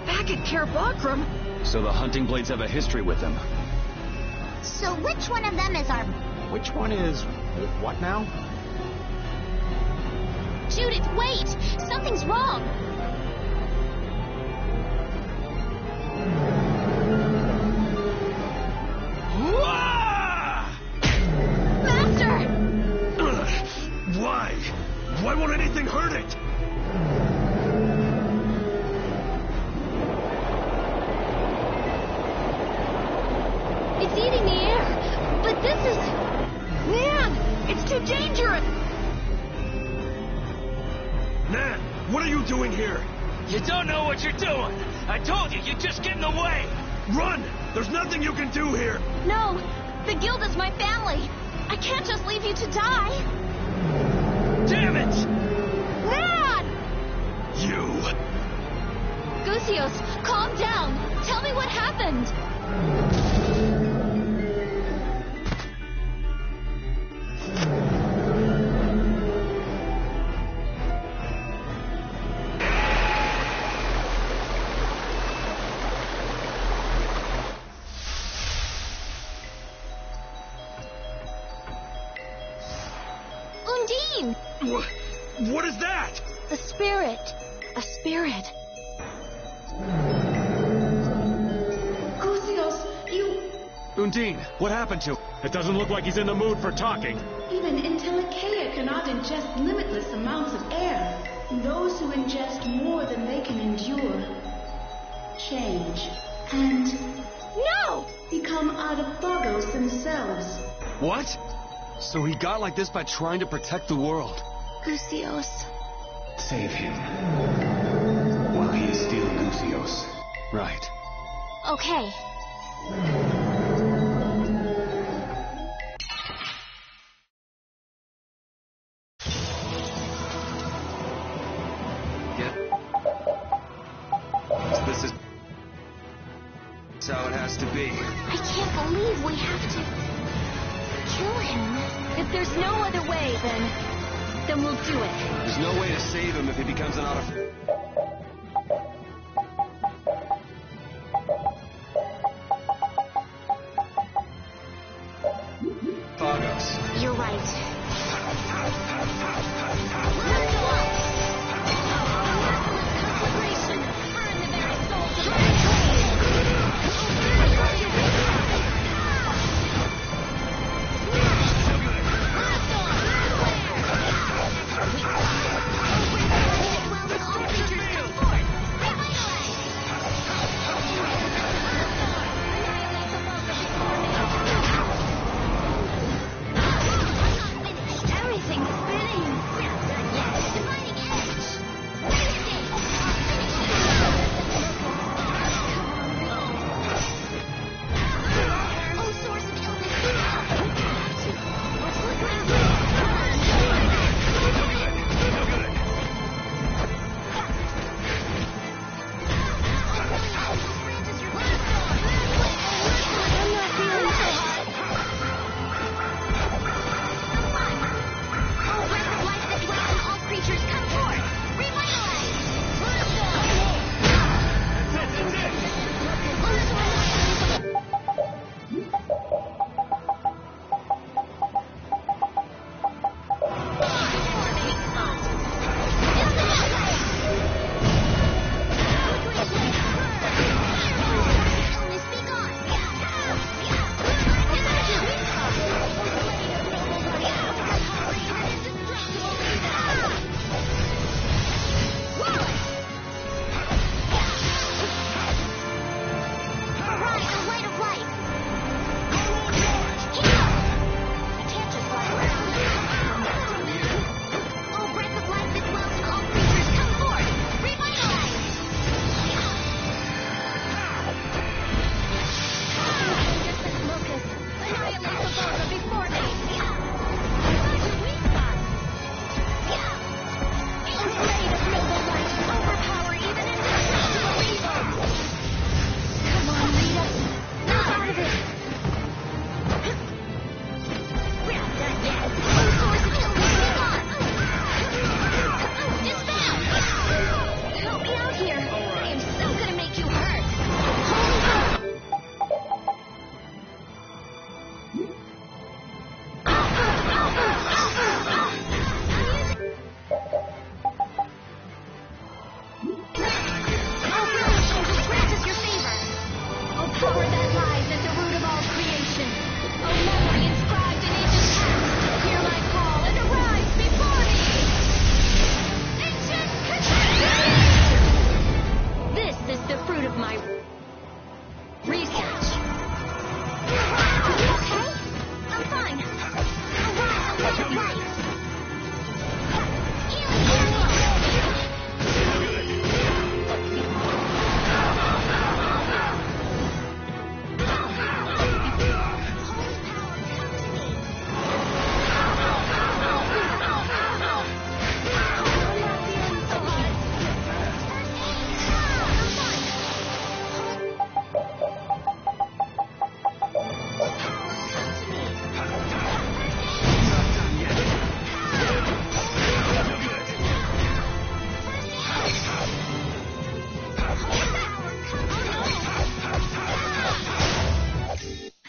Back at Caer Bakram? So the Hunting Blades have a history with them. So which one of them is our... Which one is... what now? Judith, wait! Something's wrong! Master! Why? Why won't anything hurt it? It's eating the air, but this is... Man, it's too dangerous! Nan, what are you doing here? You don't know what you're doing. I told you, you'd just get in the way. Run! There's nothing you can do here. No! The guild is my family! I can't just leave you to die! Damn it! Nan! You... Gusios, calm down! Tell me what happened! Undine! What is that? A spirit. A spirit. Gusios, you... Undine, what happened to him? It doesn't look like he's in the mood for talking. Even Intellicaea cannot ingest limitless amounts of air. Those who ingest more than they can endure change and become Adaphagos themselves. What? So he got like this by trying to protect the world. Gusios. Save him. While he is still Gusios. Right. Okay. This is how it has to be. I can't believe we have to kill him. If there's no other way, then we'll do it. There's no way to save him if he becomes an Adaphagos. You're right.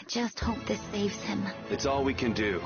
Just hope this saves him. It's all we can do.